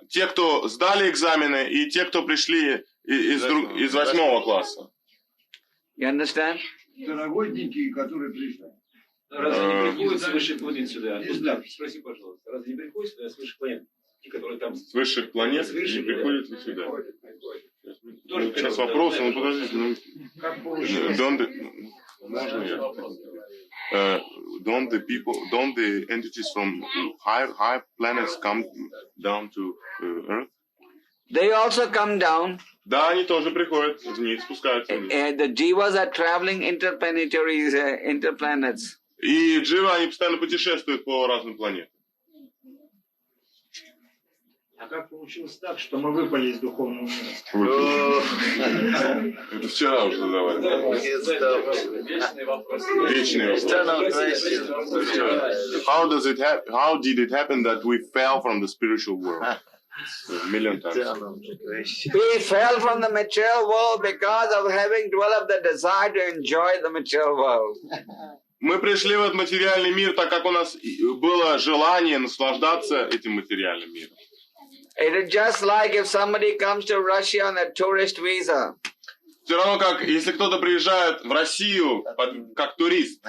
те, кто сдали экзамены, и те, кто пришли из 8 класса. You understand? Второгодники, которые пришли. Разве не приходят с высших планет сюда? Спроси, пожалуйста, разве не приходят сюда с высших планет? Те, которые там... С высших планет не приходят сюда. Сейчас вопрос, ну подождите, don't the entities from high planets come down to Earth? They also come down. Да, они тоже приходят вниз, спускаются вниз. The jivas are traveling interplanets. И дживы, они постоянно путешествуют по разным планетам. А как получилось так, что мы выпали из духовного мира? Это вчера уже задавали. Вечный вопрос. Вечный вопрос. How did it happen that we fell from the spiritual world? A million times. We fell from the material world because of having developed the desire to enjoy the material world. Мы пришли в этот материальный мир, так как у нас было желание наслаждаться этим материальным миром. It is just like if somebody comes to Russia on a tourist visa. Все равно, как если кто-то приезжает в Россию как турист.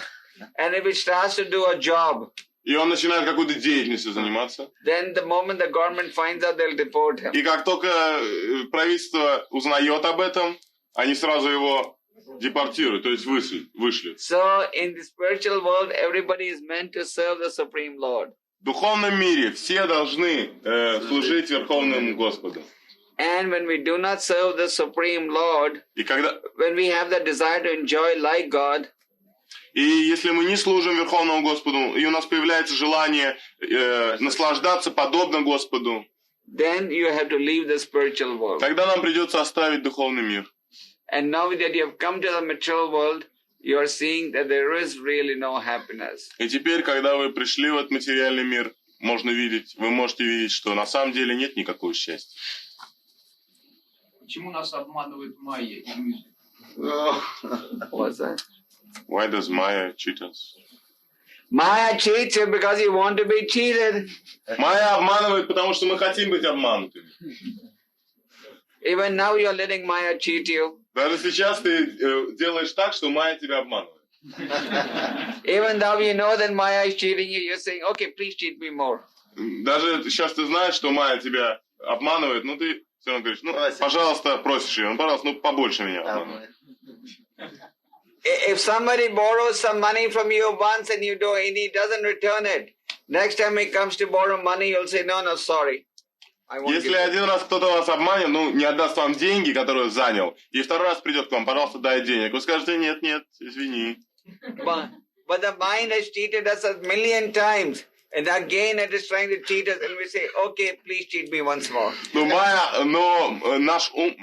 And if he starts to do a job. И он начинает какой-то деятельностью заниматься. Then the moment the government finds out, they'll deport him. И как только правительство узнает об этом, они сразу его депортируют, то есть вышлют. So in the spiritual world, everybody is meant to serve the Supreme Lord. В духовном мире все должны служить Верховному Господу. And when we do not serve the Supreme Lord, when we have the desire to enjoy like God, и если мы не служим Верховному Господу, и у нас появляется желание наслаждаться подобно Господу, then you have to leave the spiritual world. Тогда нам придется оставить духовный мир. And now that you have come to the material world, you are seeing that there is really no happiness. И теперь, когда вы пришли в этот материальный мир, вы можете видеть, что на самом деле нет никакого счастья. Почему нас обманывает майя? What's that? Why does Maya cheat us? Maya cheats you because you want to be cheated. Майя обманывает, потому что мы хотим быть обманутыми. Even now you're letting Maya cheat you. Даже сейчас ты делаешь так, что Майя тебя обманывает. Even though you know that Maya is cheating you, you're saying, okay, please cheat me more. Даже сейчас ты знаешь, что Майя тебя обманывает, но ты все равно говоришь, пожалуйста, просишь ее, пожалуйста, побольше меня обманывай. If somebody borrows some money from you once and he doesn't return it, next time he comes to borrow money, you'll say, no, sorry. Если один раз кто-то вас обманет, не отдаст вам деньги, которые занял, и второй раз придет к вам, пожалуйста, дай денег, вы скажете, нет, извини. But the mind has cheated us a million times. And again it is trying to cheat us, and we say, okay, please cheat me once more. Но наш ум,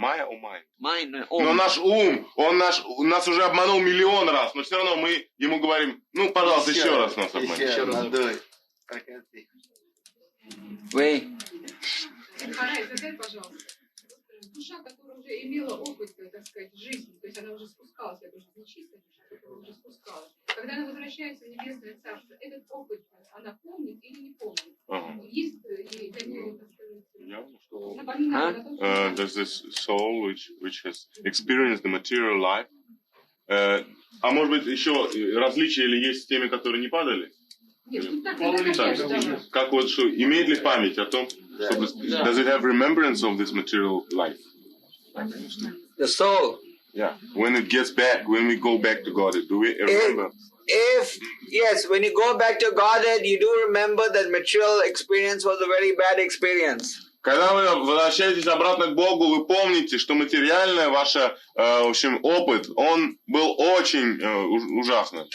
но наш ум, он нас уже обманул миллион раз, но все равно мы ему говорим, пожалуйста, еще раз нас обмани. We. Махарадж, опять, пожалуйста. Душа, которая уже имела опыт, так сказать, жизни, то есть она уже спускалась, это уже нечистая душа, которая уже спускалась. Когда она возвращается в Небесное Царство, этот опыт она помнит или не помнит? Есть и для нее, так сказать, напоминание на то, что... There's this soul which has experienced the material life. А может быть еще различия или есть с теми, которые не падали? Нет, ну так, как вот что, имеет ли память о том, чтобы, does it have remembrance of this material life? The soul. Yeah. When it gets back, when we go back to Godhead, do we remember? Yes, when you go back to Godhead, you do remember that material experience was a very bad experience. Когда вы возвращаетесь обратно к Богу, вы помните, что материальный ваш, в общем, опыт, он был очень ужасным.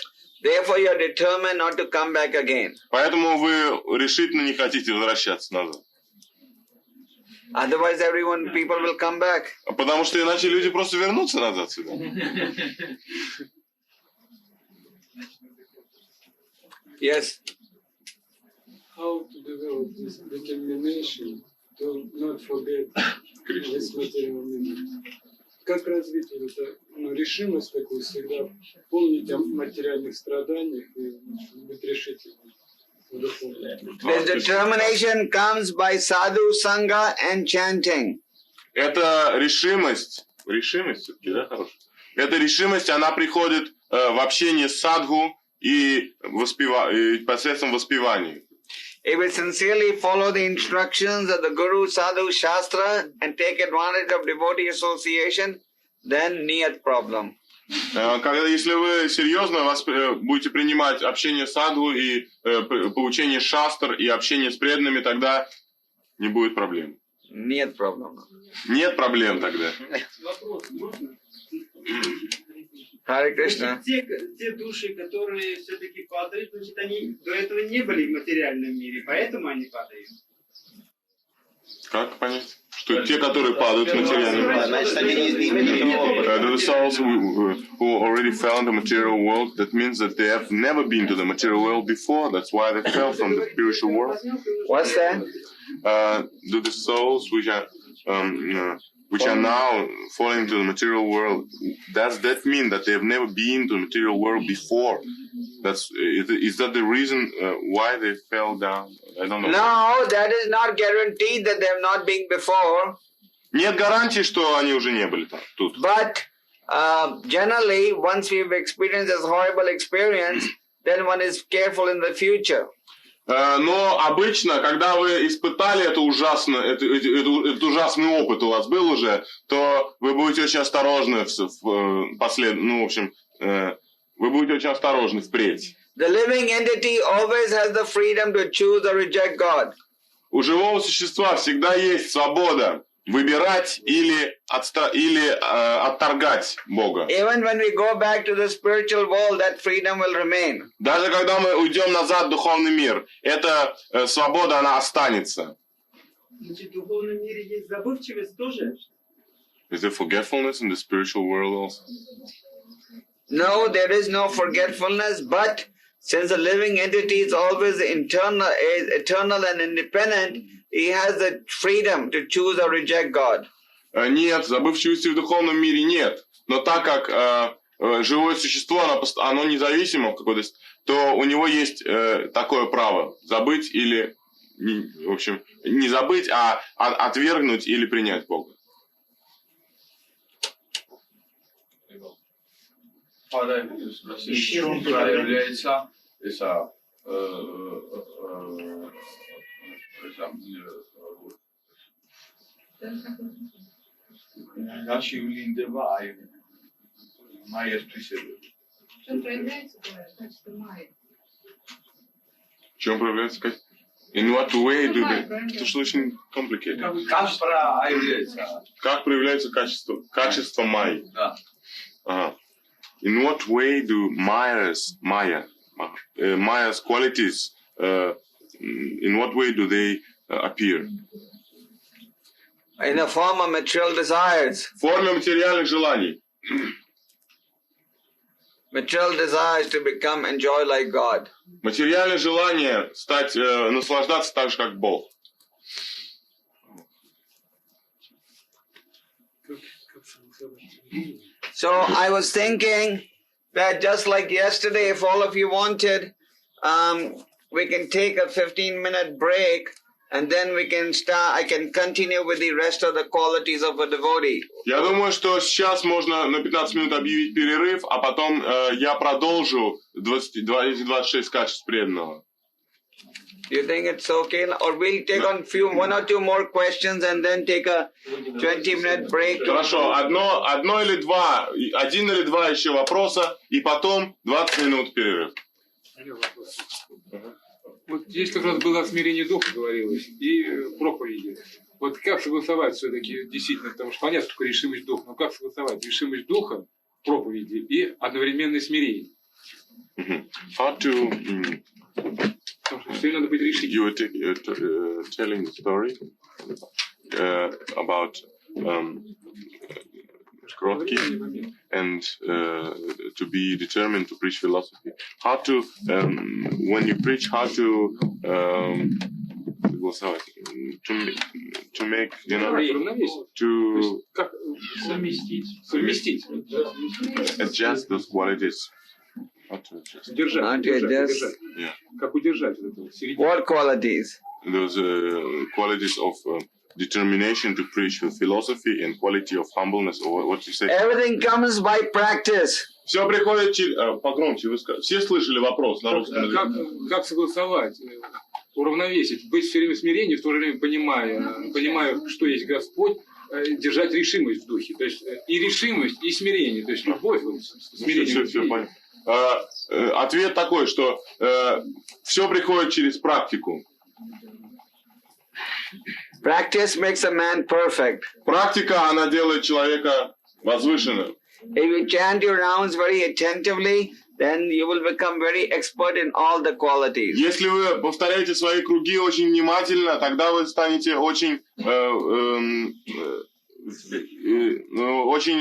Therefore, you are determined not to come back again. Поэтому вы решительно не хотите возвращаться назад. Otherwise, people will come back. Потому что иначе люди просто вернутся назад сюда. Yes. How to develop this determination to not forget this material meaning? Как развить вот эту решимость такую всегда помнить о материальных страданиях и быть решительным в духовном? This determination comes by sadhu sangha and chanting. Эта решимость, да, хорошая? Эта решимость, она приходит в общении с садху и посредством воспевания. If we sincerely follow the instructions of the Guru, Sadhu, Shastra and take advantage of devotee association, then нет problem. Если вы серьезно будете принимать общение с садху и поучение шастр и общение с преданными, тогда не будет проблем. Нет проблем. Нет проблем тогда. Вопрос можно? Харе Кришна. Те души, которые все-таки падают, значит, они до этого не были в материальном мире, поэтому они падают. Как понять? Что те, которые падают в материальном мире, Значит, они не имели the souls who already fell in the material world, that means that they have never been to the material world before, that's why they fell from the spiritual world. What's that? Do the souls which are now falling to the material world, does that mean that they have never been to the material world before? Is that the reason why they fell down? I don't know. No, that is not guaranteed that they have not been before. Нет гарантии, что они уже не были там, тут. But generally, once we've experienced this horrible experience, then one is careful in the future. Но обычно, когда вы испытали этот ужасный опыт у вас был уже, то вы будете очень осторожны вы будете очень осторожны впредь. The living entity always has the freedom to choose or reject God. У живого существа всегда есть свобода выбирать или отторгать Бога. Even when we go back to the spiritual world, that freedom will remain. Даже когда мы уйдем назад в духовный мир, эта свобода, она останется. Значит, в духовном мире есть забывчивость тоже? Is there forgetfulness in the spiritual world also? No, there is no forgetfulness, but since the living entity is always eternal and independent, he has the freedom to choose or reject God. Нет, забывчивости в духовном мире нет. Но так как живое существо, оно независимо, то у него есть такое право забыть или, в общем, не забыть, а отвергнуть или принять Бога. В чем проявляется esa наши линдевай майя преследует. В чем проявляется качество майя? В чем проявляется качество? In what way do they... Это что очень complicated. Как проявляется качество? Качество майя. Да. Ага. In what way do Maya's qualities, in what way do they appear? In the form of material desires. В форме материальных желаний. material desires to become enjoy like God. Материальное желание стать, наслаждаться так же, как Бог. So I was thinking that just like yesterday, if all of you wanted, we can take a 15-minute break and then we can start, I can continue with the rest of the qualities of a devotee. Я думаю, что сейчас можно на 15 минут объявить перерыв, а потом я продолжу 26 качеств преданного. Do you think it's okay? Or we'll take on one or two more questions and then take a 20-minute break. Хорошо, один или два еще вопроса, и потом 20 минут перерыв. Вот здесь как раз было о смирении духа говорилось и проповеди. Вот как согласовать все-таки действительно, потому что понятно, что решимость духа, но как согласовать решимость духа, проповеди и одновременное смирение? How to... You were telling the story about Krotki and to be determined to preach philosophy. How to, when you preach, how to make, you know, to adjust those qualities. Not to adjust. Yeah. What qualities? Those qualities of determination to preach with philosophy and quality of humbleness, or what you say. Everything comes by practice. Все приходит погромче. Все слышали вопрос на русском языке? Как согласовать, уравновесить, быть все время в смирении, в то же время понимая, что есть Господь, держать решимость в духе, то есть и решимость, и смирение, то есть любовь, смирение. Все понятно. Ответ такой, что все приходит через практику. Practice makes a man perfect. Практика, она делает человека возвышенным. If you chant your rounds very attentively, then you will become very expert in all the qualities. Если вы повторяете свои круги очень внимательно, тогда вы станете очень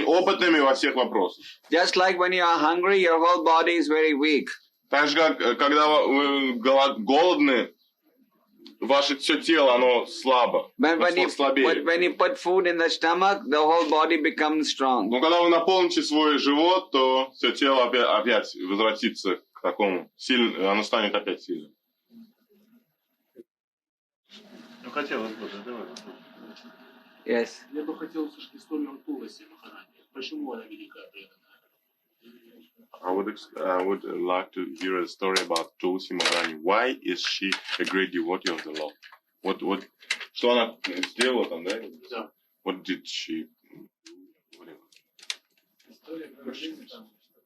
опытными во всех вопросах. Just like when you are hungry, your whole body is very weak. Так же, как когда вы голодны, ваше все тело, оно слабо, слабее. When you put food in the stomach, the whole body becomes strong. Но когда вы наполните свой живот, то все тело опять возвратится к такому сильному, оно станет опять сильным. Ну, хотелось бы, давай. Yes. Я бы хотел услышать историю Туласи Махараджи. Почему она великая преданная? I would like to hear a story about Tulsi Maharani. Why is she a great devotee of the Lord? What? Что она сделала там, да? Да. What did she?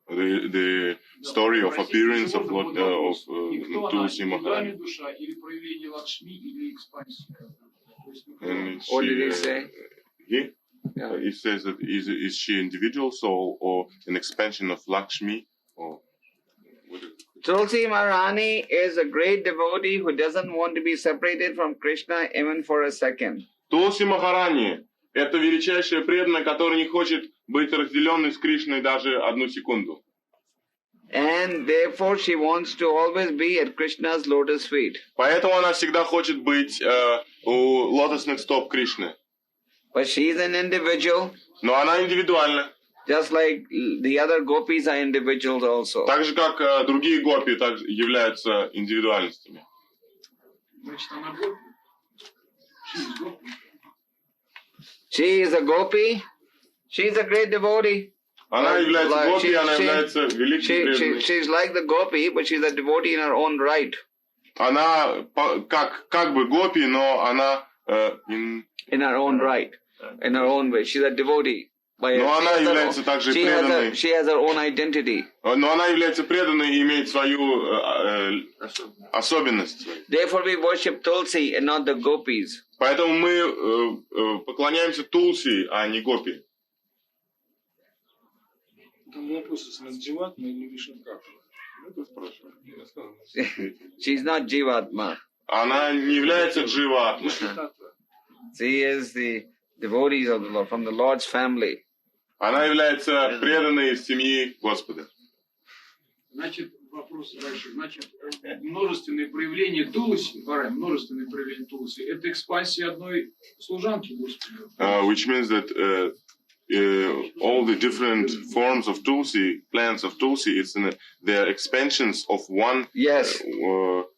The story of appearance of Tulsi Maharani. Душа или проявление Лакшми или экспансия. What did he say? Yeah. It says that is she individual soul or an expansion of Lakshmi? Or Tulsi Maharani is a great devotee who doesn't want to be separated from Krishna even for a second. Tulsi Maharani – это величайшая преданная, которая не хочет быть разделенной с Кришной даже одну секунду. And therefore she wants to always be at Krishna's lotus feet. Поэтому она всегда хочет быть у лотосных стоп Кришны. But she is an individual. Но она индивидуальна. Just like the other gopis are individuals also. Так же, как другие гопи также являются индивидуальностями. Значит, она гопи. She is a gopi. She is a great devotee. Она является гопи, она является великой преданной. She's like the gopi, but she's a devotee in her own right. Она как бы гопи, но она in her own right, in her own way. She's a devotee. Но она является также преданной. She has her own identity. Но она является преданной и имеет свою особенность. Therefore we worship Tulsi and not the gopis. Поэтому мы поклоняемся Тулси, а не гопи. She's not Jivatma. Она не является Дживатмой. She is the devotees of the Lord, from the Lord's family. Она является преданной из семьи Господа. Значит, вопросы большие. Значит, множественные проявления Туласи, множественные проявления Туласи, это экспансия одной служанки Господа. Which means that all the different forms of Tulsi, plants of Tulsi, they're expansions of one. Yes.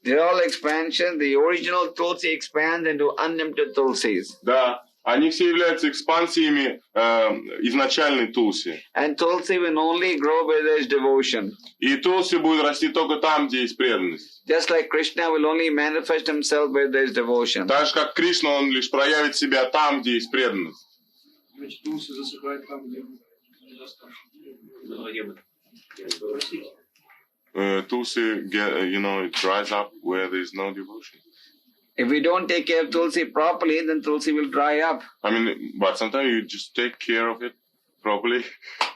They're all expansions. The original Tulsi expands into unlimited Tulsis. Да. Они все являются экспансиями изначальной Тулси. And Tulsi will only grow where there is devotion. И Тулси будет расти только там, где есть преданность. Just like Krishna will only manifest himself where there is devotion. Так же, как Кришна, он лишь проявит себя там, где есть преданность. Значит, Тулси засыхает там, где недостаточно. Tulsi, it dries up where there is no devotion. If we don't take care of Tulsi properly, then Tulsi will dry up. I mean, but sometimes you just take care of it properly.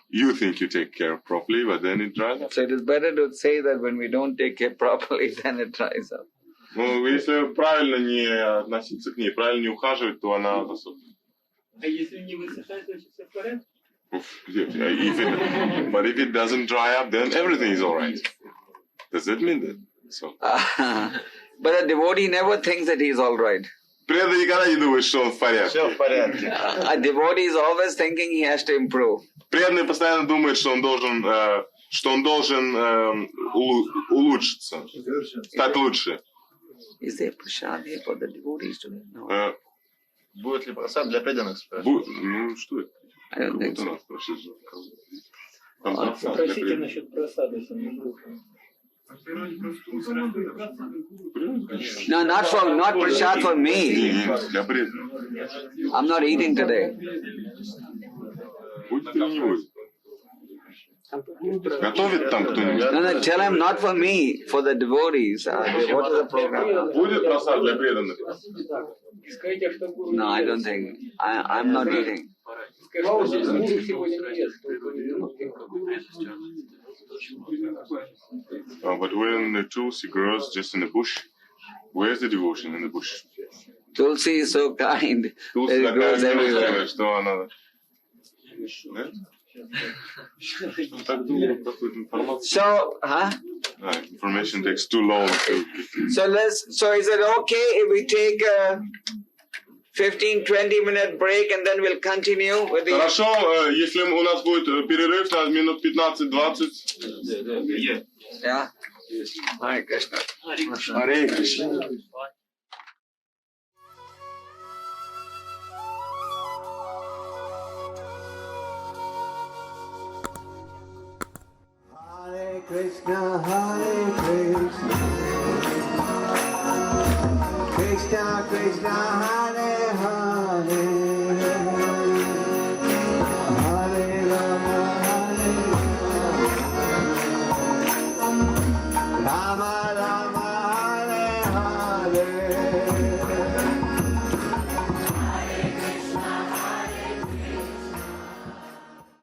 You think you take care of properly, but then it dries up. So it is better to say that when we don't take care properly, then it dries up. Ну, если правильно не относиться к ней, правильно не ухаживать, то она засохнет. А если не высыхает, значит все в порядке? But if it doesn't dry up, then everything is all right. Does that mean that? So. But a devotee never thinks that he is all right. Преданный никогда не думает, что он в порядке. Все в порядке. A devotee is always thinking he has to improve. Преданный постоянно думает, что он должен улучшиться, стать лучше. Is there prasad here for the devotees today? No. Будет ли просад для преданных? Ну, что это? I don't think so. Спросите насчет просады. No, not prasad for me. I'm not eating today. Будет или не будет? Готовит там кто-нибудь? No, tell him not for me, for the devotees. What is the program? Будет просад для преданных? No, I don't think. I'm not eating. But when the Tulsi grows just in the bush, where's the devotion in the bush? Tulsi is so kind. It grows everywhere. Что она... So, Information takes too long. So is it okay if we take a 15-20 minute break and then we'll continue with the... Хорошо, если у нас будет перерыв на минут 15-20. Yeah. Hare Krishna. Hare Krishna. Hare Krishna, Krishna Krishna, Hare